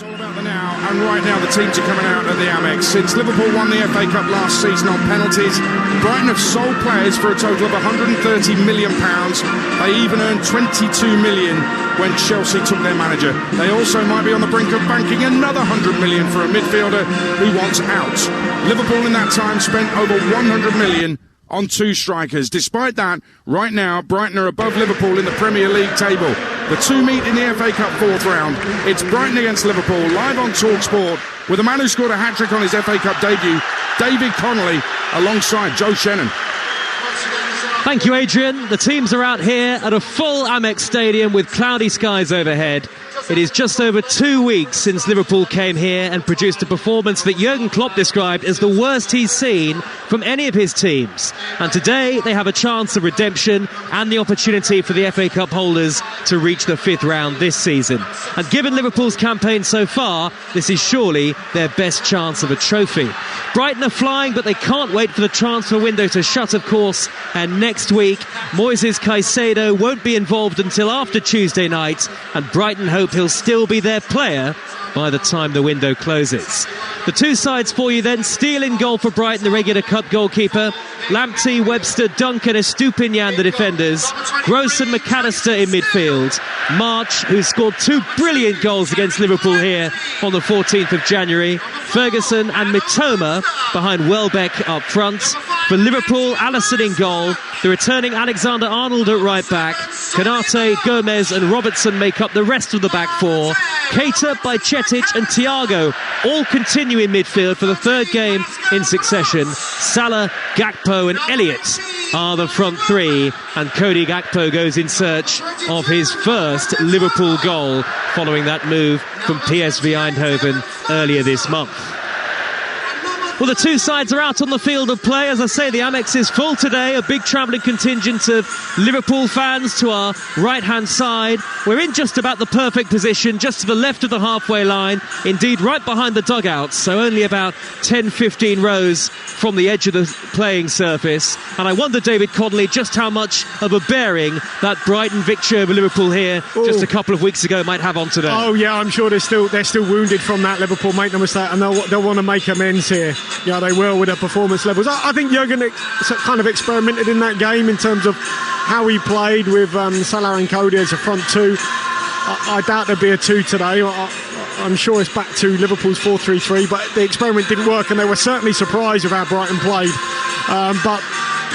All about the now, and right now the teams are coming out of the Amex. Since Liverpool won the FA Cup last season on penalties, Brighton have sold players for a total of £130 million. They even earned £22 million when Chelsea took their manager. They also might be on the brink of banking another £100 million for a midfielder who wants out. Liverpool in that time spent over £100 million on two strikers. Despite that, right now Brighton are above Liverpool in the Premier League table. The two meet in the FA Cup fourth round. It's Brighton against Liverpool, live on Talksport, with a man who scored a hat-trick on his FA Cup debut, David Connolly, alongside Joe Shannon. Thank you, Adrian. The teams are out here at a full Amex Stadium with cloudy skies overhead. It is just over 2 weeks since Liverpool came here and produced a performance that Jurgen Klopp described as the worst he's seen from any of his teams. And today they have a chance of redemption and the opportunity for the FA Cup holders to reach the fifth round this season. And given Liverpool's campaign so far, this is surely their best chance of a trophy. Brighton are flying, but they can't wait for the transfer window to shut, of course. And next week, Moises Caicedo won't be involved until after Tuesday night, and Brighton hope he'll still be their player by the time the window closes. The two sides for you then: Steele in goal for Brighton, the regular cup goalkeeper; Lamptey, Webster, Duncan, Estupinian, the defenders; Gross and McAllister in midfield; March, who scored two brilliant goals against Liverpool here on the 14th of January; Ferguson and Mitoma behind Welbeck up front. For Liverpool, Alisson in goal. The returning Alexander-Arnold at right back. Konate, Gomez and Robertson make up the rest of the back four. Keita, Bajcetic and Thiago all continue in midfield for the third game in succession. Salah, Gakpo and Elliott are the front three, and Cody Gakpo goes in search of his first Liverpool goal following that move from PSV Eindhoven earlier this month. Well, the two sides are out on the field of play. As I say, the Amex is full today. A big travelling contingent of Liverpool fans to our right-hand side. We're in just about the perfect position, just to the left of the halfway line. Indeed, right behind the dugouts, so only about 10-15 rows from the edge of the playing surface. And I wonder, David Connolly, just how much of a bearing that Brighton victory over Liverpool here just a couple of weeks ago might have on today. Oh, yeah, I'm sure they're still wounded from that. Liverpool make no mistake, and they'll want to make amends here. Yeah, they will, with their performance levels. I think Jurgen kind of experimented in that game in terms of how he played with Salah and Cody as a front two. I doubt there'll be a two today. I'm sure it's back to Liverpool's 4-3-3, but the experiment didn't work, and they were certainly surprised with how Brighton played. But,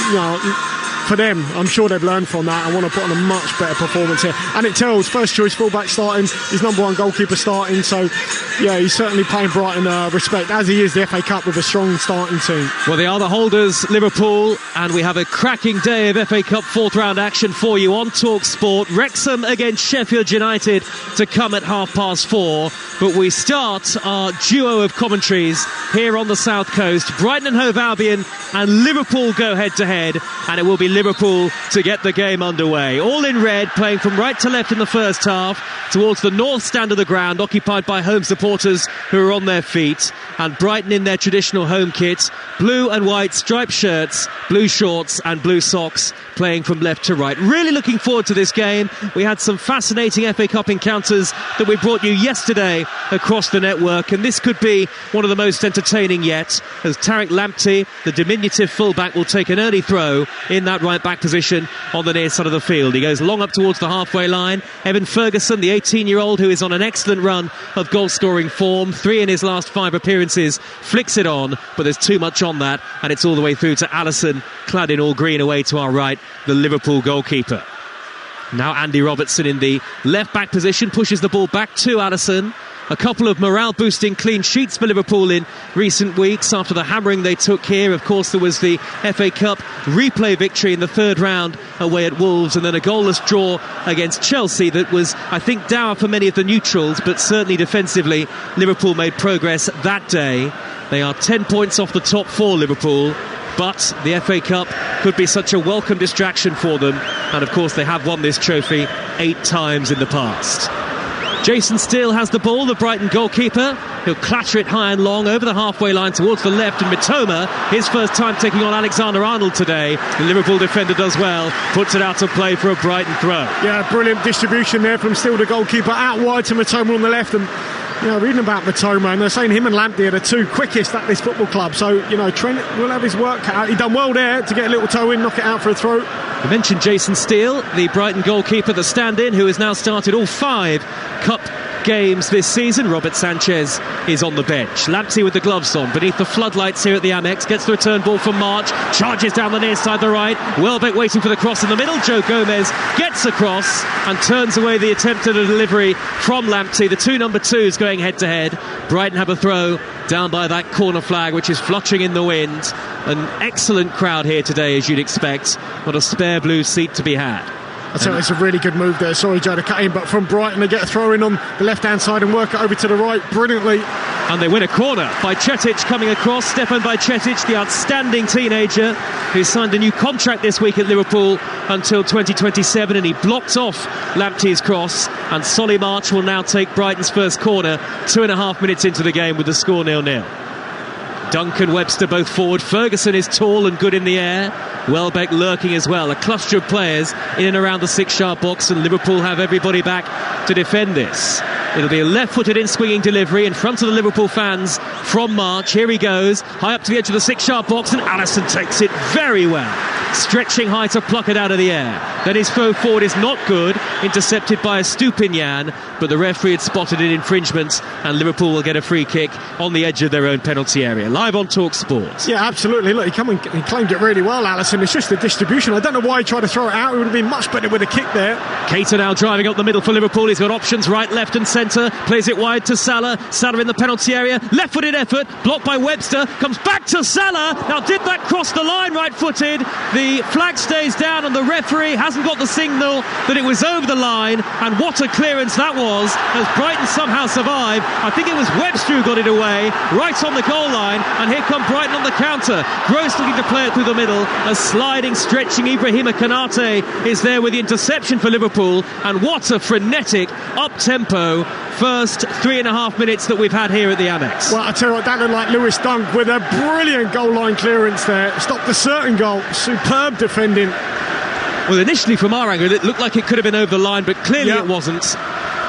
you know, for them, I'm sure they've learned from that and want to put on a much better performance here. And it tells, first choice fullback starting, his number one goalkeeper starting, so yeah, he's certainly paying Brighton respect, as he is the FA Cup, with a strong starting team. Well, they are the holders, Liverpool, and we have a cracking day of FA Cup fourth round action for you on Talksport. Wrexham against Sheffield United to come at 4:30. But we start our duo of commentaries here on the South Coast. Brighton and Hove Albion and Liverpool go head to head, and it will be Liverpool to get the game underway. All in red, playing from right to left in the first half, towards the north stand of the ground, occupied by home supporters who are on their feet. And Brighton in their traditional home kit, blue and white striped shirts, blue shorts and blue socks, playing from left to right. Really looking forward to this game. We had some fascinating FA Cup encounters that we brought you yesterday across the network, and this could be one of the most entertaining yet, as Tariq Lamptey, the diminutive fullback, will take an early throw in that right back position on the near side of the field. He goes long up towards the halfway line. Evan Ferguson, the 18-year-old who is on an excellent run of goal-scoring form, 3 in his last 5 appearances, flicks it on, but there's too much on that, and it's all the way through to Alisson, clad in all green, away to our right, the Liverpool goalkeeper. Now Andy Robertson in the left-back position, pushes the ball back to Alisson. A couple of morale-boosting clean sheets for Liverpool in recent weeks after the hammering they took here. Of course, there was the FA Cup replay victory in the third round away at Wolves, and then a goalless draw against Chelsea that was, I think, dour for many of the neutrals, but certainly defensively Liverpool made progress that day. They are 10 points off the top 4, Liverpool, but the FA Cup could be such a welcome distraction for them, and of course they have won this trophy 8 times in the past. Jason Steele has the ball, the Brighton goalkeeper. He'll clatter it high and long over the halfway line towards the left, and Mitoma, his first time taking on Alexander-Arnold today. The Liverpool defender does well, puts it out of play for a Brighton throw. Yeah, brilliant distribution there from Steele, the goalkeeper, out wide to Mitoma on the left, and reading about Matoma, and they're saying him and Lamptey are the two quickest at this football club. So, Trent will have his work cut out. He done well there to get a little toe in, knock it out for a throw. You mentioned Jason Steele, the Brighton goalkeeper, the stand-in, who has now started all 5 cup games this season. Robert Sanchez is on the bench. Lamptey with the gloves on beneath the floodlights here at the Amex, gets the return ball from March, charges down the near side, the right. Welbeck waiting for the cross in the middle. Joe Gomez gets across and turns away the attempt at a delivery from Lamptey. The two number 2s going head to head. Brighton have a throw down by that corner flag, which is fluttering in the wind. An excellent crowd here today, as you'd expect. Not a spare blue seat to be had. I tell you, it's a really good move there. Sorry, Joe, to cut in, but from Brighton, they get a throw in on the left-hand side and work it over to the right brilliantly. And they win a corner by Cetic coming across. Stefan Cetic, the outstanding teenager who signed a new contract this week at Liverpool until 2027, and he blocked off Lamptey's cross. And Solly March will now take Brighton's first corner 2.5 minutes into the game with the score 0-0. Duncan, Webster both forward. Ferguson is tall and good in the air. Welbeck lurking as well. A cluster of players in and around the 6-yard box, and Liverpool have everybody back to defend this. It'll be a left-footed in-swinging delivery in front of the Liverpool fans from March. Here he goes, high up to the edge of the 6-yard box, and Alisson takes it very well. Stretching high to pluck it out of the air. Then his throw forward is not good, intercepted by a Stupinian, but the referee had spotted an infringement, and Liverpool will get a free kick on the edge of their own penalty area. Live on Talksport. Yeah, absolutely. Look, he claimed it really well, Alisson. It's just the distribution. I don't know why he tried to throw it out. It would have been much better with a kick there. Keita now driving up the middle for Liverpool. He's got options right, left and centre. Plays it wide to Salah. Salah in the penalty area. Left-footed effort. Blocked by Webster. Comes back to Salah. Now, did that cross the line right-footed? The flag stays down and the referee hasn't got the signal that it was over the line. And what a clearance that was, as Brighton somehow survived. I think it was Webster who got it away, right on the goal line. And here come Brighton on the counter. Gross looking to play it through the middle. A sliding, stretching Ibrahima Konate is there with the interception for Liverpool. And what a frenetic, up-tempo first 3.5 minutes that we've had here at the Amex. Well, I tell you what, that looked like Lewis Dunk with a brilliant goal line clearance there. Stopped a certain goal. Superb defending. Well, initially from our angle, it looked like it could have been over the line, but clearly it wasn't.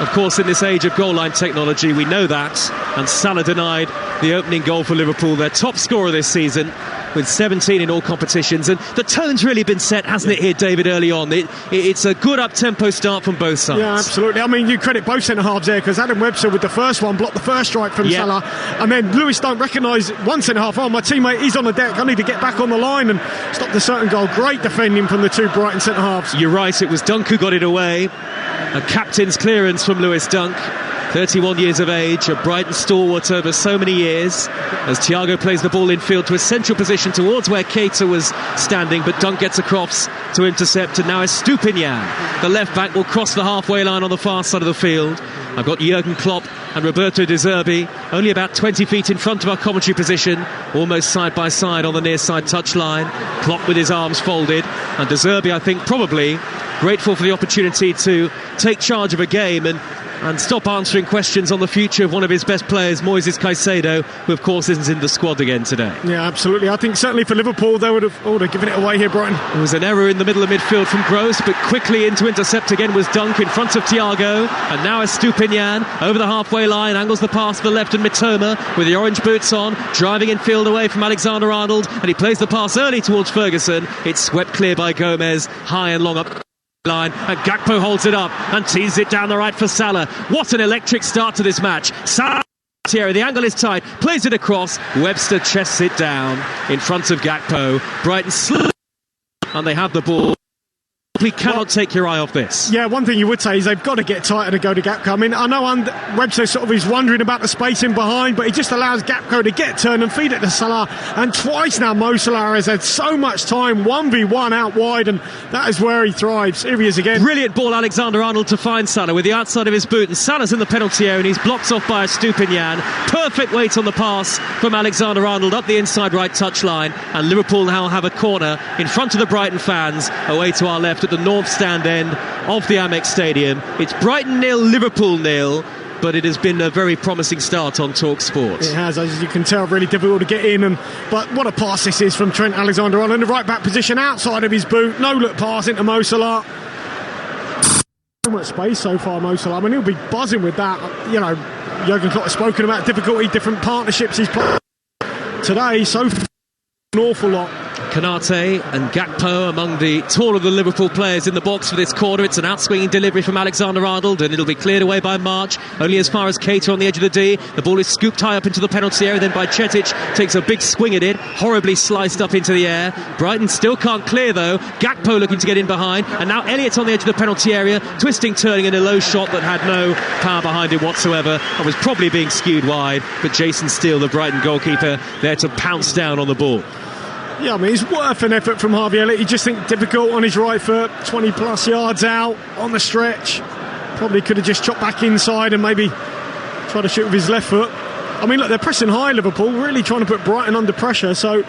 Of course, in this age of goal line technology, we know that. And Salah denied the opening goal for Liverpool, their top scorer this season, with 17 in all competitions. And the tone's really been set, hasn't it, here, David, early on? It's a good up-tempo start from both sides. Yeah, absolutely. I mean, you credit both centre-halves there, because Adam Webster with the first one blocked the first strike from Salah. And then Lewis don't recognise one centre-half. Oh, my teammate, he's on the deck. I need to get back on the line and stop the certain goal. Great defending from the two Brighton centre-halves. You're right, it was Dunk who got it away. A captain's clearance from Lewis Dunk. 31 years of age, a Brighton stalwart over so many years, as Thiago plays the ball infield to a central position towards where Keita was standing, but Dunk gets across to intercept, and now is Stupinian. The left back will cross the halfway line on the far side of the field. I've got Jurgen Klopp and Roberto De Zerbi only about 20 feet in front of our commentary position, almost side by side on the near side touchline. Klopp with his arms folded, and De Zerbi, I think, probably grateful for the opportunity to take charge of a game and stop answering questions on the future of one of his best players, Moises Caicedo, who of course isn't in the squad again today. Yeah, absolutely. I think certainly for Liverpool they would have given it away here, Brighton. There was an error in the middle of midfield from Gross, but quickly in to intercept again was Dunk in front of Thiago, and now is Stupinian over the halfway line, angles the pass to the left, and Mitoma with the orange boots on, driving in field away from Alexander-Arnold, and he plays the pass early towards Ferguson. It's swept clear by Gomez, high and long up line, and Gakpo holds it up and teases it down the right for Salah. What an electric start to this match. Salah, the angle is tight, plays it across, Webster chests it down in front of Gakpo. Brighton slip, and they have the ball. We cannot take your eye off this. Yeah, one thing you would say is they've got to get tighter to go to Gakpo. I mean, I know Webster sort of is wondering about the space in behind, but he just allows Gakpo to get turned and feed it to Salah. And twice now Mo Salah has had so much time, 1v1 out wide, and that is where he thrives. Here he is again. Brilliant ball, Alexander-Arnold to find Salah with the outside of his boot, and Salah's in the penalty area and he's blocked off by a Stupinian. Perfect weight on the pass from Alexander-Arnold up the inside right touchline, and Liverpool now have a corner in front of the Brighton fans away to our left at the north stand end of the Amex Stadium. It's Brighton 0, Liverpool 0, but it has been a very promising start on Talksport. It has, as you can tell, really difficult to get in, but what a pass this is from Trent Alexander-Arnold in the right back position outside of his boot. No look pass into Mo Salah. So much space so far, Mo Salah. I mean, he'll be buzzing with that. You know, Jurgen Klopp has spoken about difficulty, different partnerships he's played today, so an awful lot. Konate and Gakpo among the taller than Liverpool players in the box for this corner. It's an out-swinging delivery from Alexander-Arnold, and it'll be cleared away by March, only as far as Keita on the edge of the D. The ball is scooped high up into the penalty area, then by Cetic, takes a big swing at it, horribly sliced up into the air. Brighton still can't clear though. Gakpo looking to get in behind, and now Elliott on the edge of the penalty area, twisting, turning in a low shot that had no power behind it whatsoever, and was probably being skewed wide, but Jason Steele, the Brighton goalkeeper, there to pounce down on the ball. Yeah, I mean, it's worth an effort from Harvey Elliott. You just think difficult on his right foot, 20 plus yards out on the stretch. Probably could have just chopped back inside and maybe tried to shoot with his left foot. I mean, look, they're pressing high, Liverpool, really trying to put Brighton under pressure, so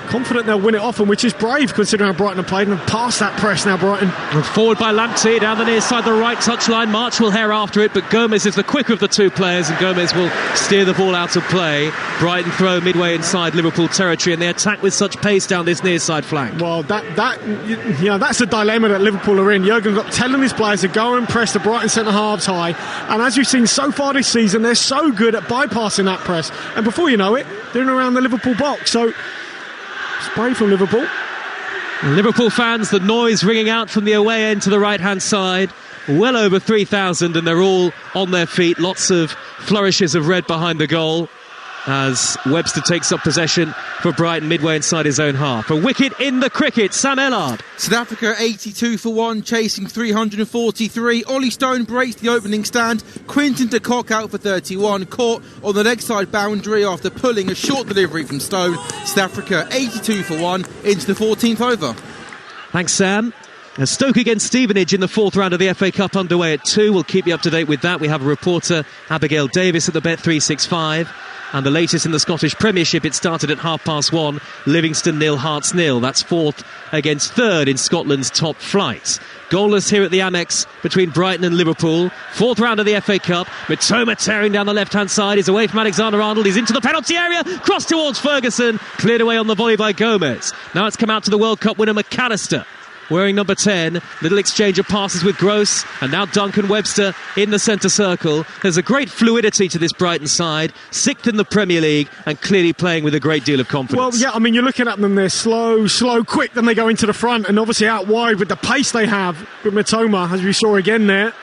confident they'll win it off, and which is brave considering how Brighton have played, and past that press now, Brighton. Forward by Lamptey, down the near side, the right touchline. March will hair after it, but Gomez is the quicker of the two players, and Gomez will steer the ball out of play. Brighton throw midway inside Liverpool territory, and they attack with such pace down this near side flank. Well, that's a dilemma that Liverpool are in. Jurgen Klopp telling his players to go and press the Brighton centre halves high, and as you've seen so far this season, they're so good at bypassing that press, and before you know it, they're in around the Liverpool box. So spray from Liverpool. Liverpool fans, the noise ringing out from the away end to the right-hand side. Well over 3,000, and they're all on their feet. Lots of flourishes of red behind the goal as Webster takes up possession for Brighton midway inside his own half. A wicket in the cricket, Sam Ellard. South Africa 82 for 1, chasing 343. Ollie Stone breaks the opening stand. Quinton de Kock out for 31, caught on the leg side boundary after pulling a short delivery from Stone. South Africa 82 for 1 into the 14th over. Thanks, Sam. Stoke against Stevenage in the fourth round of the FA Cup underway at 2. We'll keep you up to date with that. We have a reporter, Abigail Davis, at the Bet365. And the latest in the Scottish Premiership, it started at 1:30. Livingston 0, Hearts 0. That's fourth against third in Scotland's top flight. Goalless here at the Amex between Brighton and Liverpool. Fourth round of the FA Cup. Mitoma tearing down the left-hand side. He's away from Alexander-Arnold. He's into the penalty area. Cross towards Ferguson. Cleared away on the volley by Gomez. Now it's come out to the World Cup winner McAllister, wearing number 10. Little exchange of passes with Gross, and now Duncan Webster in the centre circle. There's a great fluidity to this Brighton side, 6th in the Premier League, and clearly playing with a great deal of confidence. Well, yeah, I mean, you're looking at them, they're slow, quick, then they go into the front, and obviously out wide with the pace they have with Mitoma, as we saw again there.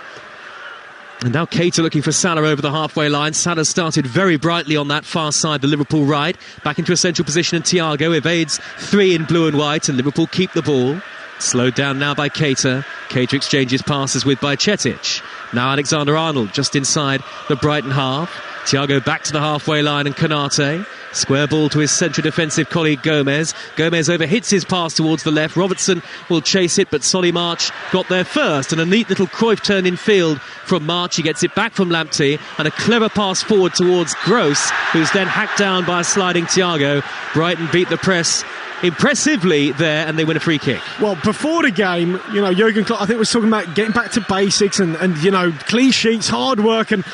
And now Keita looking for Salah over the halfway line. Salah started very brightly on that far side, the Liverpool right. Back into a central position, and Thiago evades 3 in blue and white, and Liverpool keep the ball. Slowed down now by Keita. Keita exchanges passes with by Cetic. Now Alexander-Arnold just inside the Brighton half. Thiago back to the halfway line, and Konate. Square ball to his central defensive colleague Gomez. Gomez overhits his pass towards the left. Robertson will chase it, but Solly March got there first, and a neat little Cruyff turn in field from March. He gets it back from Lamptey, and a clever pass forward towards Gross, who's then hacked down by a sliding Thiago. Brighton beat the press impressively there, and they win a free kick. Well, before the game, you know, Jurgen Klopp, I think, was talking about getting back to basics and you know, clean sheets, hard work, and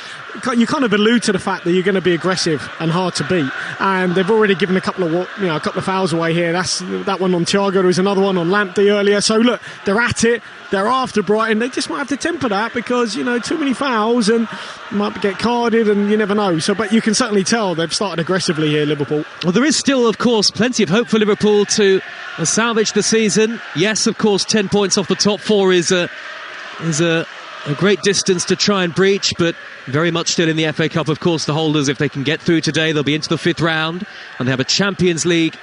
you kind of allude to the fact that you're going to be aggressive and hard to beat. And they've already given a couple of fouls away here. That's that one on Thiago. There was another one on Lamptey earlier. So look, they're at it. They're after Brighton. They just might have to temper that because, you know, too many fouls and might get carded, and you never know. So, but you can certainly tell they've started aggressively here, Liverpool. Well, there is still, of course, plenty of hope for Liverpool to salvage the season. Yes, of course, 10 points off the top 4 is a great distance to try and breach, but very much still in the FA Cup. Of course, the holders, if they can get through today, they'll be into the 5th round, and they have a Champions League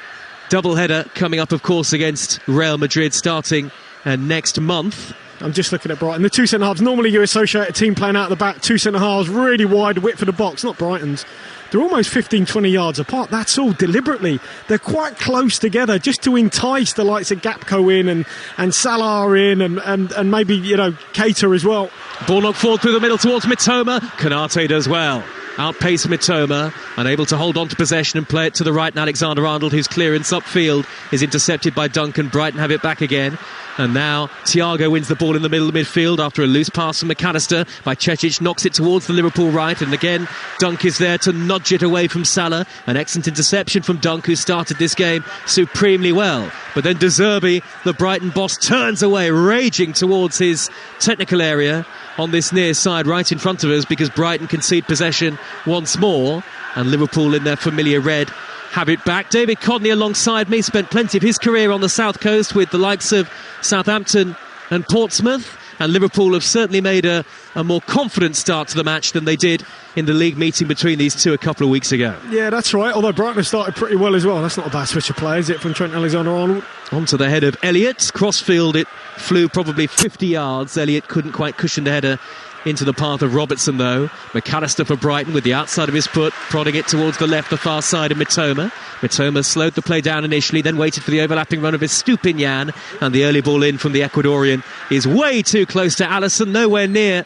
doubleheader coming up, of course, against Real Madrid starting next month. I'm just looking at Brighton. The 2 centre-halves, normally you associate a team playing out the back, 2 centre-halves, really wide width for the box, not Brighton's. They're almost 15, 20 yards apart. That's all deliberately. They're quite close together just to entice the likes of Gakpo in and Salah in and maybe, you know, Keita as well. Ball knocked forward through the middle towards Mitoma. Konate does well. Outpace Mitoma, unable to hold on to possession and play it to the right. And Alexander-Arnold, whose clearance upfield is intercepted by Duncan. Brighton have it back again. And now Thiago wins the ball in the middle of the midfield after a loose pass from McAllister by Cetic, knocks it towards the Liverpool right, and again Dunk is there to nudge it away from Salah. An excellent interception from Dunk, who started this game supremely well. But then De Zerbi, the Brighton boss, turns away, raging towards his technical area on this near side right in front of us, because Brighton concede possession once more, and Liverpool in their familiar red have it back. David Codney alongside me spent plenty of his career on the south coast with the likes of Southampton and Portsmouth, and Liverpool have certainly made a more confident start to the match than they did in the league meeting between these two a couple of weeks ago. Yeah, that's right, although Brighton have started pretty well as well. That's not a bad switch of play, is it, from Trent Alexander-Arnold? Onto the head of Elliott. Crossfield, it flew probably 50 yards. Elliott couldn't quite cushion the header into the path of Robertson, though. McAllister for Brighton with the outside of his foot, prodding it towards the left, the far side of Mitoma. Mitoma slowed the play down initially, then waited for the overlapping run of his Stupinian, and the early ball in from the Ecuadorian is way too close to Alisson, nowhere near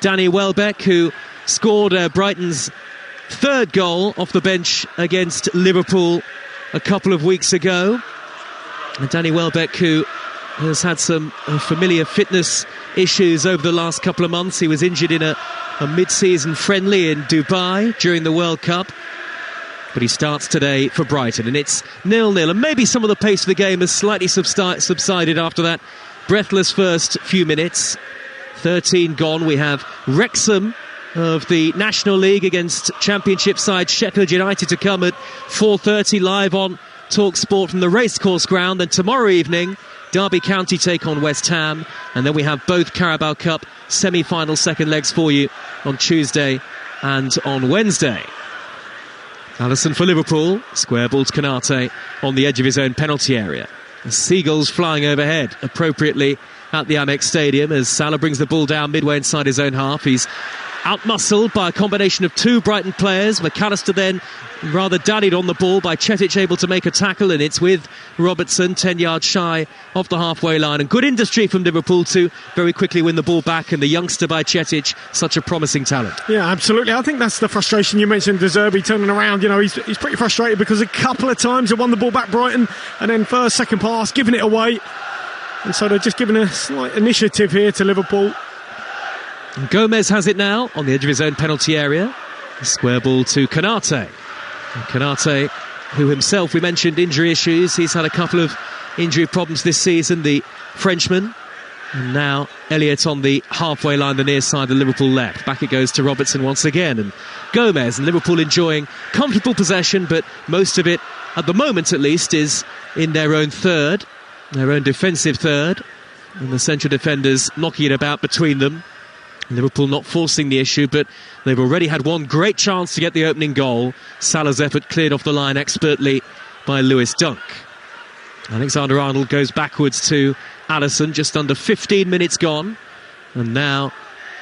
Danny Welbeck, who scored Brighton's third goal off the bench against Liverpool a couple of weeks ago. And Danny Welbeck, who has had some familiar fitness issues over the last couple of months. He was injured in a mid-season friendly in Dubai during the World Cup, but he starts today for Brighton, and it's 0-0, and maybe some of the pace of the game has slightly subsided after that breathless first few minutes. 13 gone. We have Wrexham of the National League against Championship side Sheffield United to come at 4:30 live on Talksport from the Racecourse ground. Then tomorrow evening, Derby County take on West Ham, and then we have both Carabao Cup semi-final second legs for you on Tuesday and on Wednesday. Alisson for Liverpool, square ball to Konate on the edge of his own penalty area. The seagulls flying overhead appropriately at the Amex Stadium as Salah brings the ball down midway inside his own half. He's outmuscled by a combination of two Brighton players. McAllister then rather daddied on the ball by Cetic, able to make a tackle, and it's with Robertson 10 yards shy of the halfway line. And good industry from Liverpool to very quickly win the ball back, and the youngster by Cetic, such a promising talent. Yeah, absolutely. I think that's the frustration you mentioned, De Zerbi turning around. You know, he's pretty frustrated because a couple of times they won the ball back, Brighton, and then first, second pass, giving it away. And so they're just giving a slight initiative here to Liverpool. And Gomez has it now on the edge of his own penalty area. A square ball to Konate. And Konate, who himself, we mentioned injury issues. He's had a couple of injury problems this season, the Frenchman. And now Elliott on the halfway line, the near side, the Liverpool left. Back it goes to Robertson once again. And Gomez and Liverpool enjoying comfortable possession, but most of it, at the moment at least, is in their own third, their own defensive third. And the central defenders knocking it about between them. Liverpool not forcing the issue, but they've already had one great chance to get the opening goal. Salah's effort cleared off the line expertly by Lewis Dunk. Alexander-Arnold goes backwards to Alisson, just under 15 minutes gone. And now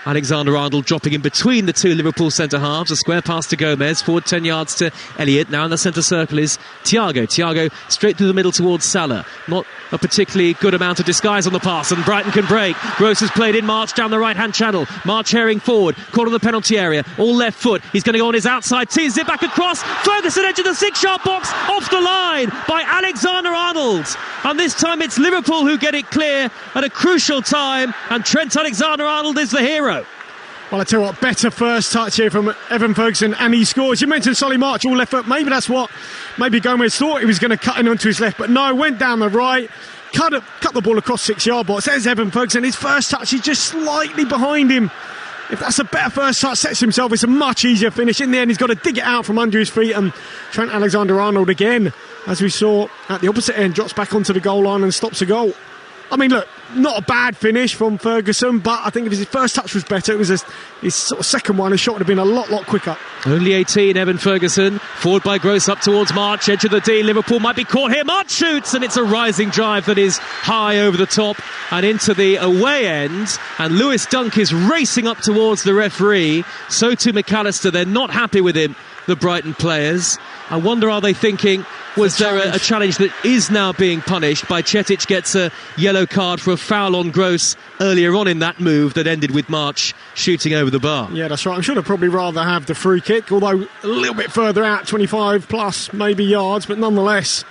Alexander-Arnold dropping in between the two Liverpool centre-halves. A square pass to Gomez, forward 10 yards to Elliott. Now in the centre circle is Thiago. Thiago straight through the middle towards Salah. Not a particularly good amount of disguise on the pass, and Brighton can break. Gross has played in March down the right-hand channel. March herring forward, caught on the penalty area, all left foot. He's going to go on his outside, tees it back across. Ferguson edge of the 6-yard box, off the line by Alexander-Arnold. And this time it's Liverpool who get it clear at a crucial time, and Trent Alexander-Arnold is the hero. Well, I tell you what, better first touch here from Evan Ferguson, and he scores. You mentioned Solly March, all left foot. Maybe that's what Gomez thought he was going to cut in onto his left, but no, went down the right, cut the ball across 6-yard box. There's Evan Ferguson. His first touch is just slightly behind him. If that's a better first touch, sets himself, it's a much easier finish. In the end, he's got to dig it out from under his feet, and Trent Alexander-Arnold again, as we saw at the opposite end, drops back onto the goal line and stops a goal. I mean, look, not a bad finish from Ferguson, but I think if his first touch was better, it was his sort of second one. His shot would have been a lot quicker. Only 18, Evan Ferguson. Forward by Gross up towards March, edge of the D. Liverpool might be caught here. March shoots, and it's a rising drive that is high over the top and into the away end. And Lewis Dunk is racing up towards the referee. So too McAllister. They're not happy with him, the Brighton players. I wonder, are they thinking, was there a challenge that is now being punished by Cetic gets a yellow card for a foul on Gross earlier on in that move that ended with March shooting over the bar? Yeah, that's right. I'm sure they'd probably rather have the free kick, although a little bit further out, 25 plus maybe yards, but nonetheless.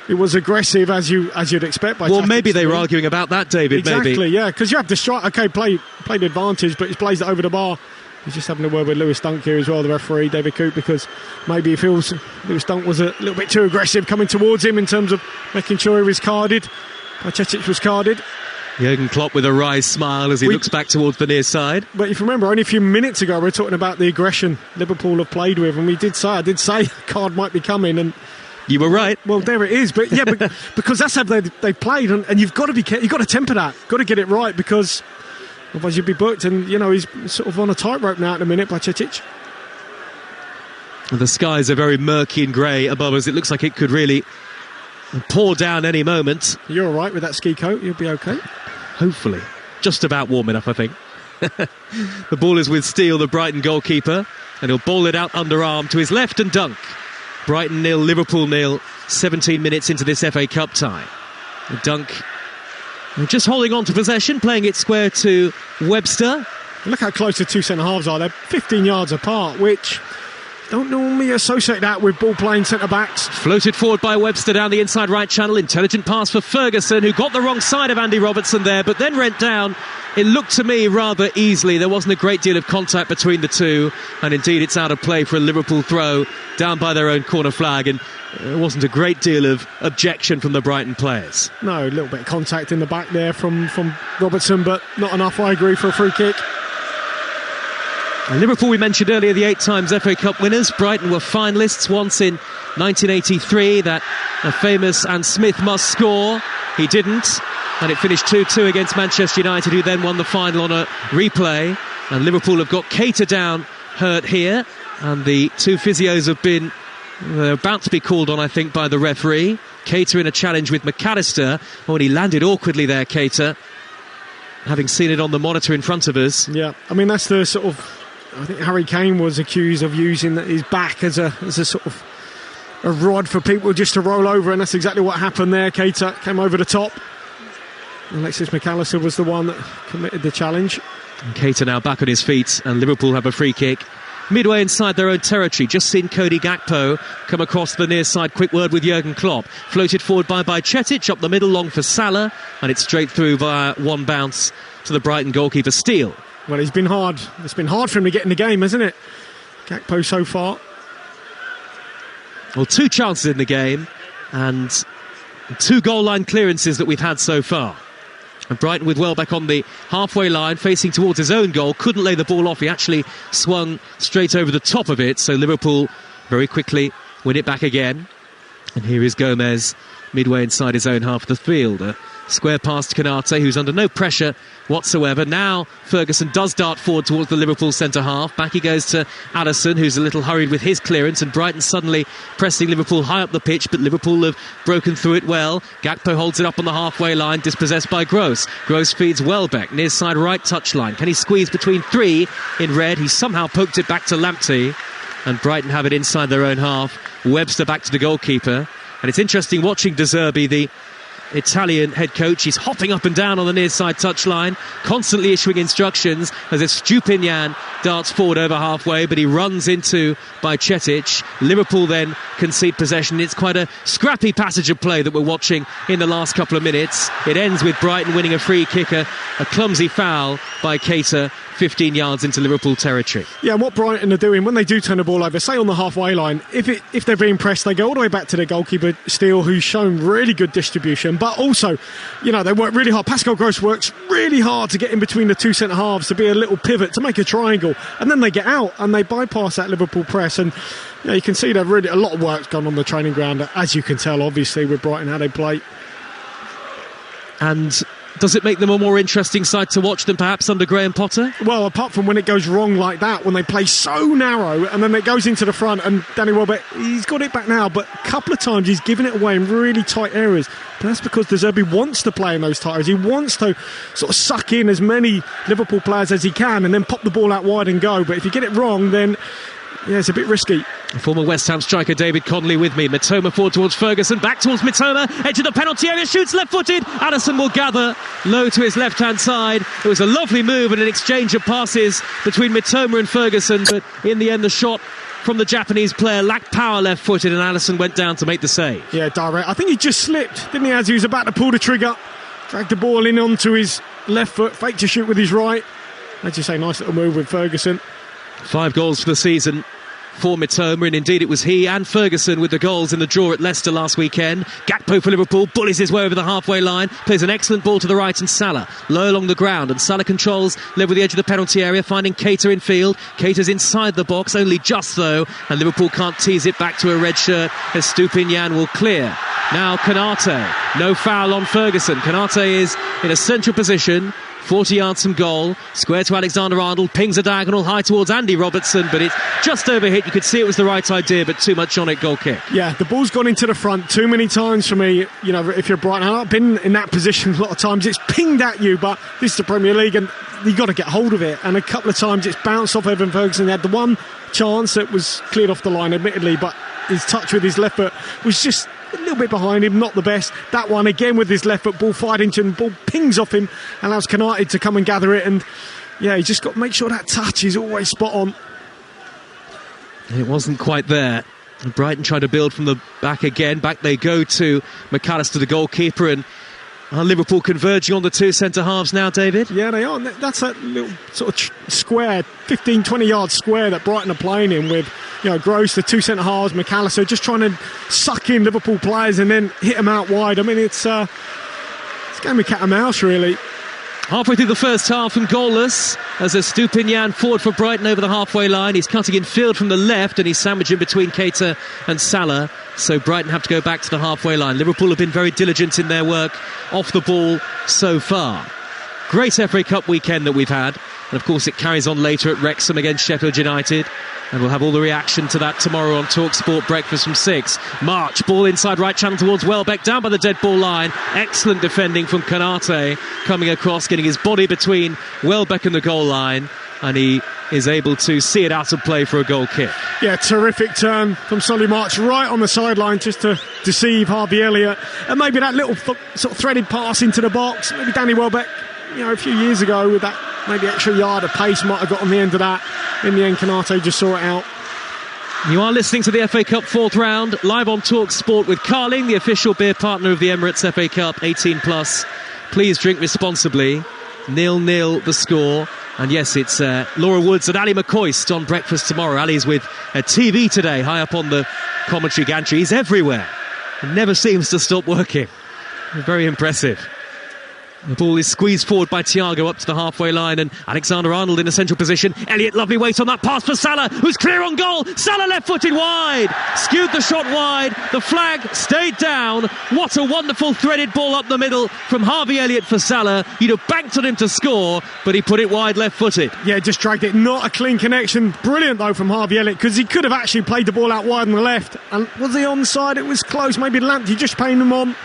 It was aggressive, as you'd expect. By well, maybe they were arguing about that, David. Exactly, maybe. Yeah, because you have the strike. Okay, played the advantage, but he's plays it over the bar. He's just having a word with Lewis Dunk here as well, the referee, David Coote, because maybe he feels Lewis Dunk was a little bit too aggressive coming towards him in terms of making sure he was carded. Bajcetic was carded. Jurgen Klopp with a wry smile as he looks back towards the near side. But if you remember, only a few minutes ago we were talking about the aggression Liverpool have played with, and I did say a card might be coming, and you were right. Well, there it is. But yeah, because that's how they played, and you've got to you've got to temper that, got to get it right, because otherwise you'd be booked. And he's sort of on a tightrope now at the minute, Bajcetic. The skies are very murky and grey above us. It looks like it could really pour down any moment. You're all right with that ski coat. You'll be okay. Hopefully. Just about warm enough, I think. The ball is with Steele, the Brighton goalkeeper, and he'll ball it out underarm to his left and Dunk. Brighton 0, Liverpool 0, 17 minutes into this FA Cup tie. Dunk just holding on to possession, playing it square to Webster. Look how close the two centre-halves are. They're 15 yards apart, which don't normally associate that with ball-playing centre-backs. Floated forward by Webster down the inside right channel. Intelligent pass for Ferguson, who got the wrong side of Andy Robertson there, but then went down. It looked to me rather easily. There wasn't a great deal of contact between the two, and indeed it's out of play for a Liverpool throw down by their own corner flag, and there wasn't a great deal of objection from the Brighton players. No, a little bit of contact in the back there from Robertson, but not enough, I agree, for a free kick. And Liverpool, we mentioned earlier, the 8 times FA Cup winners. Brighton were finalists once in 1983, that a famous and Smith must score. He didn't, and it finished 2-2 against Manchester United, who then won the final on a replay. And Liverpool have got Keita down hurt here, and the two physios have been about to be called on, I think, by the referee. Keita in a challenge with McAllister. Oh, and he landed awkwardly there, Keita, having seen it on the monitor in front of us. Yeah, I mean, that's the sort of... I think Harry Kane was accused of using his back as a sort of a rod for people just to roll over, and that's exactly what happened there. Keita came over the top. Alexis McAllister was the one that committed the challenge. And Keita now back on his feet, and Liverpool have a free kick midway inside their own territory. Just seen Cody Gakpo come across the near side. Quick word with Jurgen Klopp. Floated forward by Bajcetic, up the middle, long for Salah, and it's straight through via one bounce to the Brighton goalkeeper, Steele. Well, it's been hard for him to get in the game, hasn't it? Gakpo so far. Well, 2 chances in the game and 2 goal line clearances that we've had so far. And Brighton with Welbeck on the halfway line, facing towards his own goal, couldn't lay the ball off. He actually swung straight over the top of it, so Liverpool very quickly win it back again. And here is Gomez midway inside his own half of the field. A square pass to Konate, who's under no pressure whatsoever. Now Ferguson does dart forward towards the Liverpool centre-half. Back he goes to Addison, who's a little hurried with his clearance, and Brighton suddenly pressing Liverpool high up the pitch, but Liverpool have broken through it well. Gakpo holds it up on the halfway line, dispossessed by Gross. Gross feeds Welbeck, near side right touchline. Can he squeeze between 3 in red? He somehow poked it back to Lamptey, and Brighton have it inside their own half. Webster back to the goalkeeper. And it's interesting watching De Zerbi, the Italian head coach. He's hopping up and down on the near side touchline, constantly issuing instructions as if Stupinian darts forward over halfway, but he runs into Bajcetic. Liverpool then concede possession. It's quite a scrappy passage of play that we're watching in the last couple of minutes. It ends with Brighton winning a free kick, a clumsy foul by Keita 15 yards into Liverpool territory. Yeah, and what Brighton are doing when they do turn the ball over, say on the halfway line, if they're being pressed, they go all the way back to their goalkeeper Steele, who's shown really good distribution, but also, they work really hard. Pascal Gross works really hard to get in between the two centre halves, to be a little pivot, to make a triangle, and then they get out and they bypass that Liverpool press. And you can see they've really a lot of work's gone on the training ground, as you can tell, obviously, with Brighton, how they play. And does it make them a more interesting side to watch than perhaps under Graham Potter? Well, apart from when it goes wrong like that, when they play so narrow and then it goes into the front, and Danny Welbeck, he's got it back now, but a couple of times he's given it away in really tight areas. But that's because De Zerbi wants to play in those tight areas. He wants to sort of suck in as many Liverpool players as he can and then pop the ball out wide and go. But if you get it wrong, then it's a bit risky. Former West Ham striker David Connolly with me. Mitoma forward towards Ferguson, back towards Mitoma, edge of the penalty area, shoots left-footed. Addison will gather low to his left-hand side. It was a lovely move and an exchange of passes between Mitoma and Ferguson, but in the end the shot from the Japanese player, lacked power left-footed, and Alisson went down to make the save. Yeah, direct. I think he just slipped, didn't he, as he was about to pull the trigger. Dragged the ball in onto his left foot, faked to shoot with his right. As you say, nice little move with Ferguson. 5 goals for the season for Mitoma, and indeed it was he and Ferguson with the goals in the draw at Leicester last weekend. Gakpo for Liverpool bullies his way over the halfway line, plays an excellent ball to the right, and Salah low along the ground, and Salah controls, level with the edge of the penalty area, finding Keita in field. Keita's inside the box, only just though, and Liverpool can't tease it back to a red shirt as Stupinian will clear. Now Konate, no foul on Ferguson. Konate is in a central position, 40 yards from goal, square to Alexander-Arnold, pings a diagonal high towards Andy Robertson, but it's just overhit. You could see it was the right idea, but too much on it, goal kick. Yeah, the ball's gone into the front too many times for me. You know, if you're Brighton, I've been in that position a lot of times. It's pinged at you, but this is the Premier League and you've got to get hold of it. And a couple of times it's bounced off Evan Ferguson. He had the one chance that was cleared off the line, admittedly, but his touch with his left foot was just a little bit behind him, not the best. That one again with his left foot, ball fired into him, ball pings off him, allows Konate to come and gather it, and yeah, you just got to make sure that touch is always spot on. It wasn't quite there. Brighton tried to build from the back again. Back they go to McAllister, the goalkeeper, and are Liverpool converging on the 2 centre-halves now, David? Yeah, they are. That's that little sort of square, 15, 20-yard square that Brighton are playing in with, you know, Gross, the 2 centre-halves, McAllister, just trying to suck in Liverpool players and then hit them out wide. I mean, it's a game of cat and mouse, really. Halfway through the first half and goalless as a Stupinian forward for Brighton over the halfway line. He's cutting in field from the left and he's sandwiching between Keita and Salah. So Brighton have to go back to the halfway line. Liverpool have been very diligent in their work off the ball so far. Great FA Cup weekend that we've had. And of course it carries on later at Wrexham against Sheffield United. And we'll have all the reaction to that tomorrow on Talksport Breakfast from 6. March, ball inside right channel towards Welbeck, down by the dead ball line. Excellent defending from Konate, coming across, getting his body between Welbeck and the goal line. And he is able to see it out of play for a goal kick. Yeah, terrific turn from Solly March right on the sideline just to deceive Harvey Elliott. And maybe that little sort of threaded pass into the box. Maybe Danny Welbeck, you know, a few years ago with that maybe extra yard of pace might have got on the end of that. In the end, Konate just saw it out. You are listening to the FA Cup 4th round, live on Talksport with Carling, the official beer partner of the Emirates FA Cup, 18+. Please drink responsibly. 0-0 the score. And yes, it's Laura Woods and Ali McCoist on Breakfast tomorrow. Ali's with a TV today, high up on the commentary gantry. He's everywhere. He never seems to stop working. Very impressive. The ball is squeezed forward by Thiago up to the halfway line, and Alexander-Arnold in a central position. Elliott, lovely weight on that pass for Salah, who's clear on goal. Salah left-footed wide, skewed the shot wide. The flag stayed down. What a wonderful threaded ball up the middle from Harvey Elliott for Salah. You'd have banked on him to score, but he put it wide left-footed. Yeah, just dragged it. Not a clean connection. Brilliant though from Harvey Elliott, because he could have actually played the ball out wide on the left. And was he onside? It was close. Maybe Lamptey just paying him on.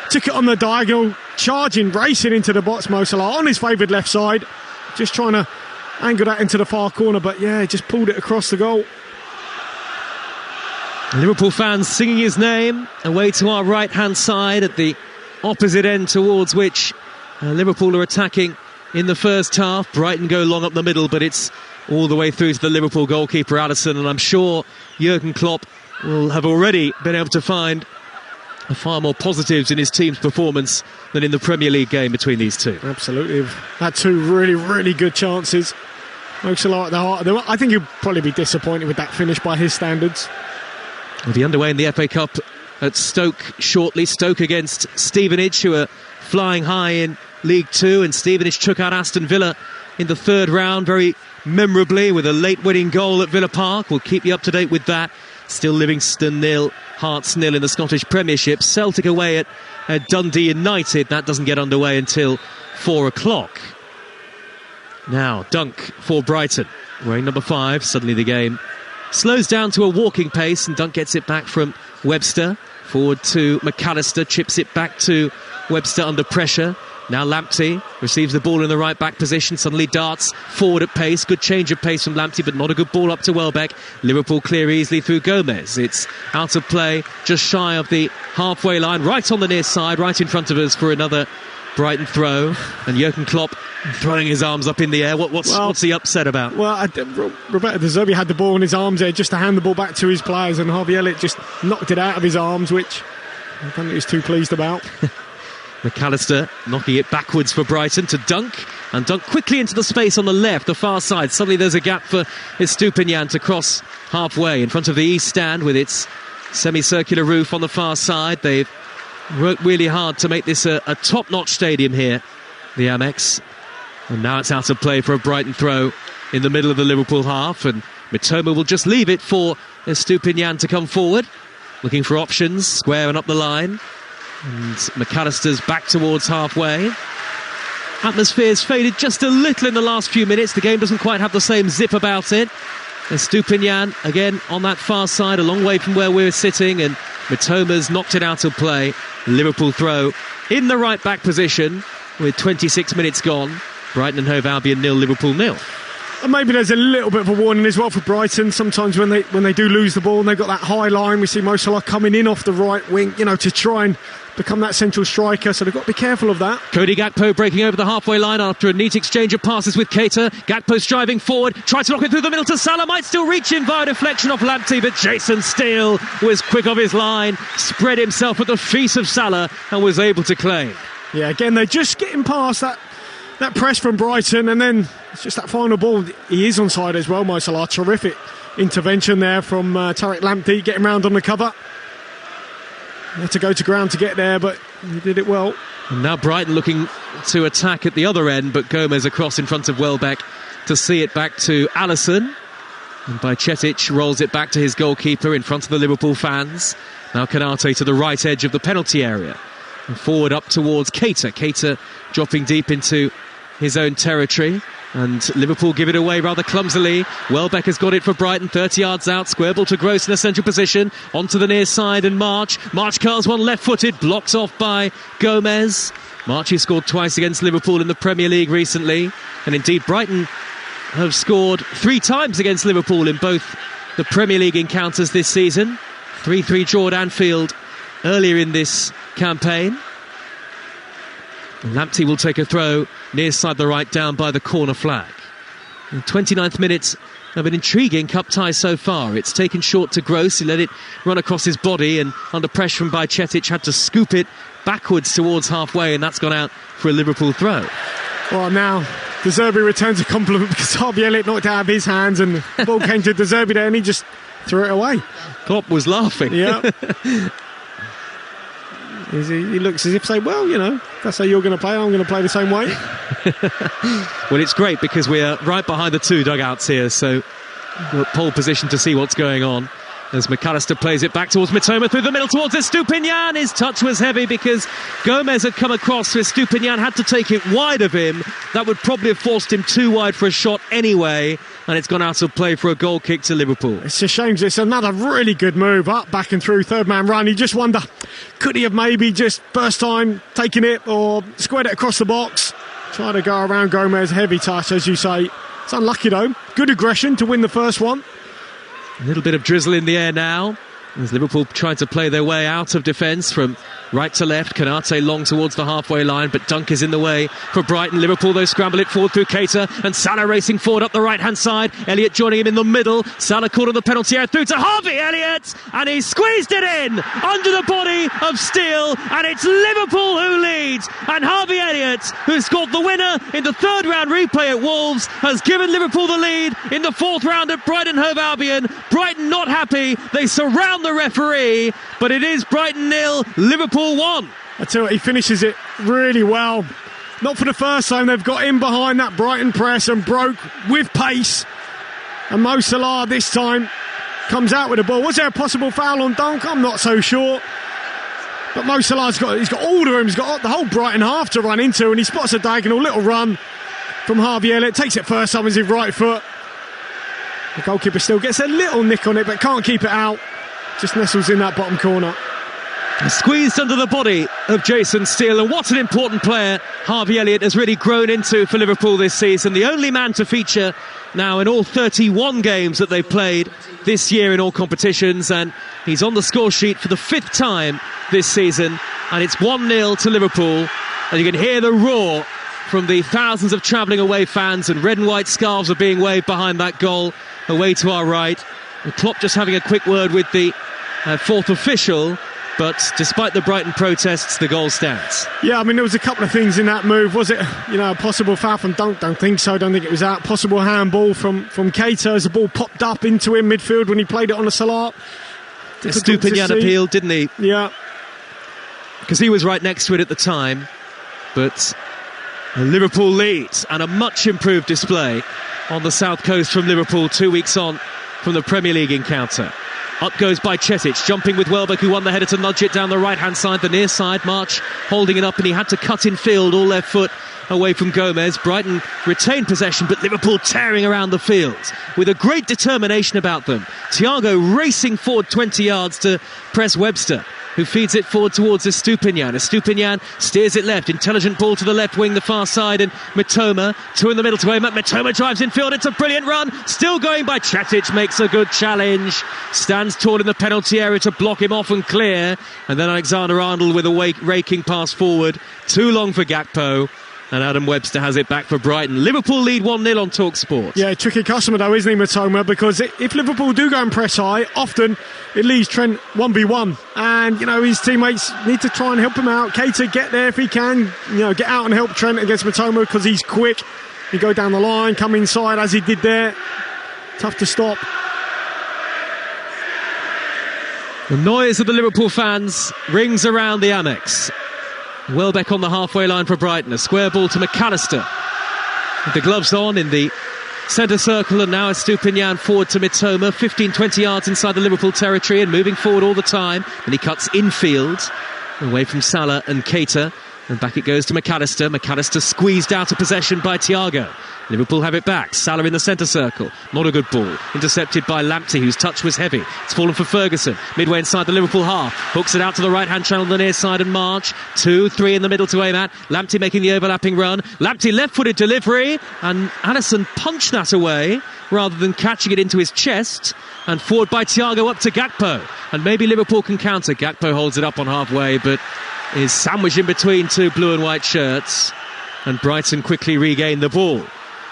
Took it on the diagonal, charging, racing into the box, Mo Salah on his favoured left side, just trying to angle that into the far corner, but yeah, just pulled it across the goal. Liverpool fans singing his name away to our right hand side at the opposite end towards which Liverpool are attacking in the first half. Brighton go long up the middle, but it's all the way through to the Liverpool goalkeeper Alisson, and I'm sure Jurgen Klopp will have already been able to find far more positives in his team's performance than in the Premier League game between these two. Absolutely. They've had 2 really, really good chances. Mo Salah at the heart. I think he'll probably be disappointed with that finish by his standards. We'll be underway in the FA Cup at Stoke shortly. Stoke against Stevenage, who are flying high in League 2, and Stevenage took out Aston Villa in the 3rd round very memorably with a late winning goal at Villa Park. We'll keep you up to date with that. Still Livingston 0, Hearts 0 in the Scottish Premiership. Celtic away at Dundee United. That doesn't get underway until 4 o'clock. Now, Dunk for Brighton, wearing number 5. Suddenly the game slows down to a walking pace, and Dunk gets it back from Webster. Forward to McAllister, chips it back to Webster under pressure. Now Lamptey receives the ball in the right back position, suddenly darts forward at pace. Good change of pace from Lamptey, but not a good ball up to Welbeck. Liverpool clear easily through Gomez. It's out of play, just shy of the halfway line, right on the near side, right in front of us for another Brighton throw, and Jurgen Klopp throwing his arms up in the air. What's he upset about? Well, Roberto De Zerbi had the ball in his arms there just to hand the ball back to his players, and Harvey Elliott just knocked it out of his arms, which I don't think he was too pleased about. McAllister knocking it backwards for Brighton to Dunk, and Dunk quickly into the space on the left, the far side. Suddenly there's a gap for Estupiñán to cross halfway in front of the East Stand with its semicircular roof on the far side. They've worked really hard to make this a top-notch stadium here, the Amex. And now it's out of play for a Brighton throw in the middle of the Liverpool half, and Mitoma will just leave it for Estupiñán to come forward, looking for options, squaring up the line. And McAllister's back towards halfway. Atmosphere's faded just a little in the last few minutes. The game doesn't quite have the same zip about it. Estupiñán again on that far side, a long way from where we're sitting, and Mitoma's knocked it out of play. Liverpool throw in the right back position with 26 minutes gone. Brighton and Hove Albion 0, Liverpool 0. And maybe there's a little bit of a warning as well for Brighton. Sometimes when they do lose the ball and they've got that high line, we see Mo Salah coming in off the right wing, to try and become that central striker, so they've got to be careful of that. Cody Gakpo breaking over the halfway line after a neat exchange of passes with Keita. Gakpo striving forward, tried to knock it through the middle to Salah, might still reach in via deflection off Lamptey, but Jason Steele was quick off his line, spread himself at the feet of Salah and was able to claim. Yeah, again, they're just getting past that press from Brighton, and then it's just that final ball. He is onside as well, Mo Salah. Terrific intervention there from Tariq Lamptey, getting round on the cover. He had to go to ground to get there, but he did it well. And now Brighton looking to attack at the other end, but Gomez across in front of Welbeck to see it back to Alisson. And Bajcetic rolls it back to his goalkeeper in front of the Liverpool fans. Now Konate to the right edge of the penalty area. And forward up towards Keita. Keita dropping deep into his own territory. And Liverpool give it away rather clumsily. Welbeck has got it for Brighton, 30 yards out. Square ball to Gross in a central position. Onto the near side, and March curls one left-footed, blocked off by Gomez. March has scored twice against Liverpool in the Premier League recently. And indeed, Brighton have scored 3 times against Liverpool in both the Premier League encounters this season. 3-3 draw at Anfield earlier in this campaign. Lamptey will take a throw near side the right, down by the corner flag. In 29th minute of an intriguing cup tie so far. It's taken short to Gross. He let it run across his body, and under pressure from Bajcetic had to scoop it backwards towards halfway, and that's gone out for a Liverpool throw. Well, now De Zerbi returns a compliment because Harvey Elliott knocked it out of his hands, and the ball came to De Zerbi there, and he just threw it away. Klopp was laughing. Yeah. He looks as if saying, well, that's how you're going to play, I'm going to play the same way. Well, it's great because we're right behind the 2 dugouts here, so we're at pole position to see what's going on. As McAllister plays it back towards Mitoma through the middle towards Estupiñán. His touch was heavy because Gomez had come across, so Estupiñán had to take it wide of him. That would probably have forced him too wide for a shot anyway, and it's gone out of play for a goal kick to Liverpool. It's a shame. It's another really good move, up, back and through, third man run. You just wonder, could he have maybe just first time taken it or squared it across the box? Trying to go around Gomez, heavy touch, as you say. It's unlucky though. Good aggression to win the first one. A little bit of drizzle in the air now as Liverpool trying to play their way out of defence from right to left. Konate long towards the halfway line, but Dunk is in the way for Brighton. Liverpool though scramble it forward through Keita, and Salah racing forward up the right hand side. Elliott joining him in the middle. Salah caught on the penalty area through to Harvey Elliott, and he squeezed it in under the body of Steele, and it's Liverpool who leads. And Harvey Elliott, who scored the winner in the 3rd round replay at Wolves, has given Liverpool the lead in the 4th round at Brighton Hove Albion. Brighton not happy, they surround the referee, but it is Brighton 0, Liverpool 1. I tell you what, he finishes it really well. Not for the first time, they've got in behind that Brighton press and broke with pace. And Mo Salah this time comes out with the ball. Was there a possible foul on Dunk? I'm not so sure. But Mo Salah's he's got all the room, he's got the whole Brighton half to run into, and he spots a diagonal little run from Harvey Elliott, takes it first time with his right foot. The goalkeeper still gets a little nick on it, but can't keep it out. Just nestles in that bottom corner. Squeezed under the body of Jason Steele, and what an important player Harvey Elliott has really grown into for Liverpool this season. The only man to feature now in all 31 games that they've played this year in all competitions, and he's on the score sheet for the 5th time this season, and it's 1-0 to Liverpool. And you can hear the roar from the thousands of travelling away fans, and red and white scarves are being waved behind that goal away to our right. And Klopp just having a quick word with the fourth official, but despite the Brighton protests, the goal stands. Yeah, I mean, there was a couple of things in that move. Was it, a possible foul from Dunk? Don't think so. Don't think it was out. Possible handball from Keita as the ball popped up into him midfield when he played it on the Salah. Estupiñán appealed, didn't he? Yeah. Because he was right next to it at the time. But Liverpool leads, and a much improved display on the south coast from Liverpool 2 weeks on from the Premier League encounter. Up goes by Četic, jumping with Welbeck, who won the header to nudge it down the right-hand side, the near side. March holding it up, and he had to cut in field, all left foot away from Gomez. Brighton retained possession, but Liverpool tearing around the field with a great determination about them. Thiago racing forward 20 yards to press Webster, who feeds it forward towards Estupiñán. Estupiñán steers it left. Intelligent ball to the left wing, the far side, and Mitoma, two in the middle to aim at. Mitoma drives in field. It's a brilliant run. Still going by Četic, makes a good challenge. Stands tall in the penalty area to block him off and clear. And then Alexander-Arnold with a raking pass forward. Too long for Gakpo. And Adam Webster has it back for Brighton. Liverpool lead 1-0 on Talksport. Yeah, tricky customer though, isn't he, Mitoma? Because if Liverpool do go and press high, often it leaves Trent 1v1. And, his teammates need to try and help him out. Keita, get there if he can. Get out and help Trent against Mitoma because he's quick. He go down the line, come inside as he did there. Tough to stop. The noise of the Liverpool fans rings around the Amex. Welbeck on the halfway line for Brighton. A square ball to McAllister. With the gloves on in the centre circle, and now Estupiñán forward to Mitoma. 15-20 yards inside the Liverpool territory and moving forward all the time. And he cuts infield away from Salah and Keita. And back it goes to McAllister. McAllister squeezed out of possession by Thiago. Liverpool have it back. Salah in the centre circle. Not a good ball. Intercepted by Lamptey, whose touch was heavy. It's fallen for Ferguson. Midway inside the Liverpool half. Hooks it out to the right-hand channel on the near side, and March. 2-3 in the middle to aim at. Lamptey making the overlapping run. Lamptey left-footed delivery, and Alisson punched that away rather than catching it into his chest. And forward by Thiago up to Gakpo. And maybe Liverpool can counter. Gakpo holds it up on halfway, but is sandwiched in between two blue and white shirts. And Brighton quickly regain the ball.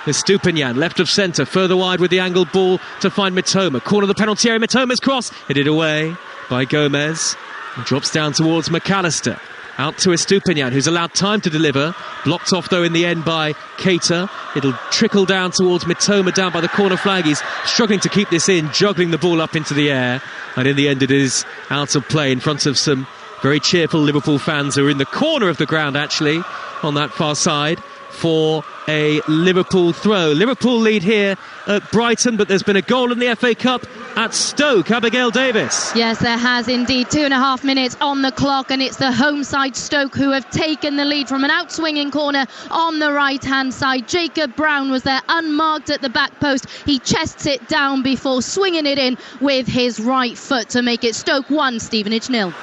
Estupiñán, left of centre, further wide with the angled ball to find Mitoma. Corner of the penalty area, Mitoma's cross, headed away by Gomez. And drops down towards McAllister. Out to Estupiñán, who's allowed time to deliver. Blocked off, though, in the end by Keita. It'll trickle down towards Mitoma, down by the corner flag. He's struggling to keep this in, juggling the ball up into the air. And in the end, it is out of play in front of some very cheerful Liverpool fans who are in the corner of the ground, actually, on that far side, for a Liverpool throw. Liverpool lead here at Brighton, but there's been a goal in the FA Cup at Stoke. Abigail Davis. Yes, there has indeed. 2.5 minutes on the clock, and it's the home side Stoke who have taken the lead from an outswinging corner on the right-hand side. Jacob Brown was there unmarked at the back post. He chests it down before swinging it in with his right foot to make it Stoke 1, Stevenage 0.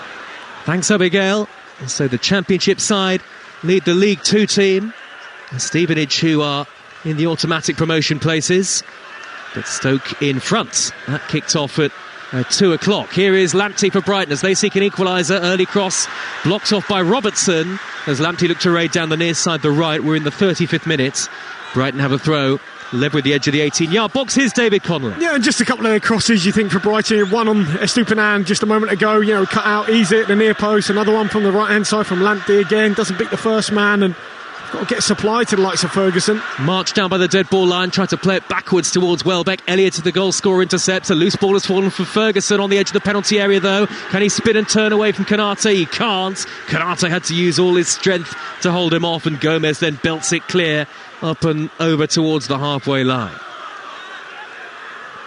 Thanks, Abigail. So the Championship side lead the League 2 team. Stevenage, who are in the automatic promotion places, but Stoke in front. That kicked off at 2 o'clock. Here is Lamptey for Brighton as they seek an equaliser. Early cross blocked off by Robertson as Lamptey looked to raid down the near side, the right. We're in the 35th minute. Brighton have a throw. Led with the edge of the 18-yard box. Here's David Conlon. Yeah, and just a couple of crosses, you think, for Brighton. One on Estupiñán just a moment ago, cut out, easy at the near post. Another one from the right-hand side from Lamptey again. Doesn't beat the first man, and got to get supply to the likes of Ferguson. Marched down by the dead ball line, tried to play it backwards towards Welbeck. Elliott to the goal scorer intercepts. A loose ball has fallen for Ferguson on the edge of the penalty area, though. Can he spin and turn away from Konate? He can't. Konate had to use all his strength to hold him off, and Gomez then belts it clear up and over towards the halfway line.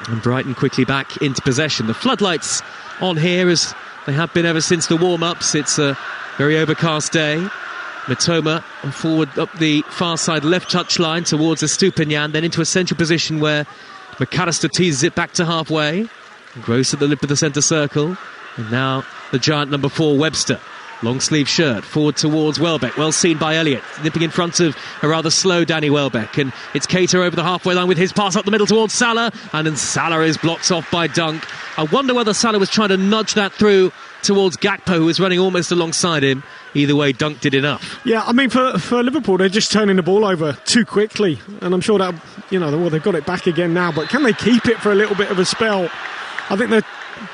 And Brighton quickly back into possession. The floodlights on here, as they have been ever since the warm-ups. It's a very overcast day. Mitoma forward up the far side left touch line towards Estupiñán, then into a central position where McAllister teases it back to halfway. Gross at the lip of the centre circle. And now the giant number 4, Webster. Long sleeve shirt, forward towards Welbeck. Well seen by Elliott, nipping in front of a rather slow Danny Welbeck. And it's Keita over the halfway line with his pass up the middle towards Salah. And then Salah is blocked off by Dunk. I wonder whether Salah was trying to nudge that through towards Gakpo, who was running almost alongside him. Either way, Dunk did enough. Yeah, I mean, for Liverpool, they're just turning the ball over too quickly. And I'm sure that, they've got it back again now. But can they keep it for a little bit of a spell? I think they're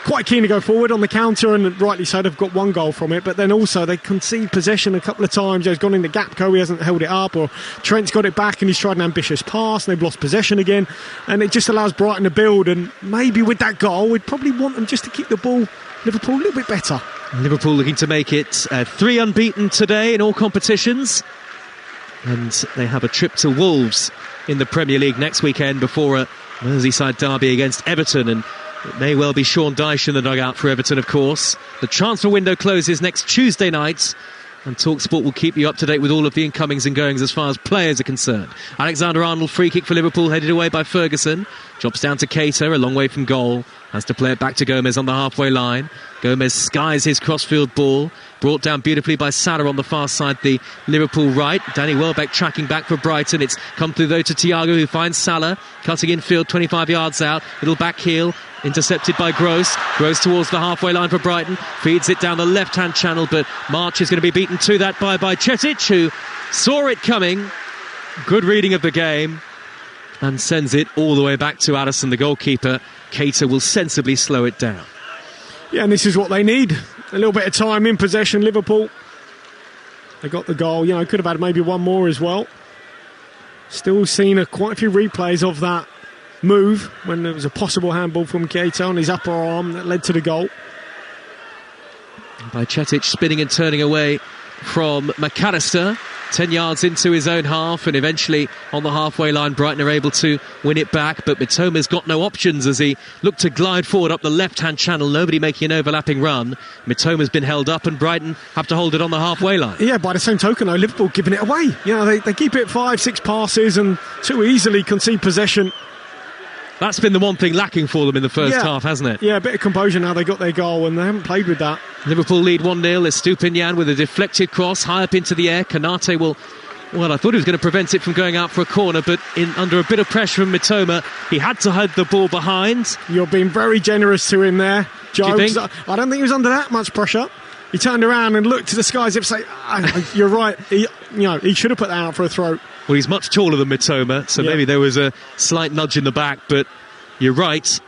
quite keen to go forward on the counter, and rightly so, they've got one goal from it. But then also they concede possession a couple of times. He's gone into Gakpo, he hasn't held it up, or Trent's got it back and he's tried an ambitious pass and they've lost possession again. And it just allows Brighton to build. And maybe with that goal, we'd probably want them just to keep the ball, Liverpool, a little bit better. Liverpool looking to make it 3 unbeaten today in all competitions. And they have a trip to Wolves in the Premier League next weekend before a Merseyside derby against Everton. And it may well be Sean Dyche in the dugout for Everton, of course. The transfer window closes next Tuesday night, and Talksport will keep you up to date with all of the incomings and goings as far as players are concerned. Alexander-Arnold, free kick for Liverpool, headed away by Ferguson. Drops down to Keita, a long way from goal. Has to play it back to Gomez on the halfway line. Gomez skies his crossfield ball. Brought down beautifully by Salah on the far side, the Liverpool right. Danny Welbeck tracking back for Brighton. It's come through though to Thiago, who finds Salah. Cutting infield, 25 yards out. Little back heel. Intercepted by Gross. Gross towards the halfway line for Brighton. Feeds it down the left-hand channel, but March is going to be beaten to that by Cetic, who saw it coming. Good reading of the game. And sends it all the way back to Alisson, the goalkeeper. Keita will sensibly slow it down. Yeah, and this is what they need. A little bit of time in possession, Liverpool. They got the goal. Could have had maybe one more as well. Still seen quite a few replays of that move when there was a possible handball from Keita on his upper arm that led to the goal. By Cetic spinning and turning away from McAllister. 10 yards into his own half, and eventually on the halfway line Brighton are able to win it back, but Mitoma's got no options as he looked to glide forward up the left-hand channel, nobody making an overlapping run. Mitoma's been held up and Brighton have to hold it on the halfway line. Yeah, by the same token though, Liverpool giving it away. They keep it 5-6 passes and too easily concede possession. That's been the one thing lacking for them in the first half, hasn't it? Yeah, a bit of composure now. They got their goal and they haven't played with that. Liverpool lead 1-0. Estupiñán with a deflected cross high up into the air. Kanate will... Well, I thought he was going to prevent it from going out for a corner, but under a bit of pressure from Mitoma, he had to head the ball behind. You're being very generous to him there, Joe. Do you think? I don't think he was under that much pressure. He turned around and looked to the skies as if to say, you're right. He should have put that out for a throw. Well, he's much taller than Mitoma, so maybe there was a slight nudge in the back, but you're right.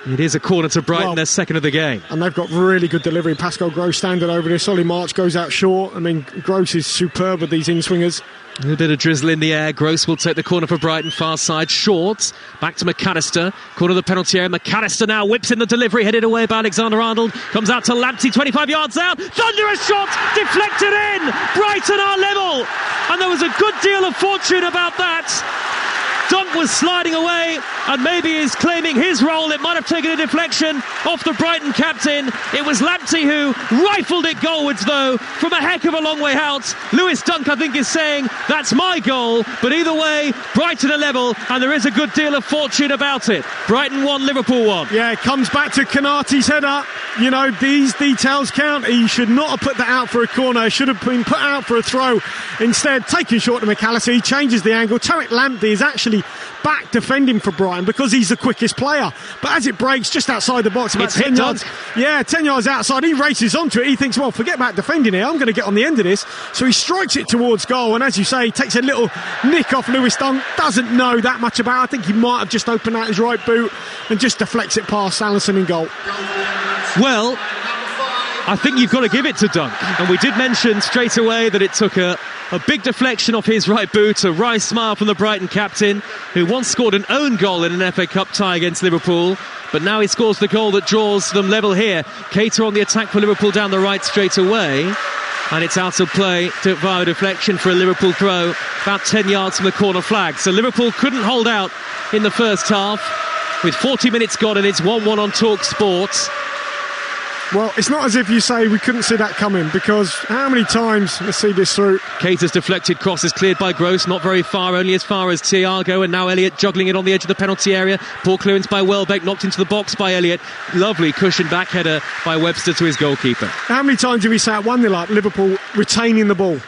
It is a corner to Brighton, their second of the game. And they've got really good delivery. Pascal Gross standing over this. Solly March goes out short. I mean, Gross is superb with these in-swingers. A little bit of drizzle in the air. Gross will take the corner for Brighton, far side, short. Back to McAllister. Corner of the penalty area. McAllister now whips in the delivery, headed away by Alexander-Arnold. Comes out to Lamptey, 25 yards out. Thunderous shot, deflected in. Brighton are level. And there was a good deal of fortune about that. Dunk was sliding away and maybe is claiming his role. It might have taken a deflection off the Brighton captain. It was Lamptey who rifled it goalwards though from a heck of a long way out. Lewis Dunk, I think, is saying that's my goal, but either way Brighton are level and there is a good deal of fortune about it. Brighton 1, Liverpool 1. Yeah, it comes back to Kanate's header. These details count. He should not have put that out for a corner. It should have been put out for a throw. Instead, taken short to McAllister. He changes the angle. Tariq Lamptey is actually back defending for Brighton because he's the quickest player. But as it breaks just outside the box, about 10 yards. Yeah, 10 yards outside. He races onto it. He thinks, well, forget about defending here. I'm going to get on the end of this. So he strikes it towards goal. And as you say, he takes a little nick off Lewis Dunk. Doesn't know that much about it. I think he might have just opened out his right boot and just deflects it past Alisson in goal. Well, I think you've got to give it to Dunk. And we did mention straight away that it took a big deflection off his right boot, a wry smile from the Brighton captain, who once scored an own goal in an FA Cup tie against Liverpool, but now he scores the goal that draws them level here. Keita on the attack for Liverpool down the right straight away, and it's out of play via deflection for a Liverpool throw about 10 yards from the corner flag. So Liverpool couldn't hold out in the first half with 40 minutes gone, and it's 1-1 on Talksport. Well, it's not as if you say we couldn't see that coming, because how many times, let's see this through. Keita's deflected cross is cleared by Gross, not very far, only as far as Thiago, and now Elliott juggling it on the edge of the penalty area. Poor clearance by Welbeck, knocked into the box by Elliott. Lovely cushion back header by Webster to his goalkeeper. How many times have we sat 1-0 up, Liverpool retaining the ball,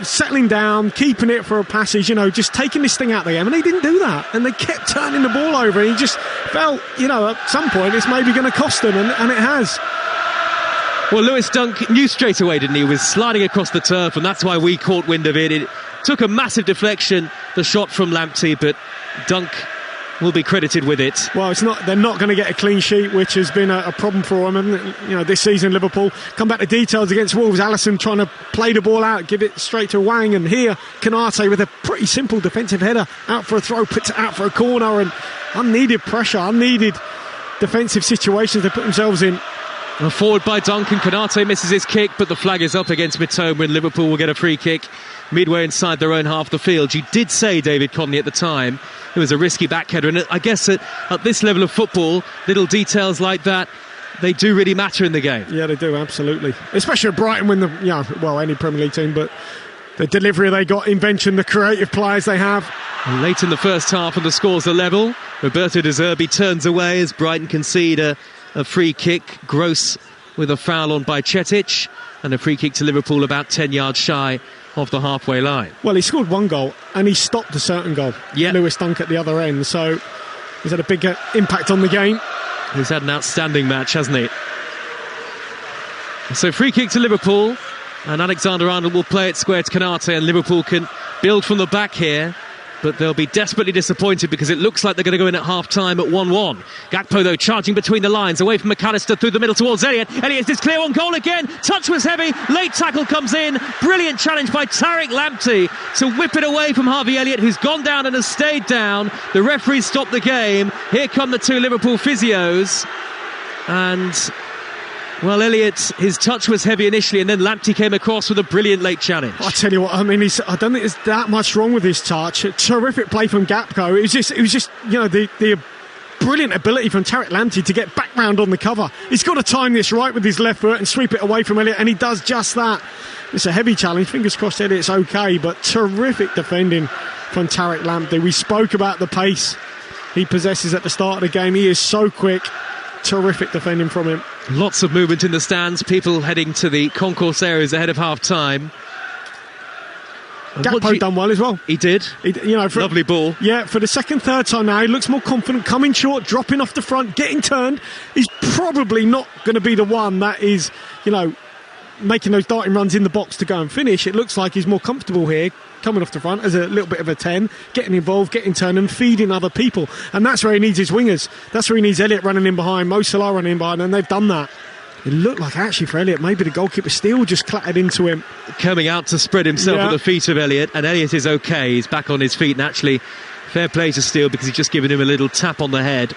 settling down, keeping it for a passage, just taking this thing out of the game, and they didn't do that, and they kept turning the ball over, and he just felt, at some point it's maybe going to cost them, and it has. Well, Lewis Dunk knew straight away, didn't he? He was sliding across the turf, and that's why we caught wind of it. It took a massive deflection, the shot from Lamptey, but Dunk will be credited with it. Well, they're not going to get a clean sheet, which has been a problem for them. And this season, Liverpool come back to details against Wolves. Alisson trying to play the ball out, give it straight to Wang, and here Konate with a pretty simple defensive header out for a throw, puts it out for a corner, and unneeded pressure, unneeded defensive situations they put themselves in. Forward by Duncan, Konate misses his kick, but the flag is up against Mitoma, and Liverpool will get a free kick midway inside their own half of the field. You did say, David Conley, at the time it was a risky backheader, and I guess at this level of football, little details like that, they do really matter in the game. Yeah, they do, absolutely. Especially at Brighton when any Premier League team, but the delivery they got, invention, the creative players they have. And late in the first half, and the scores are level. Roberto De Zerbi turns away as Brighton concede a free kick. Gross with a foul on by Cetic, and a free kick to Liverpool about 10 yards shy of the halfway line. Well, he scored one goal and he stopped a certain goal. Yep. Lewis Dunk at the other end, so he's had a big impact on the game. He's had an outstanding match, hasn't he? So free kick to Liverpool, and Alexander-Arnold will play it square to Konate, and Liverpool can build from the back here. But they'll be desperately disappointed because it looks like they're going to go in at half-time at 1-1. Gakpo, though, charging between the lines, away from McAllister, through the middle towards Elliott. Elliott is clear on goal again. Touch was heavy. Late tackle comes in. Brilliant challenge by Tariq Lamptey to whip it away from Harvey Elliott, who's gone down and has stayed down. The referee stopped the game. Here come the two Liverpool physios. And... well, Elliott, his touch was heavy initially, and then Lamptey came across with a brilliant late challenge. I tell you what, I mean, I don't think there's that much wrong with his touch. A terrific play from Gakpo. It was just the brilliant ability from Tariq Lamptey to get back round on the cover. He's got to time this right with his left foot and sweep it away from Elliott, and he does just that. It's a heavy challenge. Fingers crossed Elliott's okay, but terrific defending from Tariq Lamptey. We spoke about the pace he possesses at the start of the game. He is so quick. Terrific defending from him. Lots of movement in the stands, people heading to the concourse areas ahead of half-time. Gakpo done well as well. He did. Lovely ball. Yeah, for the third time now, he looks more confident, coming short, dropping off the front, getting turned. He's probably not going to be the one that is, making those darting runs in the box to go and finish. It looks like he's more comfortable here, coming off the front as a little bit of a 10, getting involved, getting turned and feeding other people. And that's where he needs his wingers. That's where he needs Elliott running in behind, Mo Salah running in behind, and they've done that. It looked like actually for Elliott, maybe the goalkeeper Steele just clattered into him. Coming out to spread himself at the feet of Elliott, and Elliott is okay. He's back on his feet, and actually fair play to Steele because he's just given him a little tap on the head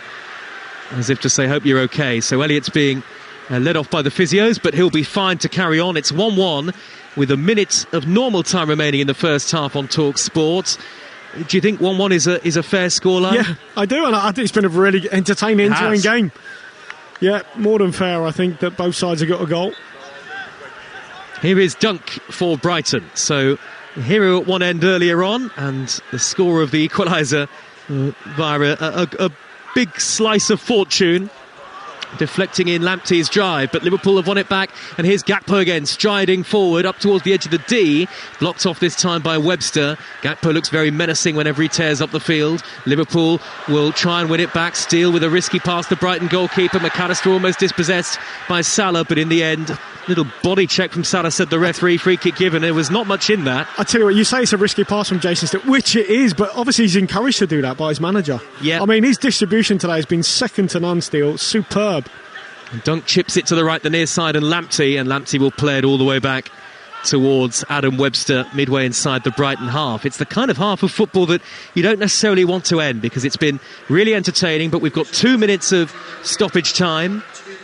as if to say, hope you're okay. So Elliott's being led off by the physios, but he'll be fine to carry on. It's 1-1 with a minute of normal time remaining in the first half on Talksport. Do you think 1-1 is a fair scoreline? Yeah, I do, and I think it's been a really entertaining end-to-end game. Yeah, more than fair. I think that both sides have got a goal. Here is Dunk for Brighton. So hero at one end earlier on, and the score of the equaliser via a big slice of fortune, deflecting in Lamptey's drive, but Liverpool have won it back, and here's Gakpo again, striding forward up towards the edge of the D, blocked off this time by Webster. Gakpo looks very menacing whenever he tears up the field. Liverpool will try and win it back. Steele with a risky pass to Brighton goalkeeper. McAllister almost dispossessed by Salah, but in the end, little body check from Salah, said the referee. Free kick given. There was not much in that. I tell you what, you say it's a risky pass from Jason Steele, which it is, but obviously he's encouraged to do that by his manager. Yeah, I mean, his distribution today has been second to none. Steele, superb. Dunk chips it to the right, the near side, and Lamptey will play it all the way back towards Adam Webster midway inside the Brighton half. It's the kind of half of football that you don't necessarily want to end because it's been really entertaining, but we've got 2 minutes of stoppage time.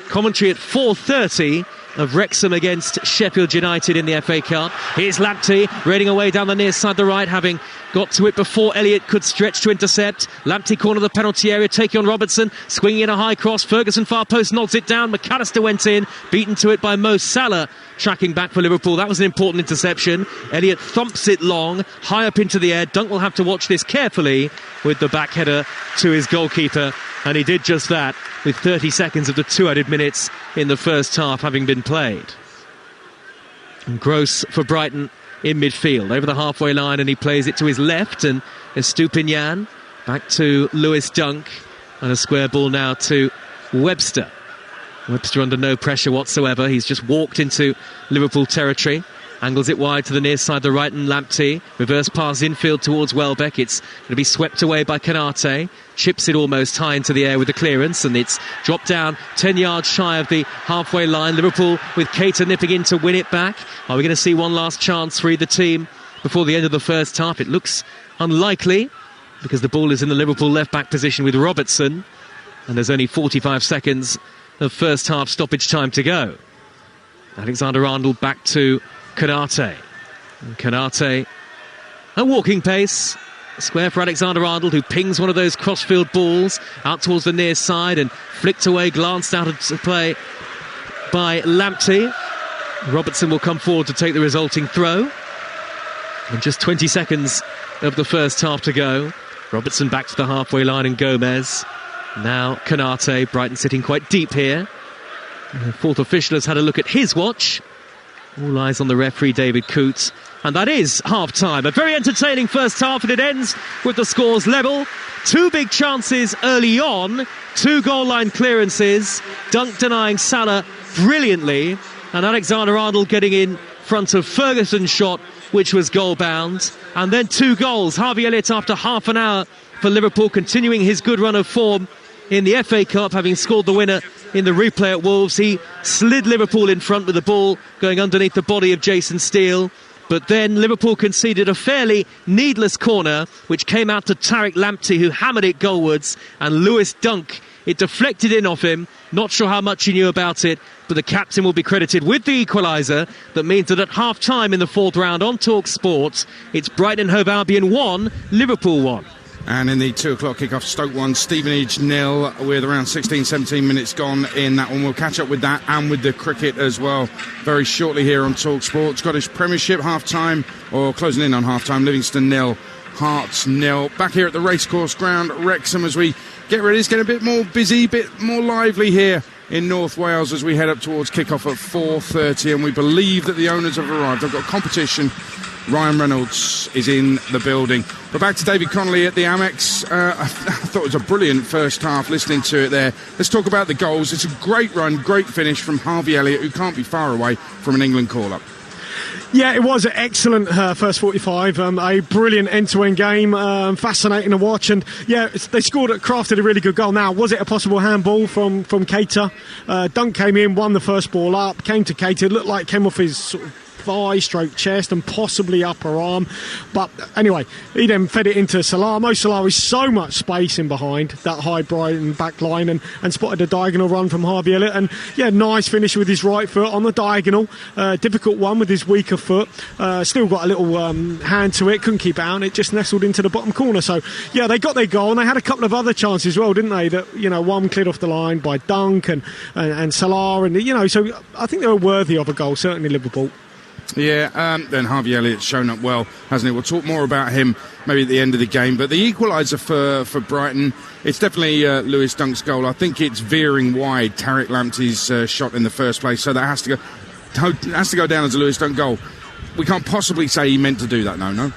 Commentary at 4:30 of Wrexham against Sheffield United in the FA Cup. Here's Lamptey raiding away down the near side, the right, having got to it before Elliott could stretch to intercept. Lamptey corner of the penalty area, taking on Robertson, swinging in a high cross. Ferguson far post nods it down. McAllister went in, beaten to it by Mo Salah, tracking back for Liverpool. That was an important interception. Elliott thumps it long, high up into the air. Dunk will have to watch this carefully with the back header to his goalkeeper, and he did just that with 30 seconds of the 2 added minutes in the first half having been played. And Gross for Brighton in midfield, over the halfway line, and he plays it to his left, and Webster under no pressure whatsoever. He's just walked into Liverpool territory. Angles it wide to the near side, the right, and Lamptey. Reverse pass infield towards Welbeck. It's going to be swept away by Konate. Chips it almost high into the air with the clearance, and it's dropped down 10 yards shy of the halfway line. Liverpool with Keita nipping in to win it back. Are we going to see one last chance for either team before the end of the first half? It looks unlikely, because the ball is in the Liverpool left-back position with Robertson, and there's only 45 seconds of first half stoppage time to go. Alexander-Arnold back to Konate. Konate, a walking pace. Square for Alexander-Arnold, who pings one of those crossfield balls out towards the near side and flicked away, glanced out of play by Lamptey. Robertson will come forward to take the resulting throw. And just 20 seconds of the first half to go. Robertson back to the halfway line, and Gomez. Now Konate. Brighton sitting quite deep here. The fourth official has had a look at his watch. All eyes on the referee, David Coote. And that is half-time. A very entertaining first half, and it ends with the scores level. Two big chances early on. Two goal-line clearances. Dunk denying Salah brilliantly. And Alexander-Arnold getting in front of Ferguson's shot, which was goal-bound. And then two goals. Harvey Elliott after half an hour for Liverpool, continuing his good run of form in the FA Cup, having scored the winner in the replay at Wolves. He slid Liverpool in front with the ball going underneath the body of Jason Steele. But then Liverpool conceded a fairly needless corner, which came out to Tariq Lamptey, who hammered it goalwards, and Lewis Dunk, it deflected in off him. Not sure how much he knew about it, but the captain will be credited with the equaliser. That means that at half-time in the fourth round on Talksport, it's Brighton Hove Albion 1, Liverpool 1. And in the 2 o'clock kickoff, Stoke 1, Stevenage 0, with around 16-17 minutes gone in that one. We'll catch up with that and with the cricket as well very shortly here on Talksport. Scottish Premiership half-time, or closing in on half-time, Livingston 0, Hearts 0. Back here at the Racecourse Ground, Wrexham, as we get ready. It's getting a bit more busy, a bit more lively here in North Wales as we head up towards kickoff at 4:30, and we believe that the owners have arrived. They've got competition. Ryan Reynolds is in the building. But back to David Connolly at the Amex. I thought it was a brilliant first half listening to it there. Let's talk about the goals. It's a great run, great finish from Harvey Elliott, who can't be far away from an England call-up. Yeah, it was an excellent first 45. A brilliant end-to-end game, fascinating to watch. And yeah, they crafted a really good goal. Now, was it a possible handball from Keita? Dunk came in, won the first ball up, came to Keita. It looked like it came off his sort of thigh, stroke chest, and possibly upper arm. But anyway, he then fed it into Salah. Mo Salah is so much space in behind that high Brighton back line, and spotted a diagonal run from Harvey Elliott. And yeah, nice finish with his right foot on the diagonal. Difficult one with his weaker foot. Still got a little hand to it. Couldn't keep it out. It just nestled into the bottom corner. So yeah, they got their goal, and they had a couple of other chances as well, didn't they? That, you know, one cleared off the line by Dunk and Salah, and you know, so I think they were worthy of a goal, certainly Liverpool. Yeah, then Harvey Elliott's shown up well, hasn't he? We'll talk more about him maybe at the end of the game. But the equaliser for Brighton, it's definitely Lewis Dunk's goal. I think it's veering wide Tariq Lamptey's shot in the first place, so that has to go down as a Lewis Dunk goal. We can't possibly say he meant to do that, no?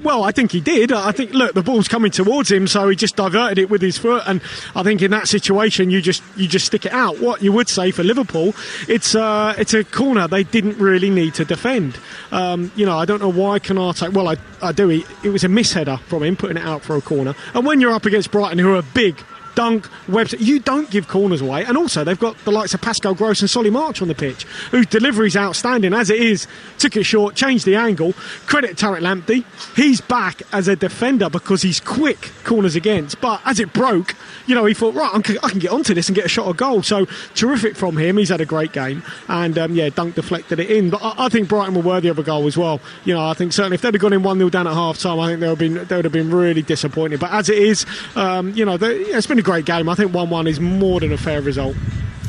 Well, I think he did. I think, look, the ball's coming towards him, so he just diverted it with his foot. And I think in that situation, you just stick it out. What you would say for Liverpool, it's a corner they didn't really need to defend. You know, I don't know why Konate. Well, I do. It was a misheader from him putting it out for a corner. And when you're up against Brighton, who are big, Dunk, Webster, you don't give corners away. And also they've got the likes of Pascal Gross and Solly March on the pitch, whose delivery's outstanding as it is. Took it short, changed the angle. Credit Tariq Lamptey, he's back as a defender because he's quick corners against, but as it broke, you know, he thought, right, I can get onto this and get a shot at goal. So terrific from him. He's had a great game, and yeah, Dunk deflected it in. But I think Brighton were worthy of a goal as well. You know, I think certainly if they'd have gone in 1-0 down at half time, I think they would have been really disappointed. But as it is, you know, it's been a great game. I think 1-1 is more than a fair result.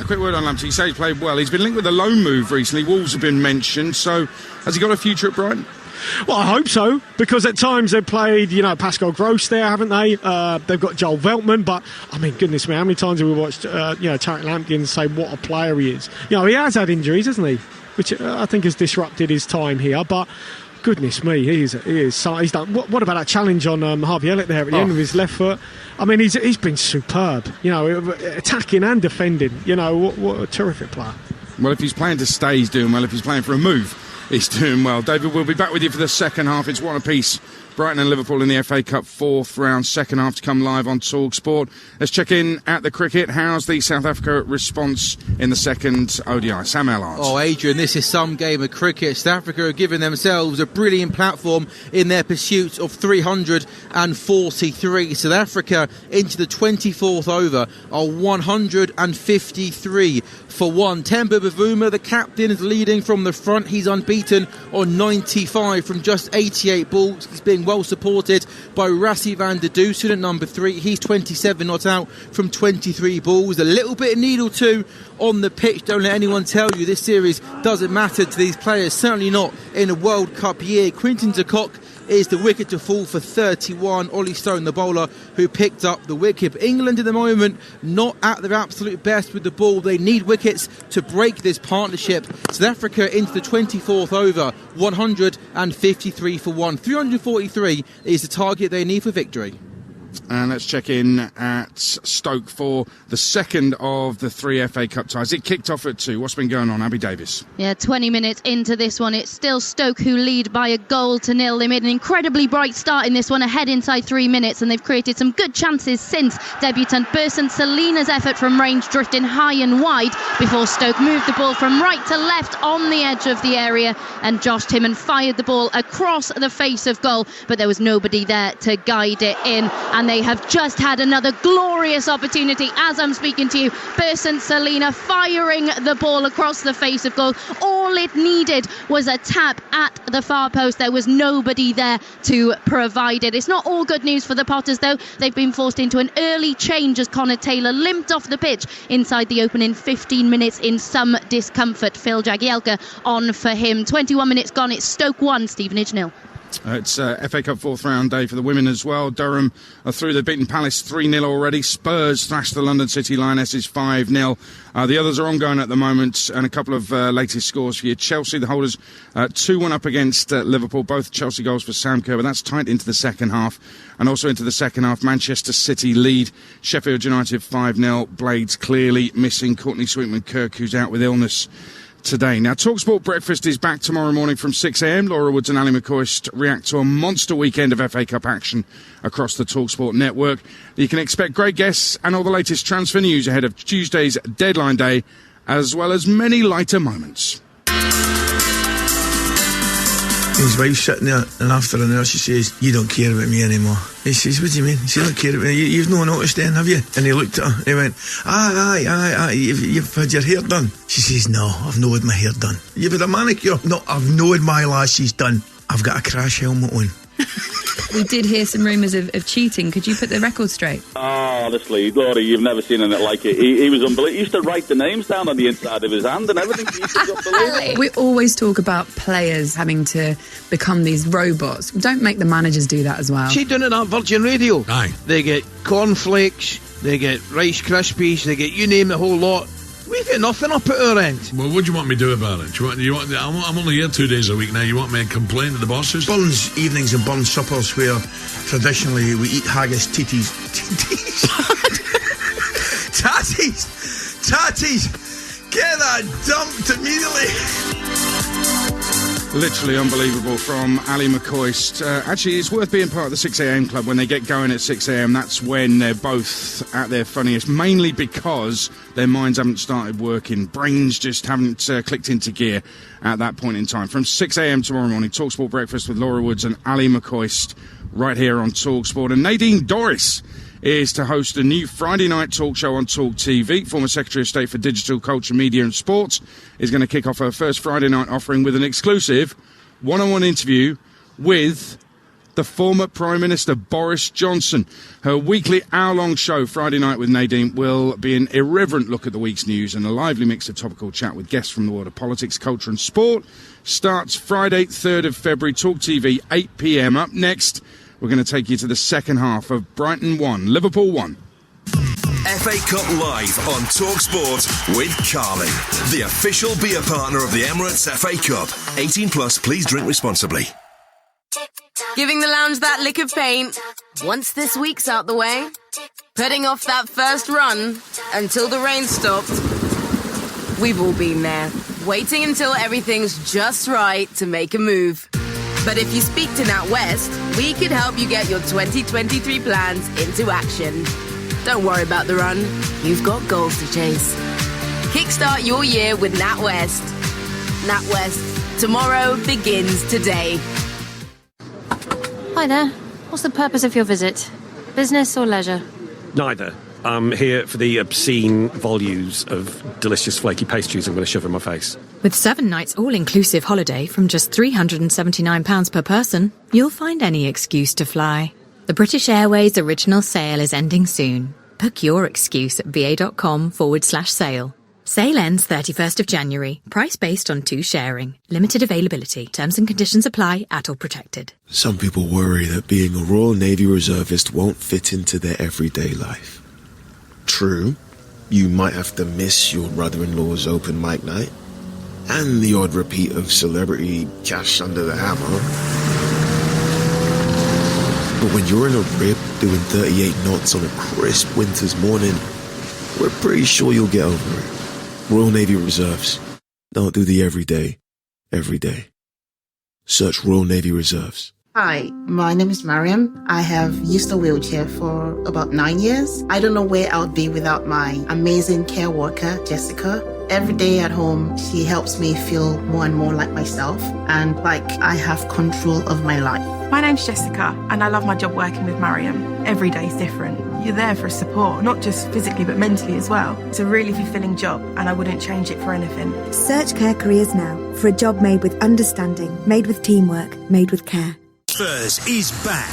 A quick word on Lamptey. You say he played well. He's been linked with a loan move recently. Wolves have been mentioned. So has he got a future at Brighton? Well, I hope so, because at times they've played, you know, Pascal Gross there, haven't they? They've got Joel Veltman, but I mean, goodness me, how many times have we watched, you know, Tariq Lamptey and say what a player he is? You know, he has had injuries, hasn't he? Which I think has disrupted his time here, but Goodness me, he is. He's done. What about that challenge on Harvey Elliott there at the end of his left foot? I mean, he's been superb. You know, attacking and defending. You know, what a terrific player. Well, if he's playing to stay, he's doing well. If he's playing for a move, he's doing well. David, we'll be back with you for the second half. It's one apiece. Brighton and Liverpool in the FA Cup fourth round, second half to come live on Talksport. Let's check in at the cricket. How's the South Africa response in the second ODI? Sam Allard. Oh, Adrian, this is some game of cricket. South Africa are giving themselves a brilliant platform in their pursuit of 343. South Africa into the 24th over are 153 for 1. Temba Bavuma, the captain, is leading from the front. He's unbeaten on 95 from just 88 balls. He's being well supported by Rassie van der Dusen at number 3. He's 27 not out from 23 balls. A little bit of needle too on the pitch. Don't let anyone tell you this series doesn't matter to these players, certainly not in a World Cup year. Quinton de Kock is the wicket to fall for 31. Ollie Stone, the bowler, who picked up the wicket. But England at the moment not at their absolute best with the ball. They need wickets to break this partnership. South Africa into the 24th over, 153 for 1. 343 is the target they need for victory. And let's check in at Stoke for the second of the 3 FA Cup ties. It kicked off at 2. What's been going on, Abby Davis? Yeah, 20 minutes into this one, it's still Stoke who lead by a 1-0. They made an incredibly bright start in this one, ahead inside 3 minutes, and they've created some good chances since. Debutant Berson Salina's effort from range drifting high and wide before Stoke moved the ball from right to left on the edge of the area, and Josh Timmon fired the ball across the face of goal, but there was nobody there to guide it in. And they have just had another glorious opportunity as I'm speaking to you. Berson Salina firing the ball across the face of goal. All it needed was a tap at the far post. There was nobody there to provide it. It's not all good news for the Potters, though. They've been forced into an early change as Connor Taylor limped off the pitch inside the opening 15 minutes in some discomfort. Phil Jagielka on for him. 21 minutes gone. It's Stoke 1, Stevenage 0. It's FA Cup fourth round day for the women as well. Durham are through. They've beaten Palace 3-0 already. Spurs thrashed the London City Lionesses 5-0. The others are ongoing at the moment, and a couple of latest scores for you. Chelsea, the holders, 2-1 up against Liverpool. Both Chelsea goals for Sam Kerr, but that's tight into the second half. And also into the second half, Manchester City lead Sheffield United 5-0. Blades clearly missing Courtney Sweetman-Kirk, who's out with illness today. Now, Talksport Breakfast is back tomorrow morning from 6 a.m. Laura Woods and Ali McCoist react to a monster weekend of FA Cup action across the Talksport network. You can expect great guests and all the latest transfer news ahead of Tuesday's deadline day, as well as many lighter moments. His wife's sitting there, and after an hour she says, "You don't care about me anymore." He says, "What do you mean?" He says, "You don't care about me. You've no noticed then, have you?" And he looked at her and he went, Aye, you've had your hair done." She says, "No, I've no had my hair done." "You've had a manicure?" "No, I've no had my lashes done. I've got a crash helmet on." We did hear some rumours of cheating. Could you put the record straight? Honestly, Laurie, you've never seen anything like it. He was unbelievable. He used to write the names down on the inside of his hand and everything. He used to be unbelievable. We always talk about players having to become these robots. Don't make the managers do that as well. She done it on Virgin Radio. Aye. They get cornflakes, they get Rice Krispies, they get you name the whole lot. We've got nothing up at our end. Well, what do you want me to do about it? I'm only here 2 days a week now. You want me to complain to the bosses? Burns evenings and Burns suppers, where traditionally we eat haggis, titties. Tatties! Get that dumped immediately! Literally unbelievable from Ali McCoist. Actually, it's worth being part of the 6am club. When they get going at 6am, that's when they're both at their funniest, mainly because their minds haven't started working. Brains just haven't clicked into gear at that point in time. From 6am tomorrow morning, Talksport Breakfast with Laura Woods and Ali McCoist right here on Talksport. And Nadine Dorries is to host a new Friday night talk show on Talk TV. Former Secretary of State for Digital, Culture, Media and Sports is going to kick off her first Friday night offering with an exclusive one-on-one interview with the former Prime Minister Boris Johnson. Her weekly hour-long show, Friday Night with Nadine, will be an irreverent look at the week's news and a lively mix of topical chat with guests from the world of politics, culture and sport. Starts Friday, 3rd of February, Talk TV, 8 p.m. Up next, we're going to take you to the second half of Brighton 1, Liverpool 1. FA Cup Live on Talksport with Carling, the official beer partner of the Emirates FA Cup. 18 plus, please drink responsibly. Giving the lounge that lick of paint. Once this week's out the way, putting off that first run until the rain stopped. We've all been there, waiting until everything's just right to make a move. But if you speak to NatWest, we could help you get your 2023 plans into action. Don't worry about the run. You've got goals to chase. Kickstart your year with NatWest. NatWest. Tomorrow begins today. Hi there. What's the purpose of your visit? Business or leisure? Neither. I'm here for the obscene volumes of delicious flaky pastries I'm going to shove in my face. With 7 nights all-inclusive holiday from just £379 per person, you'll find any excuse to fly. The British Airways original sale is ending soon. Book your excuse at va.com/sale. Sale ends 31st of January. Price based on 2 sharing. Limited availability. Terms and conditions apply. At all protected. Some people worry that being a Royal Navy reservist won't fit into their everyday life. True, you might have to miss your brother-in-law's open mic night and the odd repeat of celebrity Cash Under the Hammer. But when you're in a rib doing 38 knots on a crisp winter's morning, we're pretty sure you'll get over it. Royal Navy Reserves. Don't do the everyday, every day. Search Royal Navy Reserves. Hi, my name is Mariam. I have used a wheelchair for about 9 years. I don't know where I would be without my amazing care worker, Jessica. Every day at home, she helps me feel more and more like myself and like I have control of my life. My name's Jessica and I love my job working with Mariam. Every day's different. You're there for support, not just physically but mentally as well. It's a really fulfilling job and I wouldn't change it for anything. Search Care Careers now for a job made with understanding, made with teamwork, made with care. Spurs is back.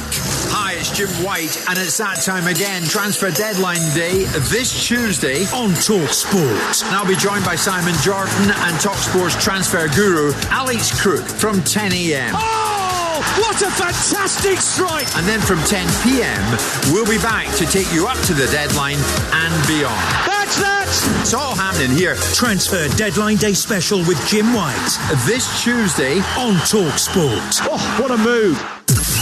Hi, it's Jim White, and it's that time again. Transfer deadline day this Tuesday on Talksport. And I'll be joined by Simon Jordan and Talksport's transfer guru, Alex Crook, from 10 a.m. Oh, what a fantastic strike! And then from 10 p.m, we'll be back to take you up to the deadline and beyond. That's that! It's all happening here. Transfer deadline day special with Jim White. This Tuesday on Talksport. Oh, what a move!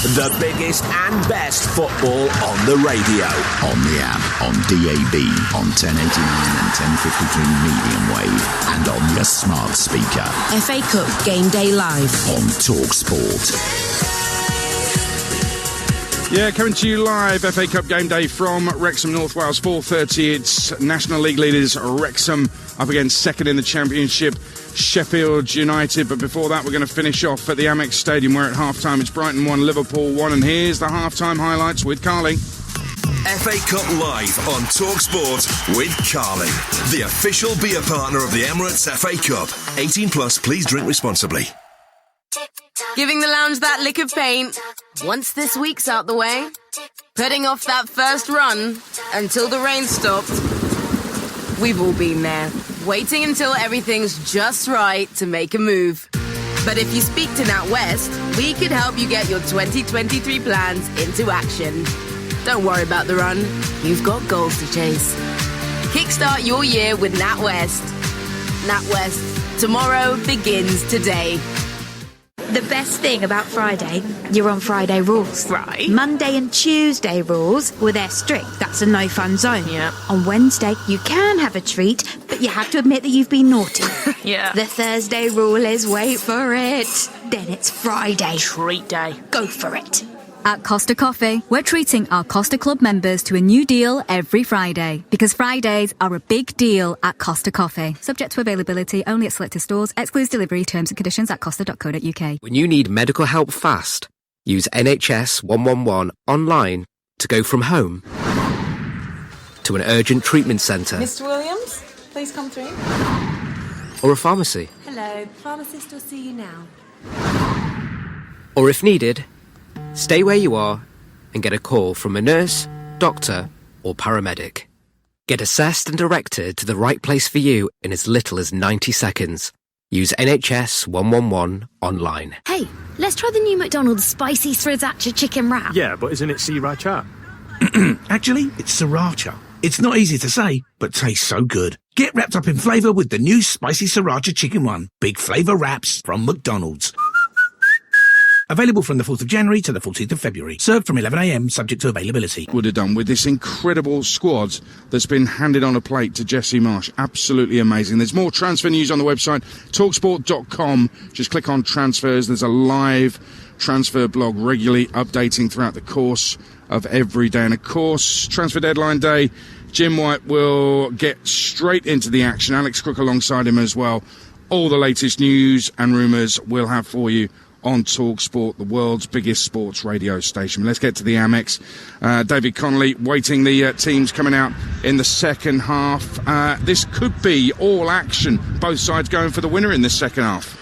The biggest and best football on the radio. On the app, on DAB, on 1089 and 1053 medium wave, and on your smart speaker. FA Cup Game Day Live. On Talksport. Yeah, coming to you live, FA Cup Game Day from Wrexham, North Wales, 4:30. It's National League leaders Wrexham up against second in the Championship, Sheffield United. But before that, we're going to finish off at the Amex Stadium, where at half-time it's Brighton 1, Liverpool 1. And here's the half-time highlights with Carling. FA Cup Live on Talksport with Carling, the official beer partner of the Emirates FA Cup. 18 plus, please drink responsibly. Giving the lounge that lick of paint. Once this week's out the way, putting off that first run until the rain stopped. We've all been there, waiting until everything's just right to make a move. But if you speak to NatWest, we could help you get your 2023 plans into action. Don't worry about the run. You've got goals to chase. Kickstart your year with NatWest. NatWest. Tomorrow begins today. The best thing about Friday, you're on Friday rules. Right. Monday and Tuesday rules, well, they're strict. That's a no fun zone. Yeah. On Wednesday, you can have a treat, but you have to admit that you've been naughty. Yeah. The Thursday rule is wait for it. Then it's Friday. Treat day. Go for it. At Costa Coffee, we're treating our Costa Club members to a new deal every Friday. Because Fridays are a big deal at Costa Coffee. Subject to availability only at selected stores. Excludes delivery. Terms and conditions at costa.co.uk. When you need medical help fast, use NHS 111 online to go from home to an urgent treatment centre. Mr. Williams, please come through. Or a pharmacy. Hello, pharmacist will see you now. Or if needed, stay where you are and get a call from a nurse, doctor, or paramedic. Get assessed and directed to the right place for you in as little as 90 seconds. Use NHS 111 online. Hey, let's try the new McDonald's spicy sriracha chicken wrap. Yeah, but isn't it sriracha? Actually, it's sriracha. It's not easy to say, but tastes so good. Get wrapped up in flavour with the new spicy sriracha chicken one. Big flavour wraps from McDonald's. Available from the 4th of January to the 14th of February. Served from 11 a.m, subject to availability. Would have done with this incredible squad that's been handed on a plate to Jesse Marsh. Absolutely amazing. There's more transfer news on the website, talksport.com. Just click on transfers. There's a live transfer blog regularly updating throughout the course of every day. And of course, transfer deadline day, Jim White will get straight into the action. Alex Crook alongside him as well. All the latest news and rumours we'll have for you on Talksport, the world's biggest sports radio station. Let's get to the Amex. David Connolly waiting the teams coming out in the second half. This could be all action. Both sides going for the winner in this second half.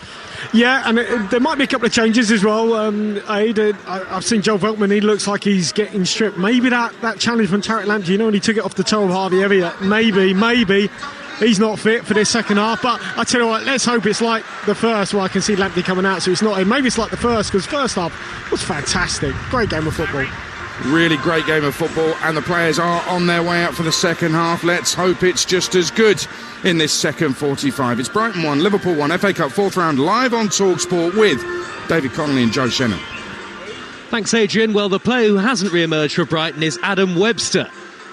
Yeah, and there might be a couple of changes as well. I've seen Joel Veltman. He looks like he's getting stripped. Maybe that challenge from Tariq Lamptey, when he took it off the toe of Harvey Elliott, maybe he's not fit for this second half. But I tell you what, let's hope it's like the first where I can see Lamptey coming out, so it's not. Maybe it's like the first, because first half was fantastic. Great game of football. Really great game of football, and the players are on their way out for the second half. Let's hope it's just as good in this second 45. It's Brighton 1, Liverpool 1, FA Cup 4th round, live on Talksport with David Connolly and Joe Shannon. Thanks, Adrian. Well, the player who hasn't re-emerged for Brighton is Adam Webster,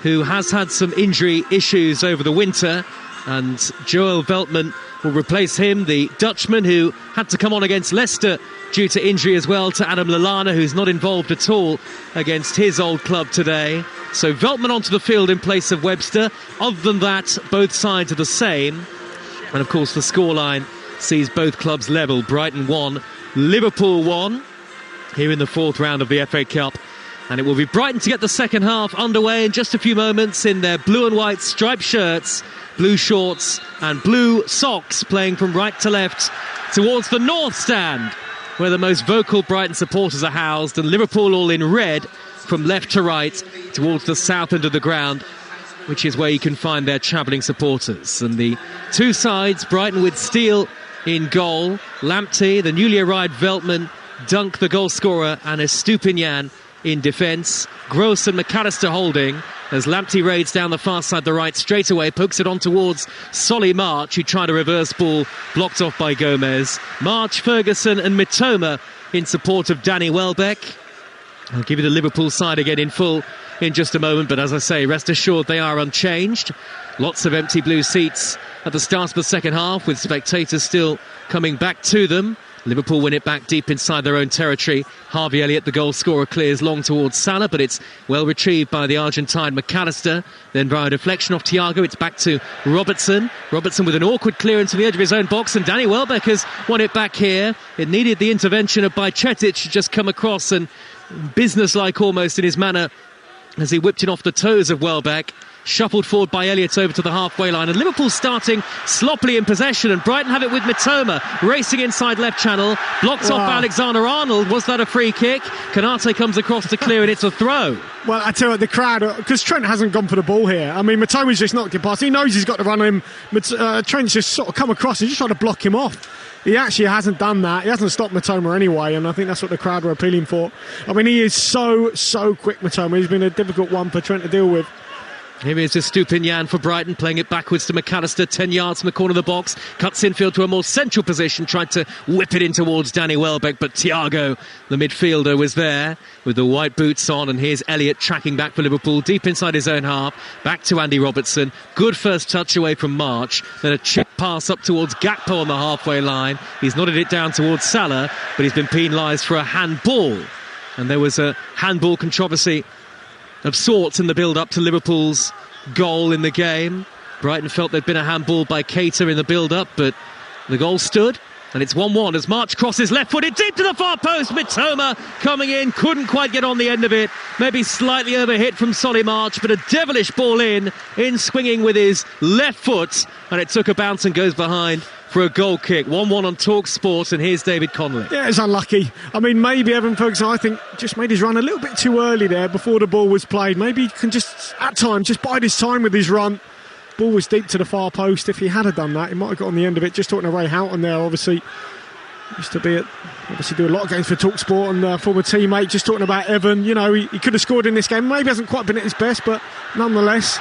who has had some injury issues over the winter, and Joel Veltman will replace him, the Dutchman who had to come on against Leicester due to injury as well to Adam Lallana, who's not involved at all against his old club today. So Veltman onto the field in place of Webster. Other than that, both sides are the same. And of course the scoreline sees both clubs level. Brighton 1, Liverpool 1 here in the 4th round of the FA Cup. And it will be Brighton to get the second half underway in just a few moments in their blue and white striped shirts, blue shorts and blue socks, playing from right to left towards the North Stand, where the most vocal Brighton supporters are housed, and Liverpool all in red from left to right towards the south end of the ground, which is where you can find their travelling supporters. And the two sides, Brighton with Steele in goal, Lamptey, the newly arrived Veltman, Dunk the goal scorer, and Estupinian in defence. Gross and McAllister holding as Lamptey raids down the far side, the right, straight away, pokes it on towards Solly March, who tried a reverse ball, blocked off by Gomez. March, Ferguson and Mitoma in support of Danny Welbeck. I'll give you the Liverpool side again in full in just a moment, but as I say, rest assured they are unchanged. Lots of empty blue seats at the start of the second half, with spectators still coming back to them. Liverpool win it back deep inside their own territory. Harvey Elliott, the goal scorer, clears long towards Salah, but it's well retrieved by the Argentine McAllister. Then by a deflection off Thiago, it's back to Robertson. Robertson with an awkward clearance to the edge of his own box, and Danny Welbeck has won it back here. It needed the intervention of Bajcetic to just come across, and businesslike almost in his manner as he whipped it off the toes of Welbeck. Shuffled forward by Elliott over to the halfway line, and Liverpool starting sloppily in possession, and Brighton have it with Mitoma racing inside left channel, blocks off Alexander-Arnold. Was that a free kick? Kanate comes across to clear, and it's a throw. Well, I tell you what, the crowd, because Trent hasn't gone for the ball here. I mean, Mitoma's just knocked it past. He knows he's got to run him. Trent's just sort of come across and just trying to block him off. He actually hasn't done that. He hasn't stopped Mitoma anyway, and I think that's what the crowd were appealing for. I mean, he is so quick, Mitoma. He's been a difficult one for Trent to deal with. Here is Estupinian for Brighton, playing it backwards to McAllister, 10 yards from the corner of the box, cuts infield to a more central position, tried to whip it in towards Danny Welbeck, but Thiago, the midfielder, was there with the white boots on, and here's Elliott tracking back for Liverpool, deep inside his own half, back to Andy Robertson, good first touch away from March, then a chip pass up towards Gakpo on the halfway line. He's nodded it down towards Salah, but he's been penalised for a handball, and there was a handball controversy of sorts in the build-up to Liverpool's goal in the game. Brighton felt there'd been a handball by Keita in the build-up, but the goal stood, and it's 1-1 as March crosses left-footed deep to the far post. Mitoma coming in, couldn't quite get on the end of it, maybe slightly overhit from Solly March, but a devilish ball in swinging with his left foot, and it took a bounce and goes behind for a goal kick. 1-1 on Talksport, and here's David Connolly. Yeah, it's unlucky. I mean, maybe Evan Ferguson, I think, just made his run a little bit too early there before the ball was played. Maybe he can just, at times, just bide his time with his run. Ball was deep to the far post. If he had done that, he might have got on the end of it. Just talking to Ray Houghton there, obviously. Used to be obviously do a lot of games for Talksport, and former teammate, just talking about Evan. You know, he could have scored in this game. Maybe hasn't quite been at his best, but nonetheless.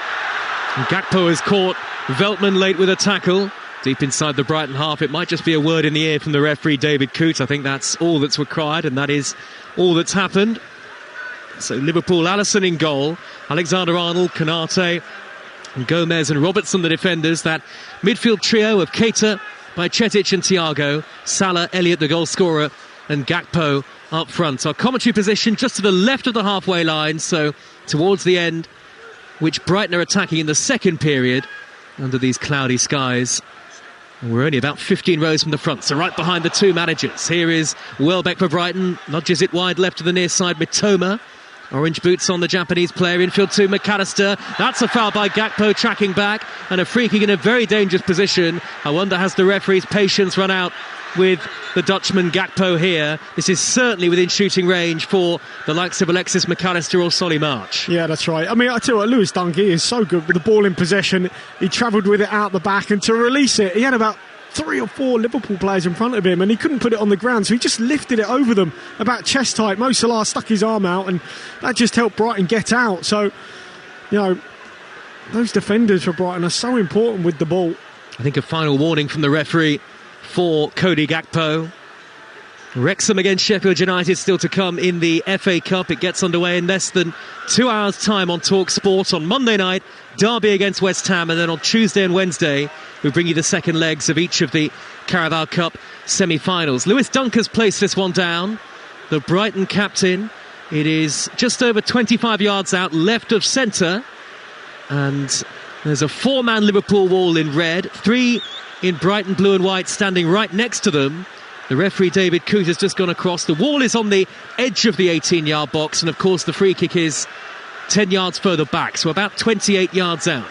And Gakpo has caught Veltman late with a tackle. deep inside the Brighton half. It might just be a word in the ear from the referee, David Coote. I think that's all that's required, and that is all that's happened. So Liverpool, Alisson in goal, Alexander-Arnold, Konate, and Gomez and Robertson the defenders. That midfield trio of Keita, Bajcetic and Thiago, Salah, Elliott the goal scorer, and Gakpo up front. Our commentary position just to the left of the halfway line, so towards the end, which Brighton are attacking in the second period under these cloudy skies. And we're only about 15 rows from the front, so right behind the two managers. Here is Welbeck for Brighton, nudges it wide left to the near side, Mitoma. Orange boots on the Japanese player, infield to McAllister. That's a foul by Gakpo, tracking back, and a free kick in a very dangerous position. I wonder, has the referee's patience run out with the Dutchman Gakpo here? This is certainly within shooting range for the likes of Alexis McAllister or Solly March. Yeah, that's right. I mean, I tell you what, Lewis Dunk, he is so good with the ball in possession. He travelled with it out the back, and to release it, he had about 3 or 4 Liverpool players in front of him, and he couldn't put it on the ground, so he just lifted it over them about chest height. Mo Salah stuck his arm out, and that just helped Brighton get out. So, you know, those defenders for Brighton are so important with the ball. I think a final warning from the referee for Cody Gakpo. Wrexham against Sheffield United still to come in the FA Cup. It gets underway in less than 2 hours' time on Talksport. On Monday night, Derby against West Ham, and then on Tuesday and Wednesday we bring you the second legs of each of the Carabao Cup semi-finals. Lewis Dunk has placed this one down, the Brighton captain. It is just over 25 yards out, left of centre, and there's a 4-man Liverpool wall in red, 3 in Brighton blue and white standing right next to them. The referee, David Coote, has just gone across. The wall is on the edge of the 18-yard box, and of course the free kick is 10 yards further back, so about 28 yards out.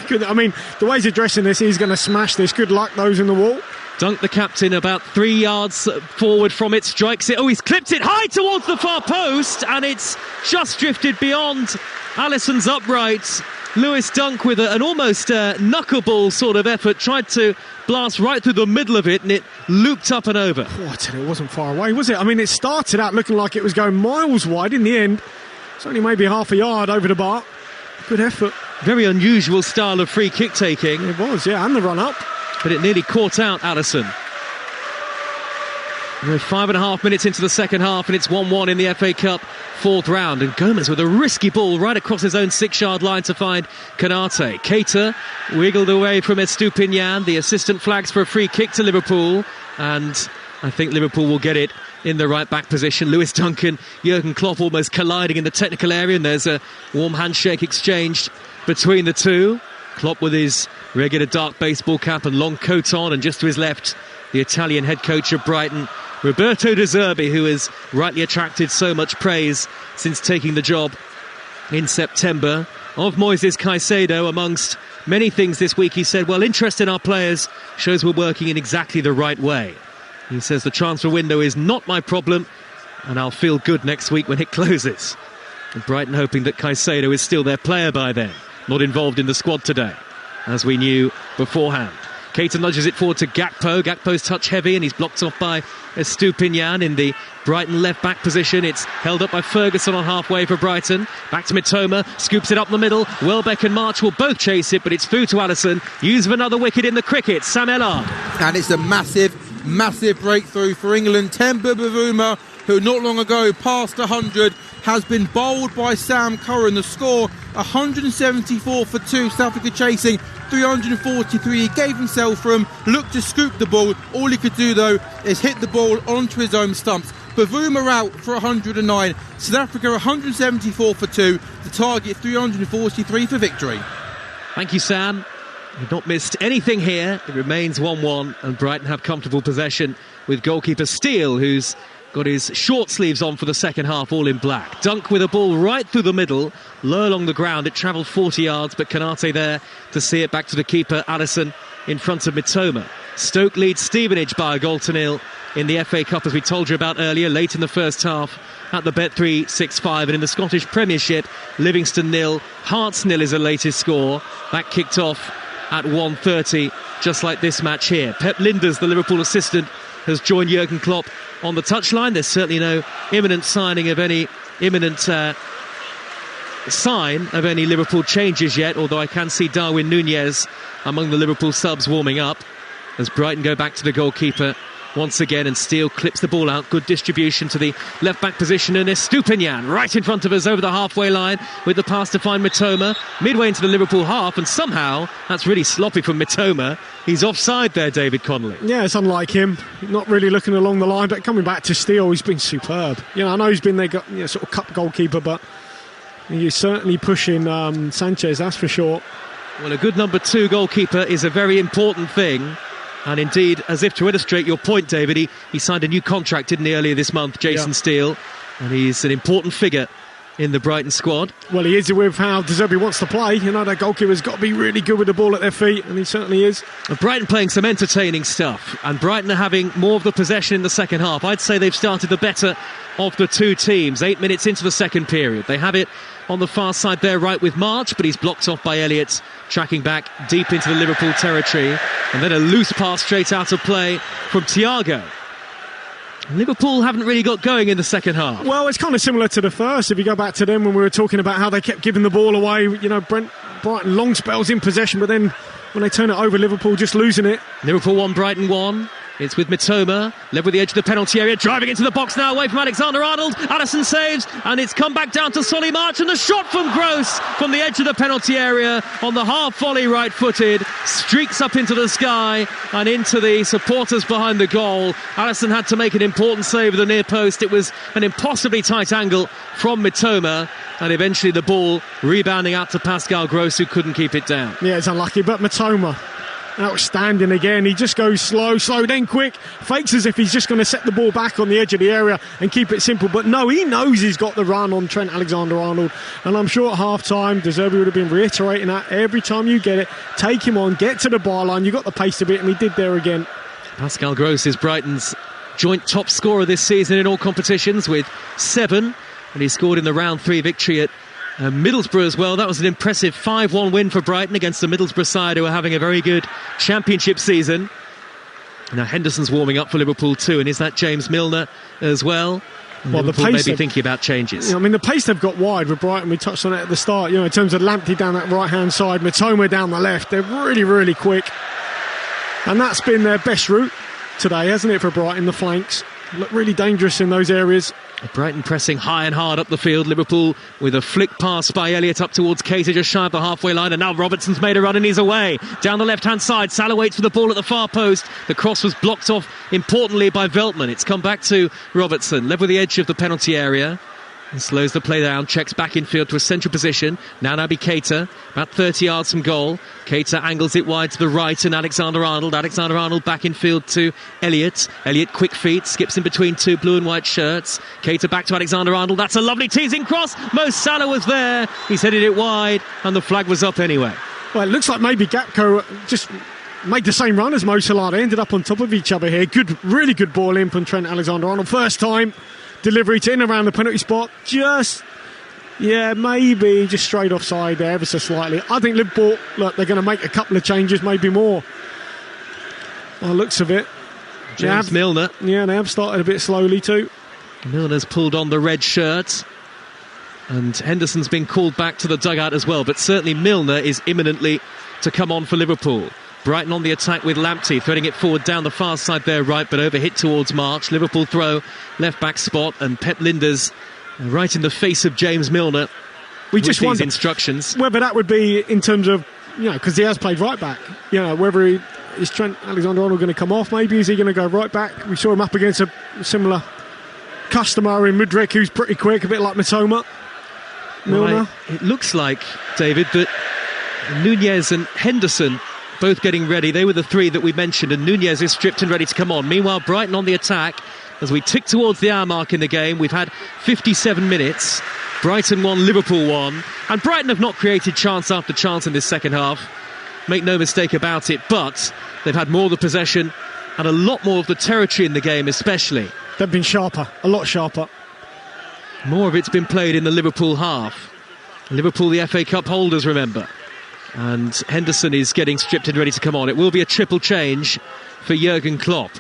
Good. I mean, the way he's addressing this, he's going to smash this. Good luck, those in the wall. Dunk, the captain, about 3 yards forward from it, strikes it. Oh, he's clipped it high towards the far post, and it's just drifted beyond Alisson's upright. Lewis Dunk with an almost knuckleball sort of effort, tried to blast right through the middle of it, and it looped up and over. Oh, I tell you, it wasn't far away, was it? I mean, it started out looking like it was going miles wide. In the end, it's only maybe half a yard over the bar. Good effort. Very unusual style of free kick taking. It was, yeah, and the run up. But it nearly caught out Alisson. We're 5.5 minutes into the second half, and it's 1-1 in the FA Cup fourth round. And Gomez with a risky ball right across his own 6-yard line to find Konate. Keita wiggled away from Estupinian. The assistant flags for a free kick to Liverpool, and I think Liverpool will get it in the right back position. Lewis Dunk and Jurgen Klopp almost colliding in the technical area, and there's a warm handshake exchanged between the two. Klopp with his regular dark baseball cap and long coat on, and just to his left, the Italian head coach of Brighton, Roberto De Zerbi, who has rightly attracted so much praise since taking the job in September. Of Moises Caicedo, amongst many things this week, he said, well, interest in our players shows we're working in exactly the right way. He says the transfer window is not my problem, and I'll feel good next week when it closes. And Brighton hoping that Caicedo is still their player by then, not involved in the squad today, as we knew beforehand. Keita nudges it forward to Gakpo. Gakpo's touch heavy, and he's blocked off by Estupinian in the Brighton left-back position. It's held up by Ferguson on halfway for Brighton. Back to Mitoma, scoops it up the middle. Welbeck and March will both chase it, but it's through to Alisson. Use of another wicket in the cricket. Sam Ellard. And it's a massive breakthrough for England. Temba Bavuma, who not long ago passed 100, has been bowled by Sam Curran. The score, 174 for 2. South Africa chasing 343. He gave himself room, looked to scoop the ball. All he could do, though, is hit the ball onto his own stumps. Bavuma out for 109. South Africa 174 for 2. The target 343 for victory. Thank you, Sam. We've not missed anything here. It remains 1-1, and Brighton have comfortable possession with goalkeeper Steele, who's got his short sleeves on for the second half, all in black. Dunk with a ball right through the middle, low along the ground. It travelled 40 yards, but Konate there to see it back to the keeper, Alisson, in front of Mitoma. Stoke leads Stevenage by a 0-0 in the FA Cup, as we told you about earlier, late in the first half at the Bet365. And in the Scottish Premiership, Livingston 0, Hearts 0 is the latest score. That kicked off at 1:30, just like this match here. Pep Linders, the Liverpool assistant, has joined Jurgen Klopp on the touchline. There's certainly no imminent sign of any Liverpool changes yet, although I can see Darwin Núñez among the Liverpool subs warming up. as Brighton go back to the goalkeeper once again, and Steele clips the ball out. Good distribution to the left-back position, and Estupinian right in front of us over the halfway line with the pass to find Mitoma midway into the Liverpool half, and somehow that's really sloppy from Mitoma. He's offside there, David Connolly. Yeah, it's unlike him, not really looking along the line, but coming back to Steele, he's been superb. I know he's been their sort of cup goalkeeper, but he's certainly pushing Sanchez, that's for sure. Well, a good number 2 goalkeeper is a very important thing. And indeed, as if to illustrate your point, David, he signed a new contract, didn't he, earlier this month, Jason Steele, and he's an important figure in the Brighton squad. Well, he is with how De Zerbi wants to play. Their goalkeeper's got to be really good with the ball at their feet, and he certainly is. Brighton playing some entertaining stuff, and Brighton are having more of the possession in the second half. I'd say they've started the better of the two teams. 8 minutes into the second period. They have it on the far side there, right with March, but he's blocked off by Elliott, tracking back deep into the Liverpool territory, and then a loose pass straight out of play from Thiago. Liverpool haven't really got going in the second half. Well, it's kind of similar to the first. If you go back to them when we were talking about how they kept giving the ball away, Brighton long spells in possession, but then when they turn it over, Liverpool just losing it. Liverpool 1, Brighton 1. It's with Mitoma, led with the edge of the penalty area, driving into the box now, away from Alexander-Arnold. Alisson saves, and it's come back down to Solly March, and the shot from Gross from the edge of the penalty area on the half volley, right-footed, streaks up into the sky and into the supporters behind the goal. Alisson had to make an important save at the near post. It was an impossibly tight angle from Mitoma, and eventually the ball rebounding out to Pascal Gross, who couldn't keep it down. Yeah, it's unlucky, but Mitoma, outstanding again. He just goes slow, then quick, fakes as if he's just going to set the ball back on the edge of the area and keep it simple, but no, he knows he's got the run on Trent Alexander-Arnold, and I'm sure at half-time De Zerbi would have been reiterating that every time you get it, take him on, get to the byline, you got the pace to beat, and he did there again. Pascal Gross is Brighton's joint top scorer this season in all competitions with 7, and he scored in the round 3 victory at Middlesbrough as well. That was an impressive 5-1 win for Brighton against the Middlesbrough side, who are having a very good championship season. Now Henderson's warming up for Liverpool too, and is that James Milner as well? Well, Liverpool the pace may be thinking about changes. The pace they've got wide with Brighton, we touched on it at the start, in terms of Lamptey down that right-hand side, Mitoma down the left, they're really, really quick. And that's been their best route today, hasn't it, for Brighton, the flanks. Look really dangerous in those areas. Brighton pressing high and hard up the field. Liverpool with a flick pass by Elliott up towards Keita, just shy of the halfway line, and now Robertson's made a run and he's away. Down the left-hand side, Salah waits for the ball at the far post. The cross was blocked off, importantly, by Veltman. It's come back to Robertson, led with the edge of the penalty area. And slows the play down, checks back infield to a central position. Now Naby Keita, about 30 yards from goal. Keita angles it wide to the right, and Alexander-Arnold. Alexander-Arnold back infield to Elliott. Elliott, quick feet, skips in between two blue and white shirts. Keita back to Alexander-Arnold. That's a lovely teasing cross. Mo Salah was there. He's headed it wide, and the flag was up anyway. Well, it looks like maybe Gakpo just made the same run as Mo Salah. They ended up on top of each other here. Really good ball in from Trent Alexander-Arnold. First time delivery to in around the penalty spot, maybe just straight offside there ever so slightly. I think Liverpool, they're going to make a couple of changes, maybe more. By the looks of it. James Milner. Yeah, they have started a bit slowly too. Milner's pulled on the red shirt, and Henderson's been called back to the dugout as well, but certainly Milner is imminently to come on for Liverpool. Brighton on the attack with Lamptey, threading it forward down the far side there, right, but overhit towards March. Liverpool throw, left-back spot, and Pep Linders right in the face of James Milner. We just wonder instructions. Whether that would be in terms of, because he has played right-back, whether is Trent Alexander-Arnold going to come off, maybe is he going to go right-back? We saw him up against a similar customer in Mudryk, who's pretty quick, a bit like Mitoma. Milner. It looks like, David, that Nunez and Henderson both getting ready. They were the three that we mentioned, and Nunez is stripped and ready to come on. Meanwhile, Brighton on the attack as we tick towards the hour mark in the game. We've had 57 minutes. Brighton 1, Liverpool 1, and Brighton have not created chance after chance in this second half. Make no mistake about it, but they've had more of the possession and a lot more of the territory in the game, especially. They've been sharper, a lot sharper. More of it's been played in the Liverpool half. Liverpool, the FA Cup holders, remember. And Henderson is getting stripped and ready to come on. It will be a triple change for Jurgen Klopp.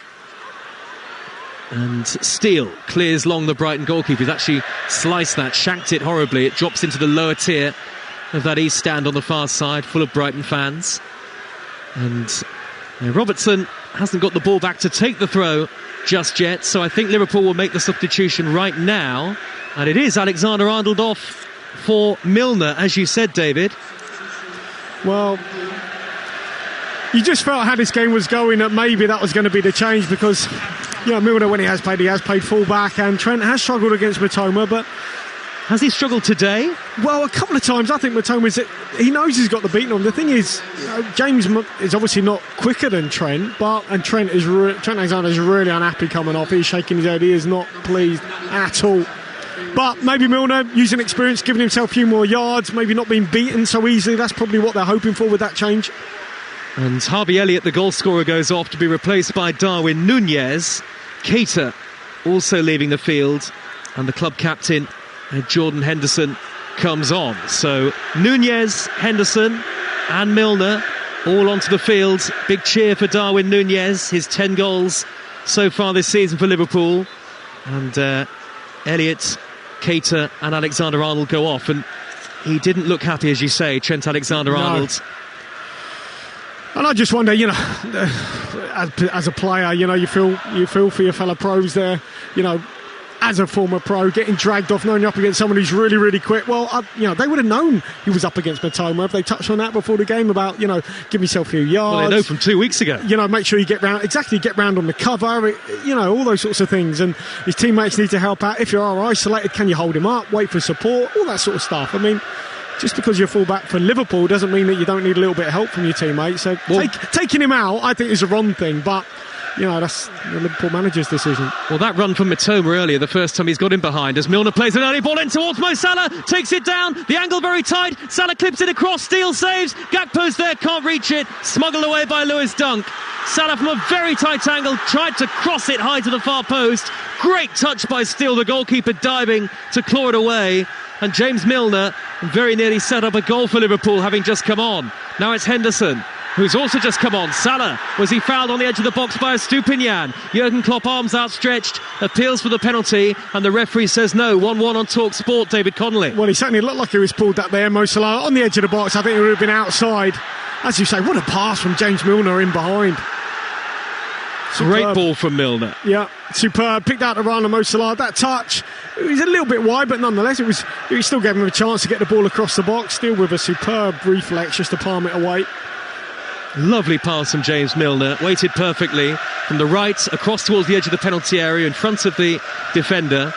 And Steele clears long the Brighton goalkeeper. He's actually sliced that, shanked it horribly. It drops into the lower tier of that east stand on the far side, full of Brighton fans. And Robertson hasn't got the ball back to take the throw just yet, so I think Liverpool will make the substitution right now, and it is Alexander-Arnold off for Milner, as you said, David. Well, you just felt how this game was going that maybe that was going to be the change, because Milner, when he has played full-back, and Trent has struggled against Mitoma, but... Has he struggled today? Well, a couple of times. I think he knows he's got the beating on. The thing is, James is obviously not quicker than Trent, and Trent Alexander is really unhappy coming off. He's shaking his head. He is not pleased at all. But maybe Milner, using experience, giving himself a few more yards, maybe not being beaten so easily. That's probably what they're hoping for with that change. And Harvey Elliott, the goal scorer, goes off to be replaced by Darwin Núñez. Keita also leaving the field, and the club captain, Jordan Henderson, comes on. So Núñez, Henderson and Milner all onto the field. Big cheer for Darwin Núñez, his 10 goals so far this season for Liverpool. And Elliott, Keita and Alexander-Arnold go off, and he didn't look happy, as you say, Trent Alexander-Arnold. No. And I just wonder, as a player, you feel for your fellow pros there, as a former pro, getting dragged off, knowing you're up against someone who's really, really quick. Well, they would have known he was up against Mitoma if they touched on that before the game about, give yourself a few yards. Well, they know from 2 weeks ago. Make sure you get round on the cover, all those sorts of things. And his teammates need to help out. If you are isolated, can you hold him up, wait for support, all that sort of stuff. I mean, just because you're full-back for Liverpool doesn't mean that you don't need a little bit of help from your teammates. So taking him out, I think, is a wrong thing, but that's the Liverpool manager's decision. Well, that run from Mitoma earlier, the first time he's got him behind, as Milner plays an early ball in towards Mo Salah, takes it down, the angle very tight, Salah clips it across, Steele saves, Gakpo's there, can't reach it, smuggled away by Lewis Dunk. Salah from a very tight angle, tried to cross it high to the far post, great touch by Steele, the goalkeeper diving to claw it away, and James Milner very nearly set up a goal for Liverpool, having just come on. Now it's Henderson, who's also just come on. Salah, was he fouled on the edge of the box by Estupinian? Jurgen Klopp, arms outstretched, appeals for the penalty, and the referee says no. 1-1 on Talksport, David Connolly. Well, he certainly looked like he was pulled that there, Mo Salah, on the edge of the box. I think it would have been outside. As you say, what a pass from James Milner in behind. Superb. Great ball from Milner. Yeah, superb. Picked out the run of Mo Salah. That touch, it was a little bit wide, but nonetheless, it still gave him a chance to get the ball across the box, still with a superb reflex just to palm it away. Lovely pass from James Milner, weighted perfectly from the right across towards the edge of the penalty area in front of the defender.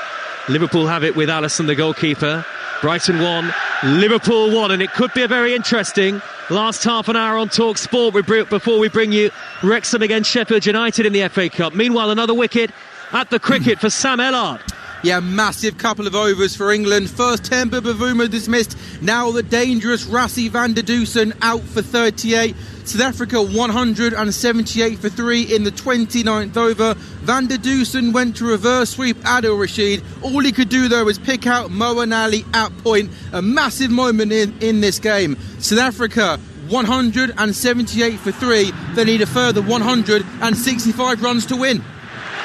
Liverpool have it with Alisson, the goalkeeper. Brighton 1, Liverpool 1, and it could be a very interesting last half an hour on Talksport before we bring you Wrexham against Sheffield United in the FA Cup. Meanwhile, another wicket at the cricket for Sam Ellard. Yeah, massive couple of overs for England. First Temba Bavuma dismissed. Now the dangerous Rassie van der Dusen out for 38. South Africa 178 for 3 in the 29th over. Van der Dusen went to reverse sweep Adil Rashid. All he could do though was pick out Moeen Ali at point. A massive moment in this game. South Africa 178 for 3. They need a further 165 runs to win.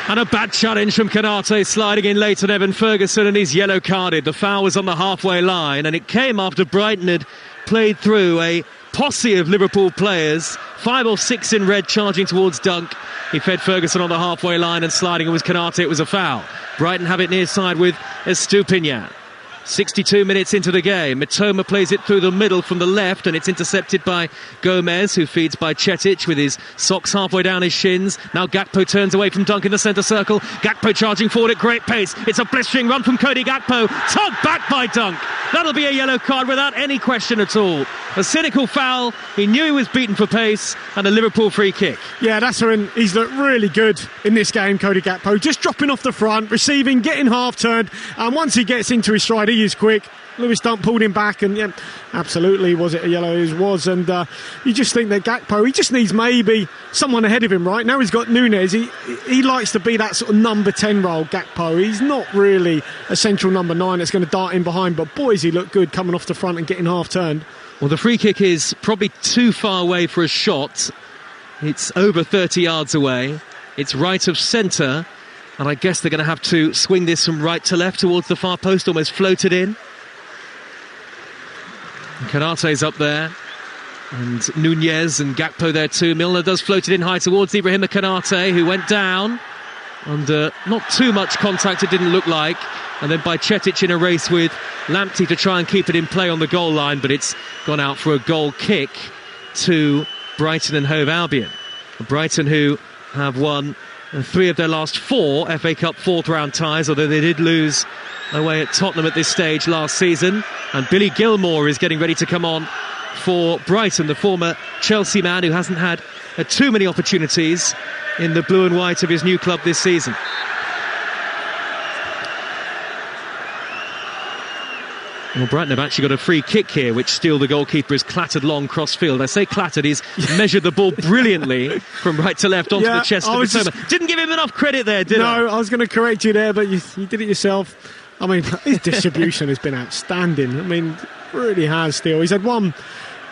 And a bad challenge from Kanate, sliding in late on Evan Ferguson, and he's yellow carded. The foul was on the halfway line, and it came after Brighton had played through a posse of Liverpool players, 5 or 6 in red, charging towards Dunk. He fed Ferguson on the halfway line, and sliding it was Kanate. It was a foul. Brighton have it near side with Estupinian. 62 minutes into the game, Mitoma plays it through the middle from the left, and it's intercepted by Gomez, who feeds by Cetic with his socks halfway down his shins. Now Gakpo turns away from Dunk in the centre circle. Gakpo charging forward at great pace. It's a blistering run from Cody Gakpo, tugged back by Dunk. That'll be a yellow card without any question at all. A cynical foul. He knew he was beaten for pace, and a Liverpool free kick. Yeah, that's when he's looked really good in this game, Cody Gakpo. Just dropping off the front, receiving, getting half-turned, and once he gets into his stride, he is quick. Lewis Dunk pulled him back, and yeah, absolutely, was it a yellow? It was, and you just think that Gakpo, he just needs maybe someone ahead of him, right? Now he's got Núñez. He likes to be that sort of number 10 role, Gakpo. He's not really a central number 9 that's going to dart in behind, but boys, he looked good coming off the front and getting half-turned. Well, the free kick is probably too far away for a shot. It's over 30 yards away. It's right of centre, and I guess they're going to have to swing this from right to left towards the far post, almost floated in. Kanate's up there. And Nunez and Gakpo there too. Milner does float it in high towards Ibrahima Konate, who went down under not too much contact, it didn't look like. And then by Cetic in a race with Lamptey to try and keep it in play on the goal line, but it's gone out for a goal kick to Brighton and Hove Albion. Brighton, who have won 3 of their last 4 FA Cup fourth round ties, although they did lose away at Tottenham at this stage last season. And Billy Gilmour is getting ready to come on for Brighton, the former Chelsea man who hasn't had too many opportunities in the blue and white of his new club this season. Well, Brighton have actually got a free kick here, which Steele, the goalkeeper, has clattered long cross-field. I say clattered, he's measured the ball brilliantly from right to left onto the chest of Mitoma. Didn't give him enough credit there, did I? No, I was going to correct you there, but you did it yourself. I mean, his distribution has been outstanding. I mean, really has, Steele. He's had one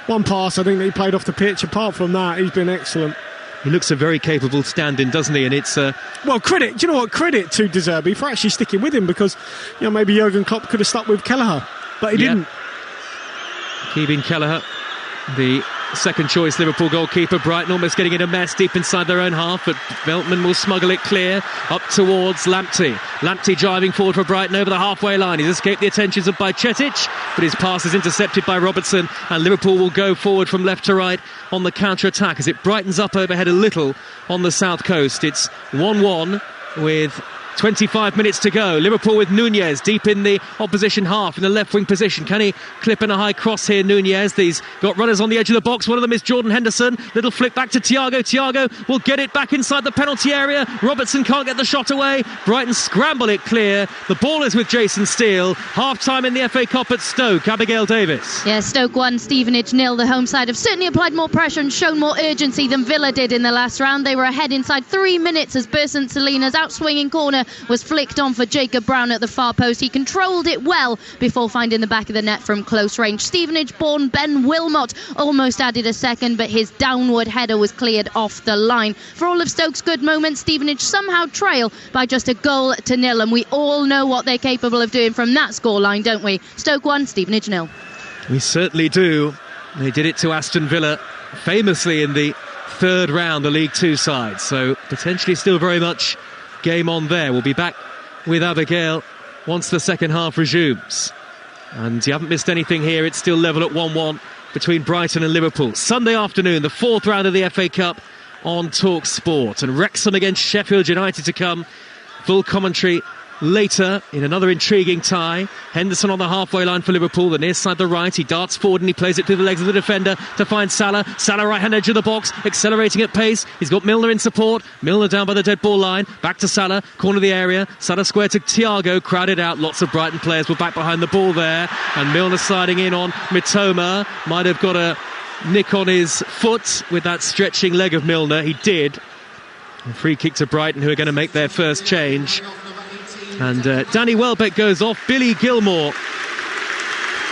pass, I think, that he played off the pitch. Apart from that, he's been excellent. He looks a very capable stand-in, doesn't he? And it's well, credit. Do you know what? Credit to De Zerbi for actually sticking with him, because maybe Jurgen Klopp could have stuck with Kelleher, but he didn't. Kevin Kelleher, the second choice Liverpool goalkeeper. Brighton almost getting in a mess deep inside their own half, but Veltman will smuggle it clear up towards Lamptey. Lamptey driving forward for Brighton over the halfway line. He's escaped the attentions of Cetic, but his pass is intercepted by Robertson, and Liverpool will go forward from left to right on the counter-attack as it brightens up overhead a little on the south coast. It's 1-1 with 25 minutes to go. Liverpool with Nunez deep in the opposition half in the left wing position. Can he clip in a high cross here, Nunez? He's got runners on the edge of the box. One of them is Jordan Henderson. Little flick back to Thiago. Thiago will get it back inside the penalty area. Robertson can't get the shot away. Brighton scramble it clear. The ball is with Jason Steele. Half time in the FA Cup at Stoke. Abigail Davis. Yeah, Stoke 1, Stevenage 0. The home side have certainly applied more pressure and shown more urgency than Villa did in the last round. They were ahead inside 3 minutes as Bersant Salinas out-swinging corner was flicked on for Jacob Brown at the far post. He controlled it well before finding the back of the net from close range. Stevenage-born Ben Wilmot almost added a second, but his downward header was cleared off the line. For all of Stoke's good moments, Stevenage somehow trail by just 1-0, and we all know what they're capable of doing from that scoreline, don't we? Stoke 1, Stevenage 0. We certainly do. They did it to Aston Villa famously in the third round, the League Two side, so potentially still very much game on there. We'll be back with Abigail once the second half resumes. And you haven't missed anything here. It's still level at 1-1 between Brighton and Liverpool. Sunday afternoon, the fourth round of the FA Cup on Talksport. And Wrexham against Sheffield United to come. Full commentary later in another intriguing tie. Henderson on the halfway line for Liverpool, the near side, the right. He darts forward and he plays it through the legs of the defender to find Salah. Salah right hand edge of the box, accelerating at pace. He's got Milner in support. Milner down by the dead ball line. Back to Salah, corner of the area. Salah square to Thiago, crowded out. Lots of Brighton players were back behind the ball there. And Milner sliding in on Mitoma. Might have got a nick on his foot with that stretching leg of Milner. He did. A free kick to Brighton, who are going to make their first change. And Danny Welbeck goes off. Billy Gilmour,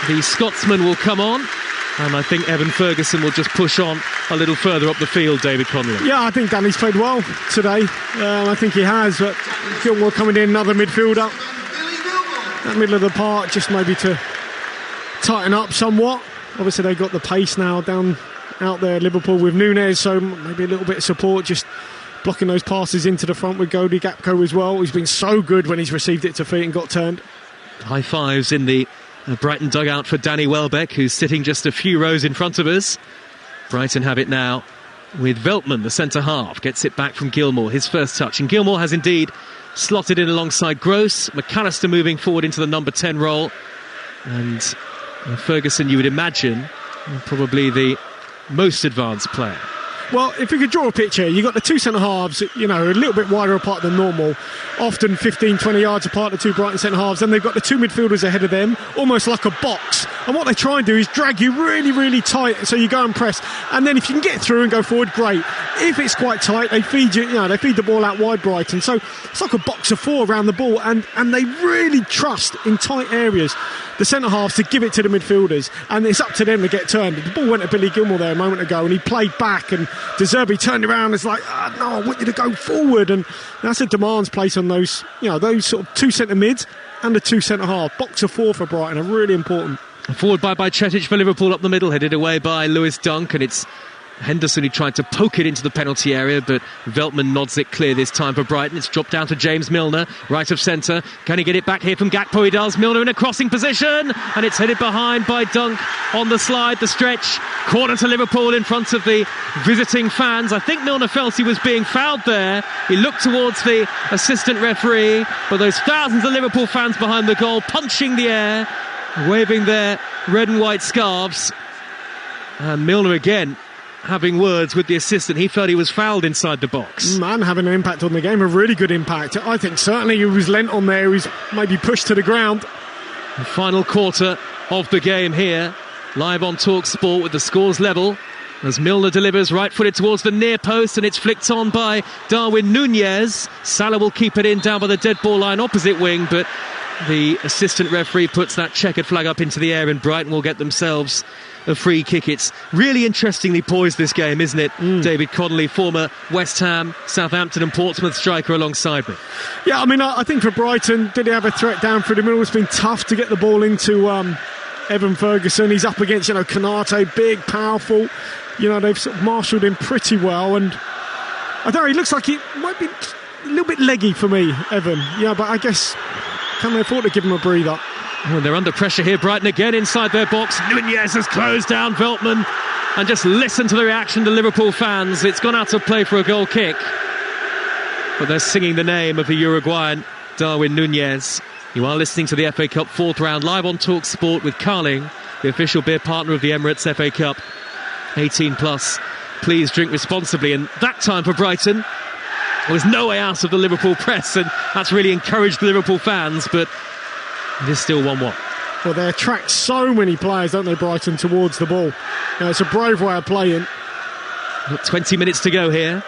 the Scotsman, will come on. And I think Evan Ferguson will just push on a little further up the field, David Connolly. Yeah, I think Danny's played well today. I think he has. But Gilmour coming in, another midfielder. That middle of the park, just maybe to tighten up somewhat. Obviously, they've got the pace now down out there, Liverpool, with Nunez. So maybe a little bit of support, just blocking those passes into the front with Cody Gakpo as well. He's been so good when he's received it to feet and got turned. High fives in the Brighton dugout for Danny Welbeck, who's sitting just a few rows in front of us. Brighton have it now with Veltman, the centre half, gets it back from Gilmour, his first touch. And Gilmour has indeed slotted in alongside Gross. McAllister moving forward into the number 10 role. And Ferguson, you would imagine, probably the most advanced player. Well, if you could draw a picture, you've got the two centre-halves, a little bit wider apart than normal, often 15, 20 yards apart, the two Brighton centre-halves, and they've got the two midfielders ahead of them, almost like a box. And what they try and do is drag you really, really tight, so you go and press. And then if you can get through and go forward, great. If it's quite tight, they feed you, they feed the ball out wide, Brighton. So it's like a box of four around the ball, and they really trust in tight areas the centre-halves to give it to the midfielders, and it's up to them to get turned. The ball went to Billy Gilmour there a moment ago, and he played back, and De Zerbi turned around and it's like, no, I want you to go forward. And that's a demands placed on those, those sort of two centre mids and the two centre half. Box of four for Brighton are really important. Forward by Cetic for Liverpool up the middle, headed away by Lewis Dunk, and it's Henderson who tried to poke it into the penalty area, but Veltman nods it clear this time for Brighton. It's dropped down to James Milner, right of centre. Can he get it back here from Gakpo? He does. Milner in a crossing position, and it's headed behind by Dunk on the slide, the stretch. Corner to Liverpool in front of the visiting fans. I think Milner felt he was being fouled there. He looked towards the assistant referee, but those thousands of Liverpool fans behind the goal punching the air, waving their red and white scarves. And Milner again having words with the assistant. He felt he was fouled inside the box. Man, having an impact on the game, a really good impact. I think certainly he was lent on there, he was maybe pushed to the ground. The final quarter of the game here, live on Talksport with the scores level, as Milner delivers right-footed towards the near post, and it's flicked on by Darwin Nunez. Salah will keep it in down by the dead ball line opposite wing, but the assistant referee puts that checkered flag up into the air, and Brighton will get themselves a free kick. It's really interestingly poised, this game, isn't it? David Connolly, former West Ham, Southampton and Portsmouth striker, alongside me. Yeah, I mean, I think for Brighton, did he have a threat down through the middle? It's been tough to get the ball into Evan Ferguson. He's up against, Konate, big, powerful. They've sort of marshalled him pretty well, and I don't know, he looks like he might be a little bit leggy for me, Evan. Yeah, but I guess, can they afford to give him a breather? Well, they're under pressure here. Brighton again inside their box. Nunez has closed down Veltman, and just listen to the reaction to Liverpool fans. It's gone out of play for a goal kick, but they're singing the name of the Uruguayan Darwin Nunez. You are listening to the FA Cup fourth round live on Talksport with Carling, the official beer partner of the Emirates FA Cup. 18 plus, please drink responsibly. And that time for Brighton, there was no way out of the Liverpool press, and that's really encouraged the Liverpool fans, but it is still 1-1. Well, they attract so many players, don't they, Brighton, towards the ball. It's a brave way of playing. 20 minutes to go here.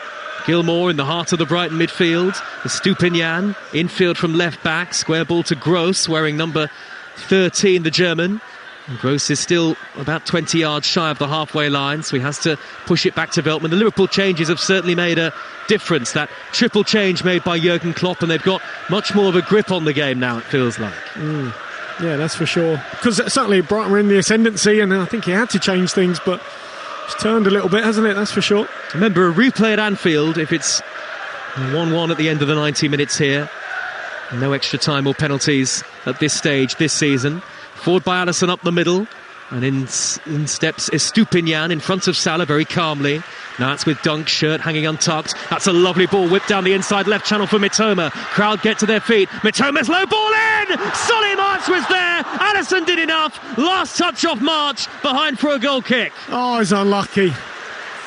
Gilmour in the heart of the Brighton midfield. Estupinian, infield from left back. Square ball to Gross, wearing number 13, the German. And Gross is still about 20 yards shy of the halfway line, so he has to push it back to Veltman. The Liverpool changes have certainly made a difference. That triple change made by Jurgen Klopp, and they've got much more of a grip on the game now, it feels like. Yeah, that's for sure. Because certainly Brighton were in the ascendancy, and I think he had to change things, but it's turned a little bit, hasn't it? That's for sure. Remember, a replay at Anfield, if it's 1-1 at the end of the 90 minutes here. No extra time or penalties at this stage this season. Forward by Alisson up the middle, and in steps Estupinian in front of Salah very calmly. Now it's with Dunk's shirt hanging untucked. That's a lovely ball whipped down the inside left channel for Mitoma. Crowd get to their feet. Mitoma's low ball in! Solly March was there. Alisson did enough. Last touch off March, behind for a goal kick. Oh, he's unlucky.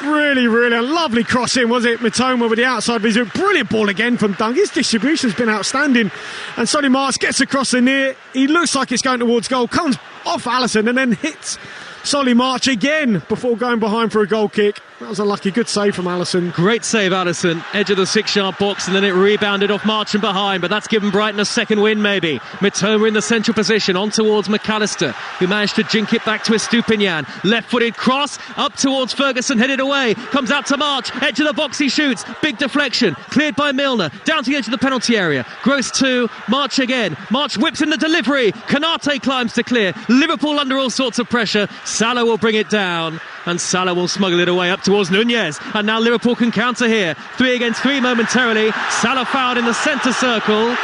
Really, really a lovely cross in, was it? Mitoma with the outside vision. Brilliant ball again from Dunk. His distribution's been outstanding. And Solly March gets across the near. He looks like it's going towards goal. Comes off Alisson and then hits Solly March again before going behind for a goal kick. That was a lucky, good save from Alisson. Great save, Alisson. Edge of the 6-yard box, and then it rebounded off March and behind, but that's given Brighton a second win, maybe. Mitoma in the central position, on towards McAllister, who managed to jink it back to Estupinian. Left-footed cross, up towards Ferguson, headed away. Comes out to March, edge of the box, he shoots. Big deflection, cleared by Milner. Down to the edge of the penalty area. Gross 2, March again. March whips in the delivery. Konate climbs to clear. Liverpool under all sorts of pressure. Salah will bring it down, and Salah will smuggle it away up towards Nunez, and now Liverpool can counter here. 3 against 3 momentarily. Salah fouled in the centre circle,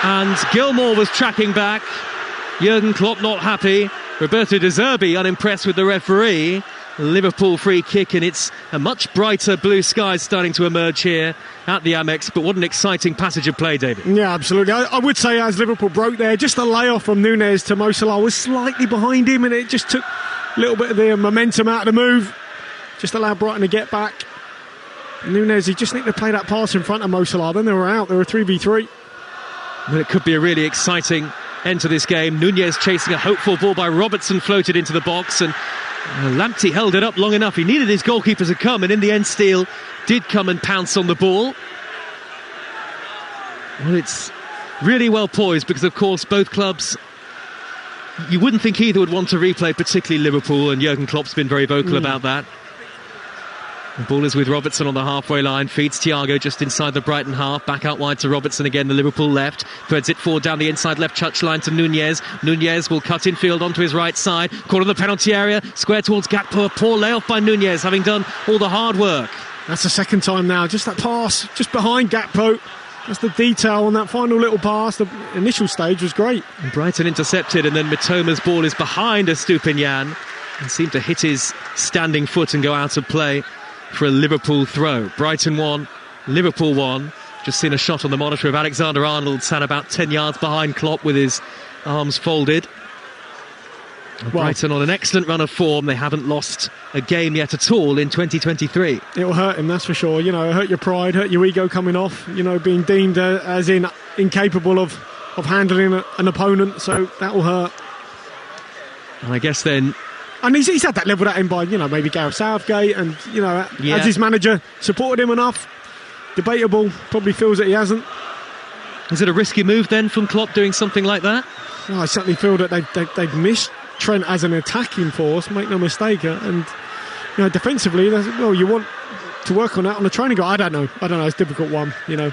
and Gilmour was tracking back. Jurgen Klopp not happy. Roberto De Zerbi unimpressed with the referee. Liverpool free kick, and it's a much brighter blue sky starting to emerge here at the Amex. But what an exciting passage of play, David. Yeah, absolutely. I would say as Liverpool broke there, just the layoff from Nunez to Mo Salah was slightly behind him, and it just took a little bit of the momentum out of the move. Just allowed Brighton to get back. Nunez, he just needed to play that pass in front of Mo Salah. Then they were out. They were 3v3. Well, it could be a really exciting end to this game. Nunez chasing a hopeful ball by Robertson, floated into the box, and Lamptey held it up long enough. He needed his goalkeeper to come, and in the end Steele did come and pounce on the ball. Well, it's really well poised because, of course, both clubs, you wouldn't think either would want to replay, particularly Liverpool, and Jurgen Klopp's been very vocal about that. The ball is with Robertson on the halfway line, feeds Thiago just inside the Brighton half, back out wide to Robertson again, the Liverpool left, threads it forward down the inside left touch line to Nunez. Nunez will cut infield onto his right side, corner of the penalty area, square towards Gakpo, a poor layoff by Nunez, having done all the hard work. That's the second time now, just that pass, just behind Gakpo. That's the detail on that final little pass. The initial stage was great. And Brighton intercepted, and then Mitoma's ball is behind Estupiñán and seemed to hit his standing foot and go out of play for a Liverpool throw. Brighton 1, Liverpool 1. Just seen a shot on the monitor of Alexander-Arnold, sat about 10 yards behind Klopp with his arms folded. Brighton on an excellent run of form. They haven't lost a game yet at all in 2023. It'll hurt him, that's for sure. You know, hurt your pride, hurt your ego coming off. You know, being deemed as incapable of handling an opponent. So that will hurt. And I guess then. And he's had that levelled at him by, you know, maybe Gareth Southgate, and, you know, has his manager supported him enough? Debatable. Probably feels that he hasn't. Is it a risky move then from Klopp doing something like that? Well, I certainly feel that they've missed Trent as an attacking force, make no mistake. And, you know, defensively, well, you want to work on that on the training ground. I don't know. It's a difficult one, you know.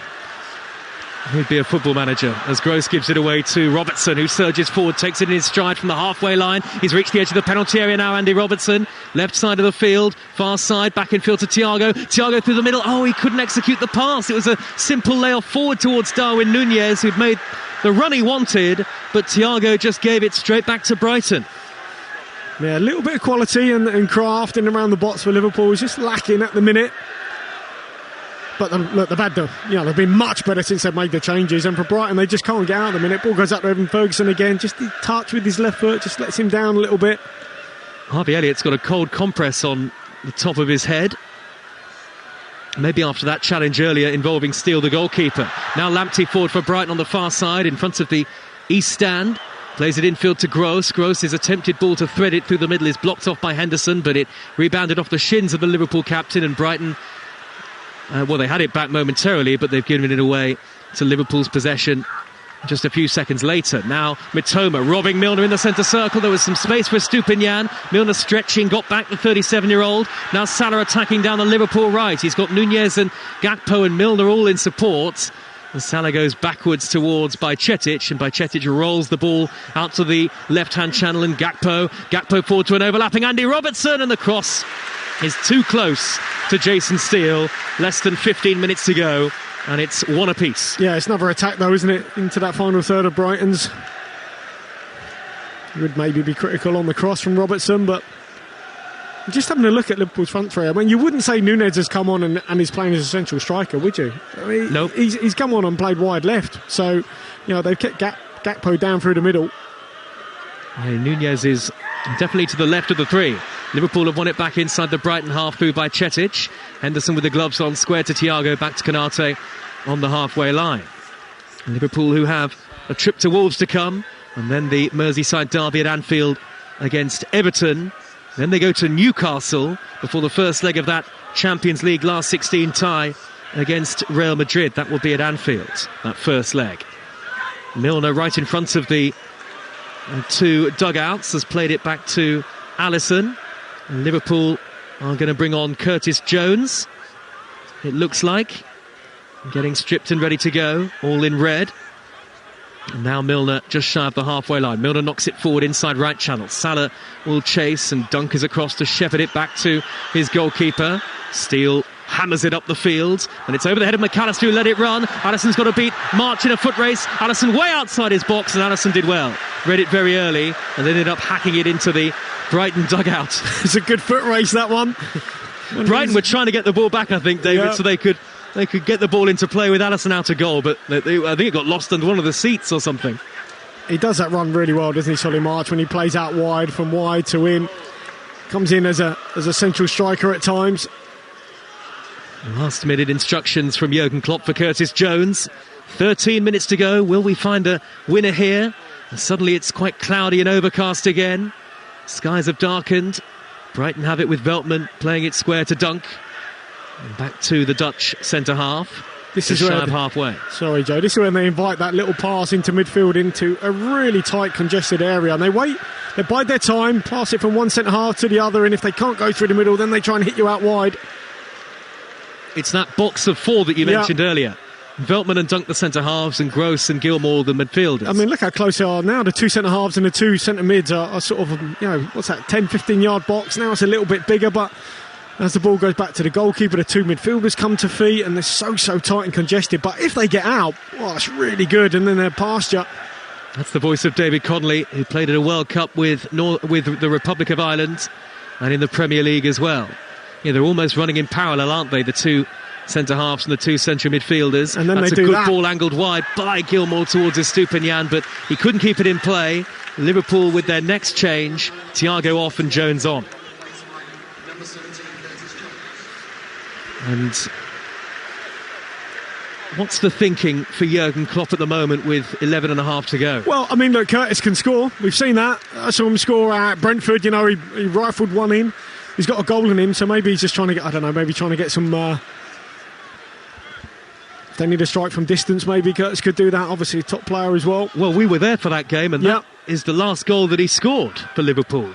He'd be a football manager as Gross gives it away to Robertson, who surges forward, takes it in his stride from the halfway line. He's reached the edge of the penalty area now, Andy Robertson. Left side of the field, far side, back in field to Thiago. Thiago through the middle. Oh, he couldn't execute the pass. It was a simple layoff forward towards Darwin Nunez, who'd made the run he wanted, but Thiago just gave it straight back to Brighton. Yeah, a little bit of quality and craft in and around the box for Liverpool is just lacking at the minute. But they've been much better since they've made the changes. And for Brighton, they just can't get out at the minute. Ball goes up to Evan Ferguson again. Just the touch with his left foot just lets him down a little bit. Harvey Elliott's got a cold compress on the top of his head. Maybe after that challenge earlier involving Steele, the goalkeeper. Now Lamptey forward for Brighton on the far side in front of the east stand. Plays it infield to Gross. Gross's attempted ball to thread it through the middle is blocked off by Henderson, but it rebounded off the shins of the Liverpool captain, and Brighton... they had it back momentarily, but they've given it away to Liverpool's possession just a few seconds later. Now Mitoma robbing Milner in the centre circle. There was some space for Estupiñán. Milner stretching, got back the 37-year-old. Now Salah attacking down the Liverpool right. He's got Nunez and Gakpo and Milner all in support. And Salah goes backwards towards Bajcetic, and Bajcetic rolls the ball out to the left-hand channel, and Gakpo forward to an overlapping Andy Robertson, and the cross is too close to Jason Steele. Less than 15 minutes to go, and it's one apiece. Yeah, it's another attack though, isn't it, into that final third of Brighton's. You would maybe be critical on the cross from Robertson, but just having a look at Liverpool's front three, I mean, you wouldn't say Nunez has come on and is playing as a central striker, would you? I mean, nope. He's come on and played wide left, so, you know, they've kept Gakpo down through the middle. Nunez is definitely to the left of the three. Liverpool have won it back inside the Brighton half through by Bajcetic. Henderson with the gloves on, square to Thiago, back to Konate on the halfway line. Liverpool, who have a trip to Wolves to come, and then the Merseyside derby at Anfield against Everton. Then they go to Newcastle before the first leg of that Champions League last 16 tie against Real Madrid. That will be at Anfield, that first leg. Milner right in front of the two dugouts has played it back to Alisson. And Liverpool are going to bring on Curtis Jones, it looks like, getting stripped and ready to go, all in red. And now Milner just shy of the halfway line. Milner knocks it forward inside right channel. Salah will chase and dunkers across to shepherd it back to his goalkeeper. Steele hammers it up the field, and it's over the head of McAllister, who let it run. Alisson's got to beat March in a foot race. Alisson way outside his box, and Alisson did well. Read it very early and ended up hacking it into the Brighton dugout. It's a good foot race, that one. Brighton were trying to get the ball back, I think, David, so they could get the ball into play with Alisson out of goal, but I think it got lost under one of the seats or something. He does that run really well, doesn't he, Solly March, when he plays out wide, from wide to in. Comes in as a central striker at times. Last minute instructions from Jurgen Klopp for Curtis Jones. 13 minutes to go. Will we find a winner here? And suddenly it's quite cloudy and overcast again. Skies have darkened. Brighton have it with Veltman playing it square to Dunk. And back to the Dutch centre half. This is shy of halfway. Sorry, Joe. This is when they invite that little pass into midfield into a really tight, congested area. And they wait. They bide their time, pass it from one centre half to the other. And if they can't go through the middle, then they try and hit you out wide. It's that box of four that you mentioned earlier. Veltman and Dunk the centre-halves, and Gross and Gilmour the midfielders. I mean, look how close they are now. The two centre-halves and the two centre-mids are sort of, what's that, 10, 15-yard box. Now it's a little bit bigger, but as the ball goes back to the goalkeeper, the two midfielders come to feet, and they're so tight and congested. But if they get out, it's really good, and then they're past you. That's the voice of David Connolly, who played at a World Cup with the Republic of Ireland and in the Premier League as well. Yeah, they're almost running in parallel, aren't they, the two centre-halves and the two central midfielders. And then that's they a do good ball angled wide by Gilmour towards Estupiñán, but he couldn't keep it in play. Liverpool with their next change, Thiago off and Jones on. And what's the thinking for Jurgen Klopp at the moment with 11 and a half to go? Well, I mean, look, Curtis can score. We've seen that. I saw him score at Brentford. He rifled one in. He's got a goal in him, so maybe he's just trying to get, some... if they need a strike from distance, maybe Curtis could do that. Obviously, a top player as well. Well, we were there for that game, and that is the last goal that he scored for Liverpool.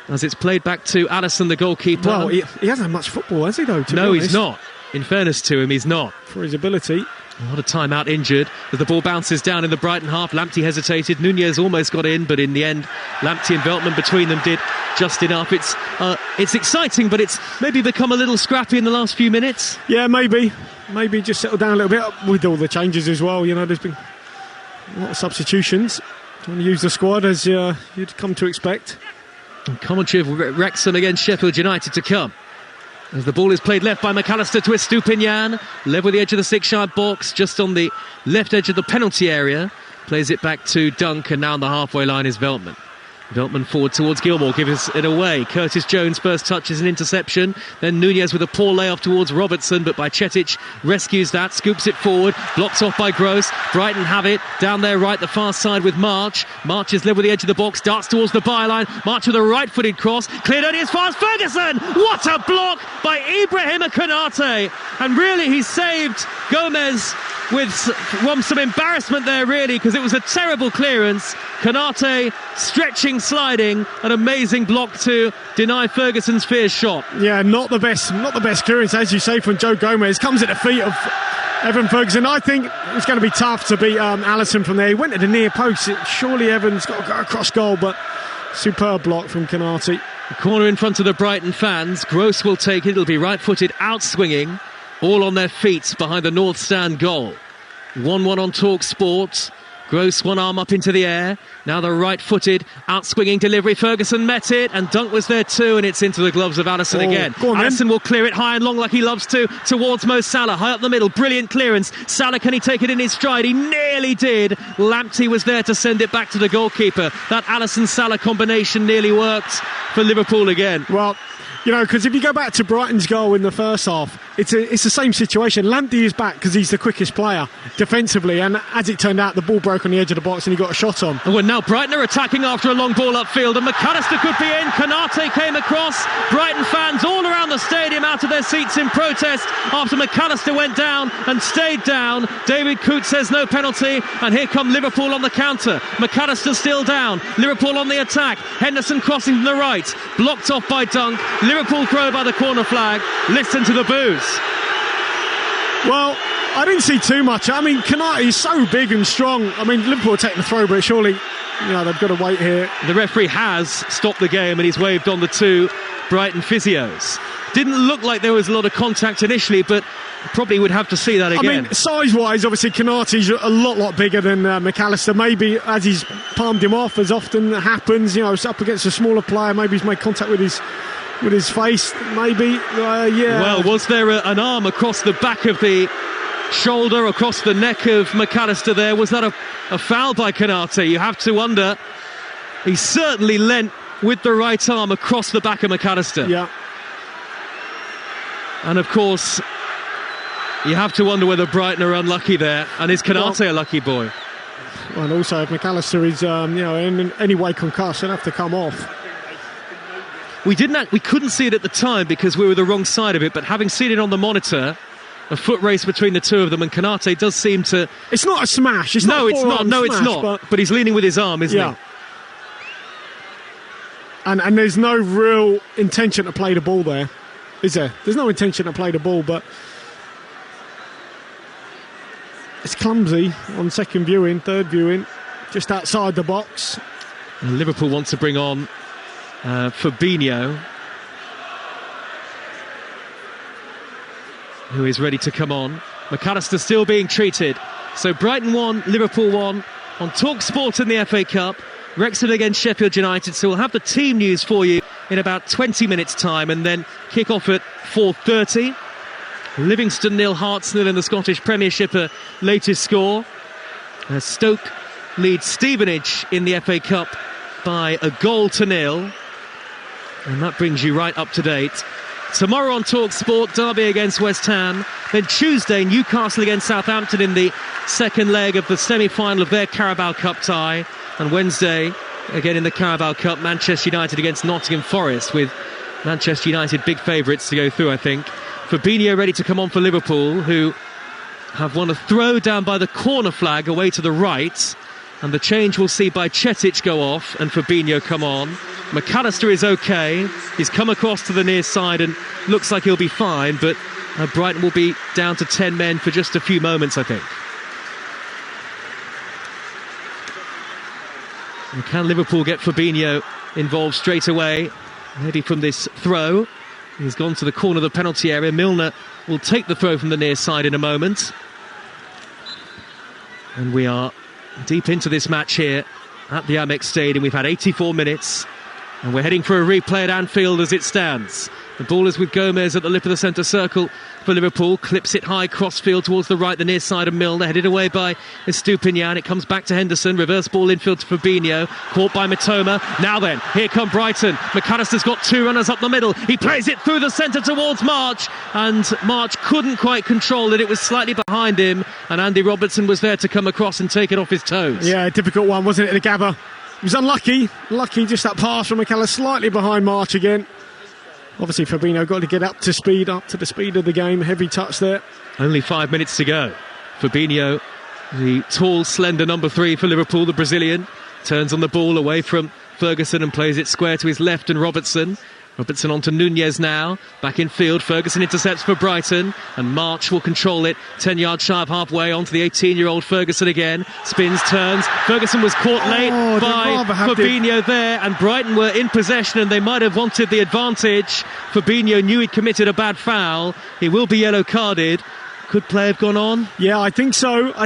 As it's played back to Alisson, the goalkeeper. Well, he hasn't had much football, has he, though? No, he's not. In fairness to him, he's not. For his ability. What a timeout injured. As the ball bounces down in the Brighton half, Lamptey hesitated. Nunez almost got in, but in the end, Lamptey and Veltman between them did just enough. It's exciting, but it's maybe become a little scrappy in the last few minutes. Yeah, maybe. Maybe just settle down a little bit with all the changes as well. There's been a lot of substitutions. Trying to use the squad as you'd come to expect. And commentary of Wrexham against Sheffield United to come. As the ball is played left by McAllister to Estupiñán, level the edge of the 6-yard box, just on the left edge of the penalty area. Plays it back to Dunk, and now on the halfway line is Veltman. Veltman forward towards Gilmour, gives it away. Curtis Jones first touch is an interception. Then Nunez with a poor layoff towards Robertson, but Bajcetic rescues that, scoops it forward, blocked off by Gross. Brighton have it down their right, the far side with March. March is level the edge of the box, darts towards the byline. March with a right-footed cross, cleared only as far as Ferguson. What a block by Ibrahima Konate! And really, he saved Gomez with some embarrassment there, really, because it was a terrible clearance. Konate stretching, sliding, an amazing block to deny Ferguson's fierce shot. Yeah, not the best clearance, as you say, from Joe Gomez. Comes at the feet of Evan Ferguson. I think it's going to be tough to beat Alisson from there. He went to the near post. Surely Evan's got to go across goal, but superb block from Konate. The corner in front of the Brighton fans. Gross will take it. It'll be right-footed, out-swinging, all on their feet behind the North Stand goal. 1-1 on Talksport. Gross one arm up into the air. Now the right-footed, out-swinging delivery. Ferguson met it, and Dunk was there too, and it's into the gloves of Alisson again. Alisson will clear it high and long like he loves to, towards Mo Salah. High up the middle, brilliant clearance. Salah, can he take it in his stride? He nearly did. Lamptey was there to send it back to the goalkeeper. That Alisson-Salah combination nearly worked for Liverpool again. Well, because if you go back to Brighton's goal in the first half, it's the same situation. Lamptey is back because he's the quickest player defensively, and as it turned out, the ball broke on the edge of the box and he got a shot on. Well, now Brighton are attacking after a long ball upfield, and McAllister could be in. Konate came across. Brighton fans all around the stadium out of their seats in protest after McAllister went down and stayed down. David Coote says no penalty, and here come Liverpool on the counter. McAllister still down. Liverpool on the attack. Henderson crossing from the right, blocked off by Dunk. Liverpool throw by the corner flag. Listen to the boos. Well, I didn't see too much. I mean, Konate is so big and strong. I mean, Liverpool are taking the throw, but surely, they've got to wait here. The referee has stopped the game, and he's waved on the two Brighton physios. Didn't look like there was a lot of contact initially, but probably would have to see that again. I mean, size-wise, obviously, Konate's a lot bigger than McAllister. Maybe as he's palmed him off, as often happens, it's up against a smaller player. Maybe he's made contact with his face, maybe. Yeah. Well, was there an arm across the back of the shoulder, across the neck of McAllister there? Was that a foul by Konate? You have to wonder. He certainly leant with the right arm across the back of McAllister. Yeah. And of course, you have to wonder whether Brighton are unlucky there, and is Konate a lucky boy? Well, and also if McAllister is, in any way concussed, he'll have to come off. We couldn't see it at the time because we were the wrong side of it, but having seen it on the monitor, a foot race between the two of them, and Konate does seem to... It's not a smash. It's not. Smash, but he's leaning with his arm, isn't he? And there's no real intention to play the ball there, is there? There's no intention to play the ball, but It's clumsy on second viewing, third viewing, just outside the box. And Liverpool wants to bring on Fabinho, who is ready to come on. McAllister still being treated. So Brighton 1, Liverpool 1 on Talksport in the FA Cup. Wrexham against Sheffield United. So we'll have the team news for you in about 20 minutes' time, and then kick off at 4:30. Livingston 0, Hearts 0 in the Scottish Premiership, a latest score. Stoke leads Stevenage in the FA Cup by 1-0. And that brings you right up to date. Tomorrow on Talksport, Derby against West Ham. Then Tuesday, Newcastle against Southampton in the second leg of the semi-final of their Carabao Cup tie. And Wednesday, again in the Carabao Cup, Manchester United against Nottingham Forest, with Manchester United big favourites to go through, I think. Fabinho ready to come on for Liverpool, who have won a throw down by the corner flag away to the right. And the change will see by Chetic go off and Fabinho come on. McAllister is okay. He's come across to the near side and looks like he'll be fine, but Brighton will be down to 10 men for just a few moments, I think. And can Liverpool get Fabinho involved straight away? Maybe from this throw. He's gone to the corner of the penalty area. Milner will take the throw from the near side in a moment. And we are deep into this match here at the Amex Stadium. We've had 84 minutes and we're heading for a replay at Anfield as it stands. The ball is with Gomez at the lip of the centre circle for Liverpool. Clips it high, crossfield towards the right, the near side of Milner. Headed away by Estupiñán. It comes back to Henderson. Reverse ball infield to Fabinho. Caught by Mitoma. Now then, here come Brighton. McAllister's got two runners up the middle. He plays it through the centre towards March. And March couldn't quite control it. It was slightly behind him. And Andy Robertson was there to come across and take it off his toes. Yeah, difficult one, wasn't it, the Gabba? He was unlucky. Lucky just that pass from McAllister, slightly behind March again. Obviously Fabinho got to get up to the speed of the game. Heavy touch there. Only 5 minutes to go. Fabinho, the tall, slender number 3 for Liverpool, the Brazilian, turns on the ball away from Ferguson and plays it square to his left and Robertson on to Nunez now, back in field. Ferguson intercepts for Brighton and March will control it, 10 yards shy of halfway, on to the 18-year-old Ferguson again, spins, turns. Ferguson was caught late by Fabinho there, and Brighton were in possession and they might have wanted the advantage. Fabinho knew he'd committed a bad foul. He will be yellow carded. Could play have gone on? Yeah, I think so. I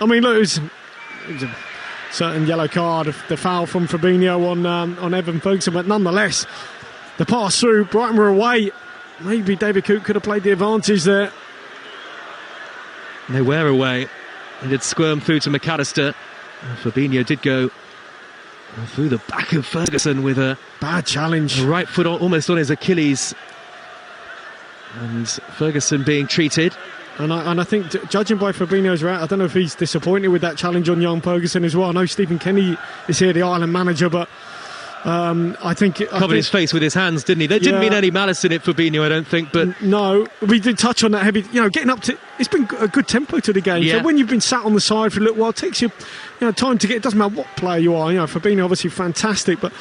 mean, look, it was a certain yellow card, the foul from Fabinho on Evan Ferguson, but nonetheless, the pass through, Brighton were away. Maybe David Cooke could have played the advantage there. They were away. It had squirmed through to McAllister. Fabinho did go through the back of Ferguson with a bad challenge. A right foot almost on his Achilles. And Ferguson being treated. And I think, judging by Fabinho's route, I don't know if he's disappointed with that challenge on young Ferguson as well. I know Stephen Kenny is here, the Ireland manager, but I think covered his face with his hands, didn't he? There didn't mean any malice in it, Fabinho, I don't think. But no, we did touch on that heavy. Getting up to, it's been a good tempo to the game. Yeah. So when you've been sat on the side for a little while, it takes you, time to get. It doesn't matter what player you are. Fabinho obviously fantastic, but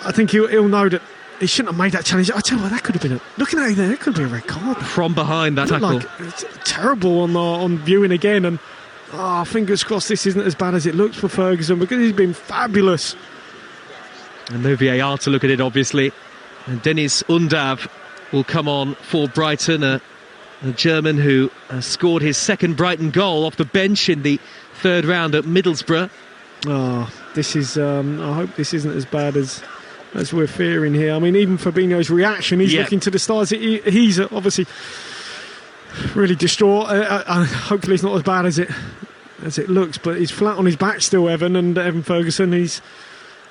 I think he'll know that he shouldn't have made that challenge. I tell you what, that could have been looking at it there. It could have been a red card from behind that tackle. It's terrible on viewing again, and fingers crossed this isn't as bad as it looks for Ferguson, because he's been fabulous. And no VAR to look at it, obviously. And Deniz Undav will come on for Brighton, a German who scored his second Brighton goal off the bench in the third round at Middlesbrough. This is. I hope this isn't as bad as we're fearing here. I mean, even Fabinho's reaction, he's looking to the stars. He's obviously really distraught. Hopefully it's not as bad as it looks, but he's flat on his back still, Evan Ferguson. He's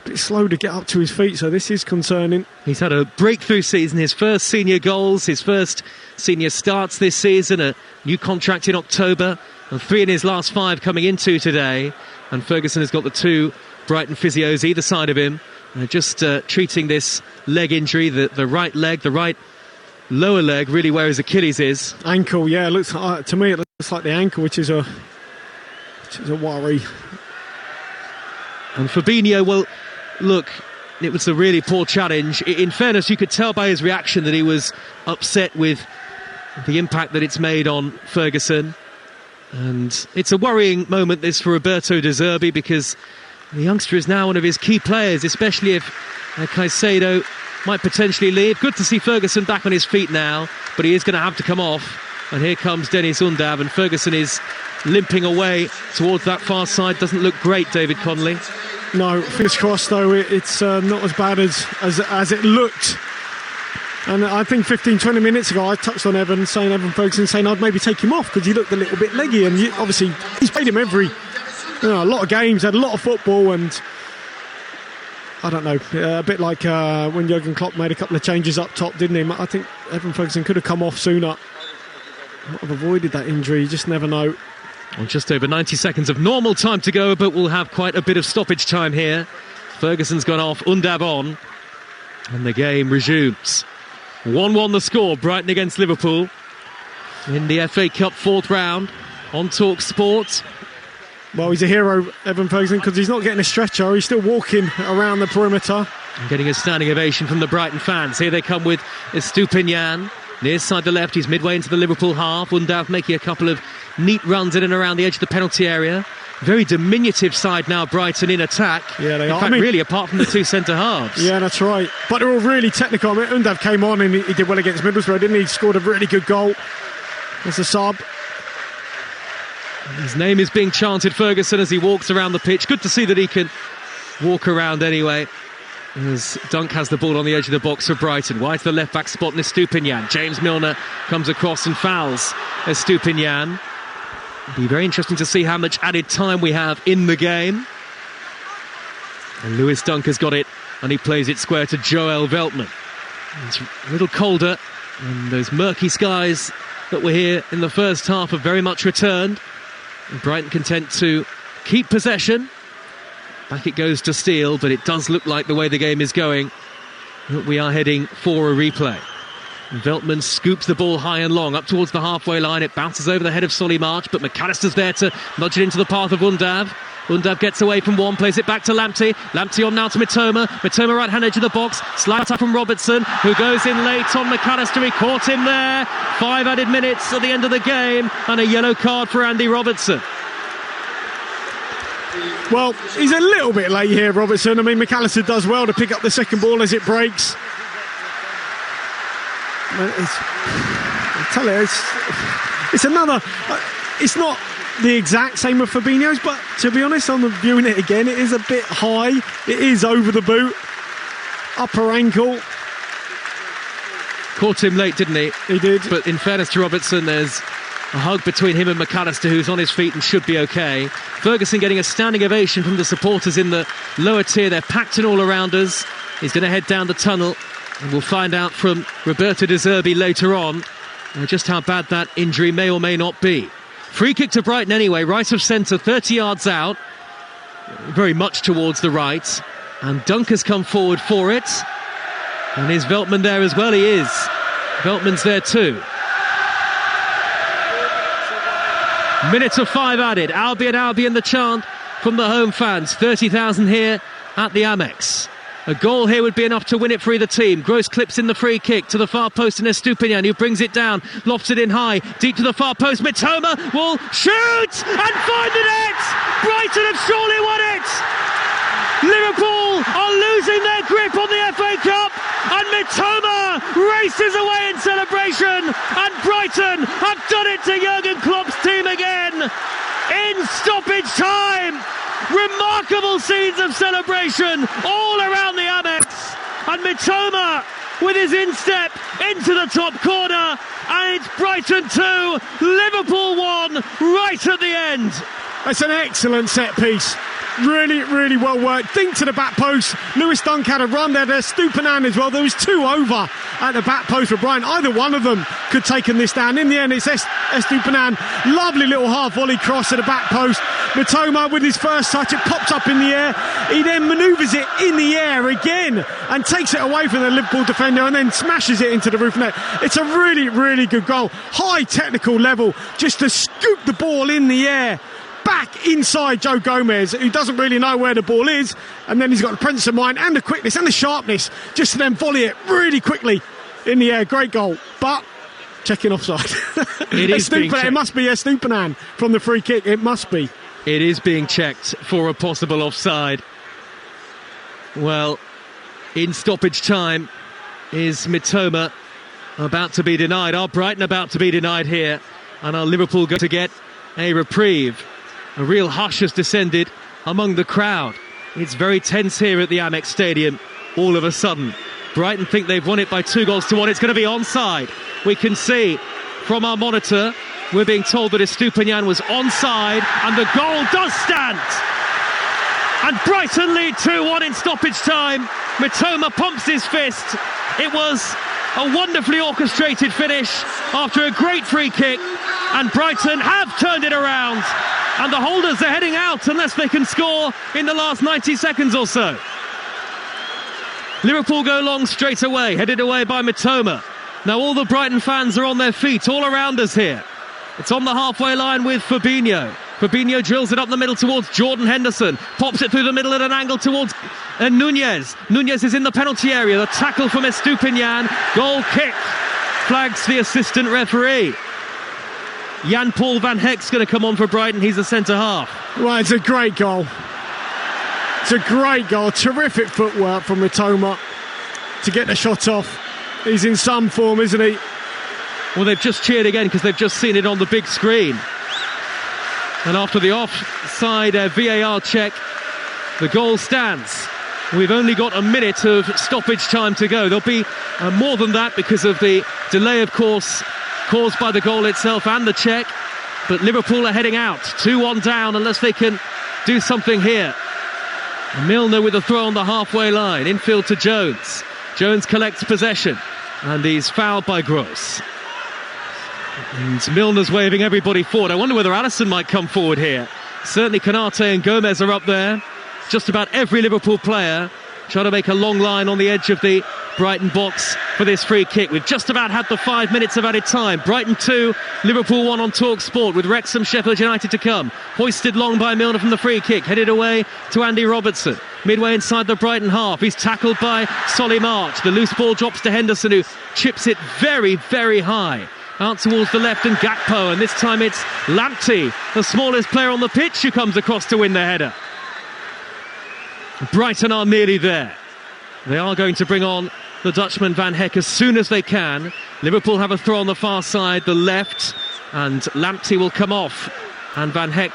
a bit slow to get up to his feet, so this is concerning. He's had a breakthrough season, his first senior goals, his first senior starts this season, a new contract in October, and 3 in his last 5 coming into today. And Ferguson has got the 2 Brighton physios either side of him, just treating this leg injury, the right leg, the right lower leg, really where his Achilles is. Ankle, yeah, to me it looks like the ankle, which is a worry. And Fabinho, well, look, it was a really poor challenge. In fairness, you could tell by his reaction that he was upset with the impact that it's made on Ferguson. And it's a worrying moment, this, for Roberto De Zerbi, because the youngster is now one of his key players, especially if Caicedo might potentially leave. Good to see Ferguson back on his feet now, but he is going to have to come off. And here comes Dennis Undav, and Ferguson is limping away towards that far side. Doesn't look great, David Connolly. No, fingers crossed though, it's not as bad as it looked. And I think 15-20 minutes ago I touched on Evan Ferguson saying I'd maybe take him off because he looked a little bit leggy, and obviously he's played him a lot of games, had a lot of football, and I don't know, a bit like when Jurgen Klopp made a couple of changes up top, didn't he? I think Evan Ferguson could have come off sooner, might have avoided that injury, you just never know. Well, just over 90 seconds of normal time to go, but we'll have quite a bit of stoppage time here. Ferguson's gone off, Undav on, and the game resumes. 1-1 the score, Brighton against Liverpool in the FA Cup 4th round on Talksport. Well, he's a hero, Evan Ferguson, because he's not getting a stretcher, he's still walking around the perimeter. And getting a standing ovation from the Brighton fans. Here they come with Estupinian. Near side the left, he's midway into the Liverpool half. Undav making a couple of neat runs in and around the edge of the penalty area. Very diminutive side now, Brighton, in attack. Yeah, they in are. fact, really, apart from the two centre-halves. Yeah, that's right. But they're all really technical. I mean, Undav came on and he did well against Middlesbrough, didn't he? He scored a really good goal as a sub. His name is being chanted, Ferguson, as he walks around the pitch. Good to see that he can walk around anyway. As Dunk has the ball on the edge of the box for Brighton. Wide to the left-back spot, and Estupinian. James Milner comes across and fouls Estupinian. It'll be very interesting to see how much added time we have in the game. And Lewis Dunk has got it, and he plays it square to Joel Veltman. It's a little colder, and those murky skies that were here in the first half have very much returned. And Brighton content to keep possession. Back it goes to Steele, but it does look like the way the game is going, we are heading for a replay. Veltman scoops the ball high and long up towards the halfway line. It bounces over the head of Solly March, but McAllister's there to nudge it into the path of Undav. Undav gets away from one, plays it back to Lamptey. Lamptey on now to Mitoma. Mitoma right hand edge of the box. Slide attack from Robertson, who goes in late on McAllister. He caught him there. 5 added minutes at the end of the game, and a yellow card for Andy Robertson. Well, he's a little bit late here, Robertson. I mean, McAllister does well to pick up the second ball as it breaks. I tell you, it's another. It's not the exact same with Fabinho's, but to be honest, I'm viewing it again. It is a bit high. It is over the boot, upper ankle. Caught him late, didn't he? He did. But in fairness to Robertson, there's a hug between him and McAllister, who's on his feet and should be okay. Ferguson getting a standing ovation from the supporters in the lower tier. They're packed in all around us. He's going to head down the tunnel, and we'll find out from Roberto De Zerbi later on just how bad that injury may or may not be. Free kick to Brighton anyway, right of centre, 30 yards out, very much towards the right, and Dunk has come forward for it. And is Veltman there as well? He is. Veltman's there too. Minute of 5 added. Albion, the chant from the home fans. 30,000 here at the Amex. A goal here would be enough to win it for either team. Gross clips in the free kick to the far post, and Estupinian, who brings it down, lofts it in high, deep to the far post. Mitoma will shoot and find the net! Brighton have surely won it! Liverpool are losing their grip on the FA Cup, and Mitoma races away in celebration, and Brighton have done it to Jurgen Klopp's team again in stoppage time. Remarkable scenes of celebration all around the Amex, and Mitoma with his instep into the top corner, and it's Brighton 2, Liverpool 1 right at the end. It's an excellent set piece. Really, really well worked. Think to the back post. Lewis Dunk had a run there. There's Stupinan as well. There was 2 over at the back post for Brighton. Either one of them could have taken this down. In the end, it's Stupinan. Lovely little half volley cross to the back post. Mitoma with his first touch, it pops up in the air. He then manoeuvres it in the air again and takes it away from the Liverpool defender and then smashes it into the roof net. It's a really, really good goal. High technical level, just to scoop the ball in the air back inside Joe Gomez, who doesn't really know where the ball is, and then he's got the presence of mind and the quickness and the sharpness just to then volley it really quickly in the air. Great goal, but checking offside. It is being checked. It must be Estupiñán from the free kick. It must be. It is being checked for a possible offside. Well, in stoppage time is Mitoma about to be denied. Are Brighton about to be denied here? And are Liverpool going to get a reprieve? A real hush has descended among the crowd. It's very tense here at the Amex Stadium all of a sudden. Brighton think they've won it by 2-1. It's going to be onside. We can see from our monitor, we're being told that Estupiñán was onside, and the goal does stand. And Brighton lead 2-1 in stoppage time. Mitoma pumps his fist. It was a wonderfully orchestrated finish after a great free kick, and Brighton have turned it around. And the holders are heading out unless they can score in the last 90 seconds or so. Liverpool go long straight away, headed away by Mitoma. Now all the Brighton fans are on their feet all around us here. It's on the halfway line with Fabinho. Fabinho drills it up the middle towards Jordan Henderson. Pops it through the middle at an angle towards Nunez. Nunez is in the penalty area. The tackle from Estupiñán. Goal kick. Flags the assistant referee. Jan-Paul van Heck's going to come on for Brighton. He's the centre-half. Well, it's a great goal. It's a great goal. Terrific footwork from Mitoma to get the shot off. He's in some form, isn't he? Well, they've just cheered again because they've just seen it on the big screen. And after the offside VAR check, the goal stands. We've only got a minute of stoppage time to go. There'll be more than that because of the delay, of course, caused by the goal itself and the check. But Liverpool are heading out, 2-1 down, unless they can do something here. Milner with a throw on the halfway line, infield to Jones. Jones collects possession, and he's fouled by Gross. And Milner's waving everybody forward. I wonder whether Alisson might come forward here. Certainly Konate and Gomez are up there. Just about every Liverpool player trying to make a long line on the edge of the Brighton box for this free kick. We've just about had the 5 minutes of added time. Brighton 2, Liverpool 1 on Talksport, with Wrexham, Sheffield United to come. Hoisted long by Milner from the free kick, headed away to Andy Robertson. Midway inside the Brighton half, he's tackled by Solly March. The loose ball drops to Henderson, who chips it very, very high out towards the left, and Gakpo, and this time it's Lamptey, the smallest player on the pitch, who comes across to win the header. Brighton are nearly there. They are going to bring on the Dutchman Van Heck as soon as they can. Liverpool have a throw on the far side, the left, and Lamptey will come off, and Van Heck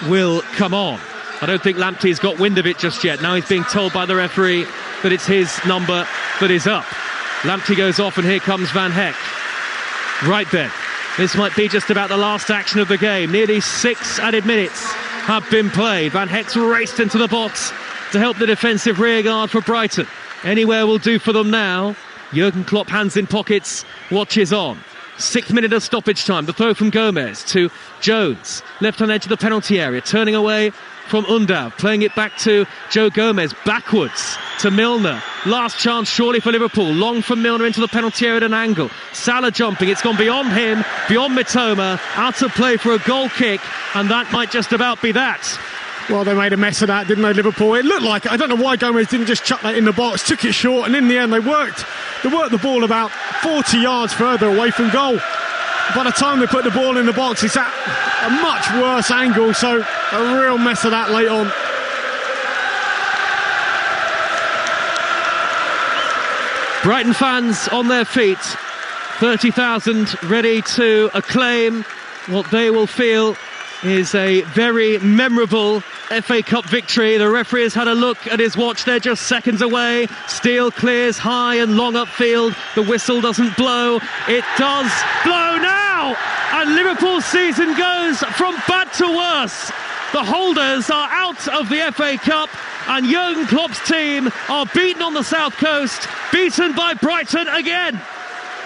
will come on. I don't think Lamptey's got wind of it just yet. Now he's being told by the referee that it's his number that is up. Lamptey goes off, and here comes Van Heck. Right then, this might be just about the last action of the game. Nearly 6 added minutes have been played. Van Heck's raced into the box to help the defensive rearguard for Brighton. Anywhere will do for them now. Jurgen Klopp, hands in pockets, watches on. 6th minute of stoppage time. The throw from Gomez to Jones. Left on edge of the penalty area. Turning away from Undav. Playing it back to Joe Gomez. Backwards to Milner. Last chance surely for Liverpool. Long from Milner into the penalty area at an angle. Salah jumping. It's gone beyond him. Beyond Mitoma. Out of play for a goal kick. And that might just about be that. Well, they made a mess of that, didn't they, Liverpool? It looked like, I don't know why Gomez didn't just chuck that in the box, took it short, and in the end they worked the ball about 40 yards further away from goal. By the time they put the ball in the box, it's at a much worse angle, so a real mess of that late on. Brighton fans on their feet, 30,000 ready to acclaim what they will feel is a very memorable FA Cup victory. The referee has had a look at his watch. They're just seconds away. Steele clears high and long upfield. The whistle doesn't blow. It does blow now! And Liverpool's season goes from bad to worse. The holders are out of the FA Cup, and Jurgen Klopp's team are beaten on the South Coast, beaten by Brighton again.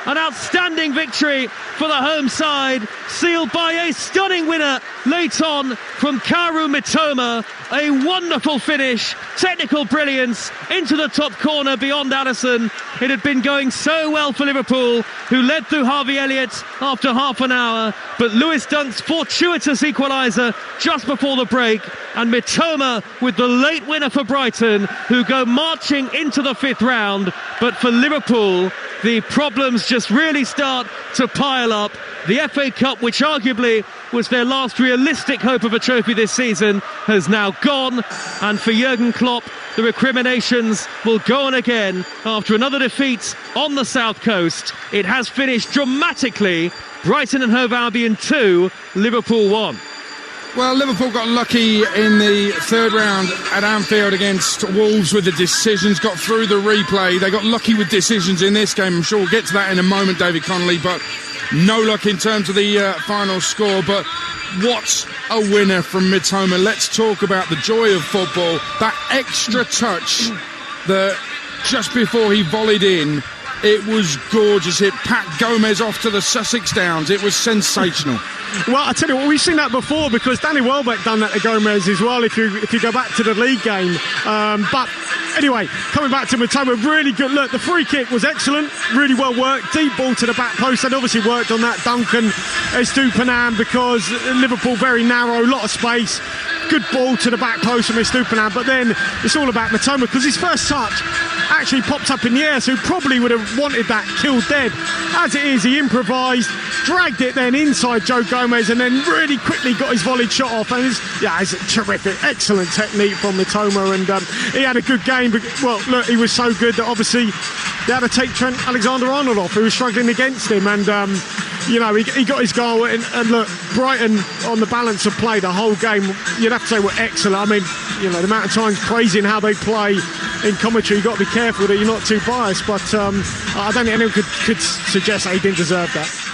An outstanding victory for the home side, sealed by a stunning winner late on from Kaoru Mitoma. A wonderful finish, technical brilliance into the top corner beyond Alisson. It had been going so well for Liverpool, who led through Harvey Elliott after half an hour, but Lewis Dunk's fortuitous equaliser just before the break, and Mitoma with the late winner for Brighton, who go marching into the 5th round. But for Liverpool, the problems just really start to pile up. The FA Cup, which arguably was their last realistic hope of a trophy this season, has now gone. And for Jurgen Klopp, the recriminations will go on again after another defeat on the South Coast. It has finished dramatically. Brighton and Hove Albion 2, Liverpool 1. Well, Liverpool got lucky in the third round at Anfield against Wolves with the decisions, got through the replay. They got lucky with decisions in this game. I'm sure we'll get to that in a moment, David Connolly, but no luck in terms of the final score. But what a winner from Mitoma. Let's talk about the joy of football. That extra touch that just before he volleyed in, it was gorgeous. It packed Gomez off to the Sussex Downs. It was sensational. Well, I tell you what, we've seen that before because Danny Welbeck done that to Gomez as well, if you go back to the league game. But anyway, coming back to Mitoma, really good. Look, the free kick was excellent, really well worked. Deep ball to the back post. They'd obviously worked on that Duncan Estupiñán because Liverpool very narrow, lot of space. Good ball to the back post from Estupiñán, but then it's all about Mitoma because his first touch actually popped up in the air, so he probably would have wanted that killed dead. As it is, he improvised, dragged it then inside Joe Gomez, and then really quickly got his volleyed shot off. And it's a terrific, excellent technique from Mitoma, and he had a good game. But, well, look, he was so good that obviously they had to take Trent Alexander-Arnold off, who was struggling against him, and he got his goal. And look, Brighton on the balance of play the whole game, you'd have to say were excellent. I mean, the amount of times praising how they play in commentary, you've got to be careful that you're not too biased, but I don't think anyone could suggest that he didn't deserve that.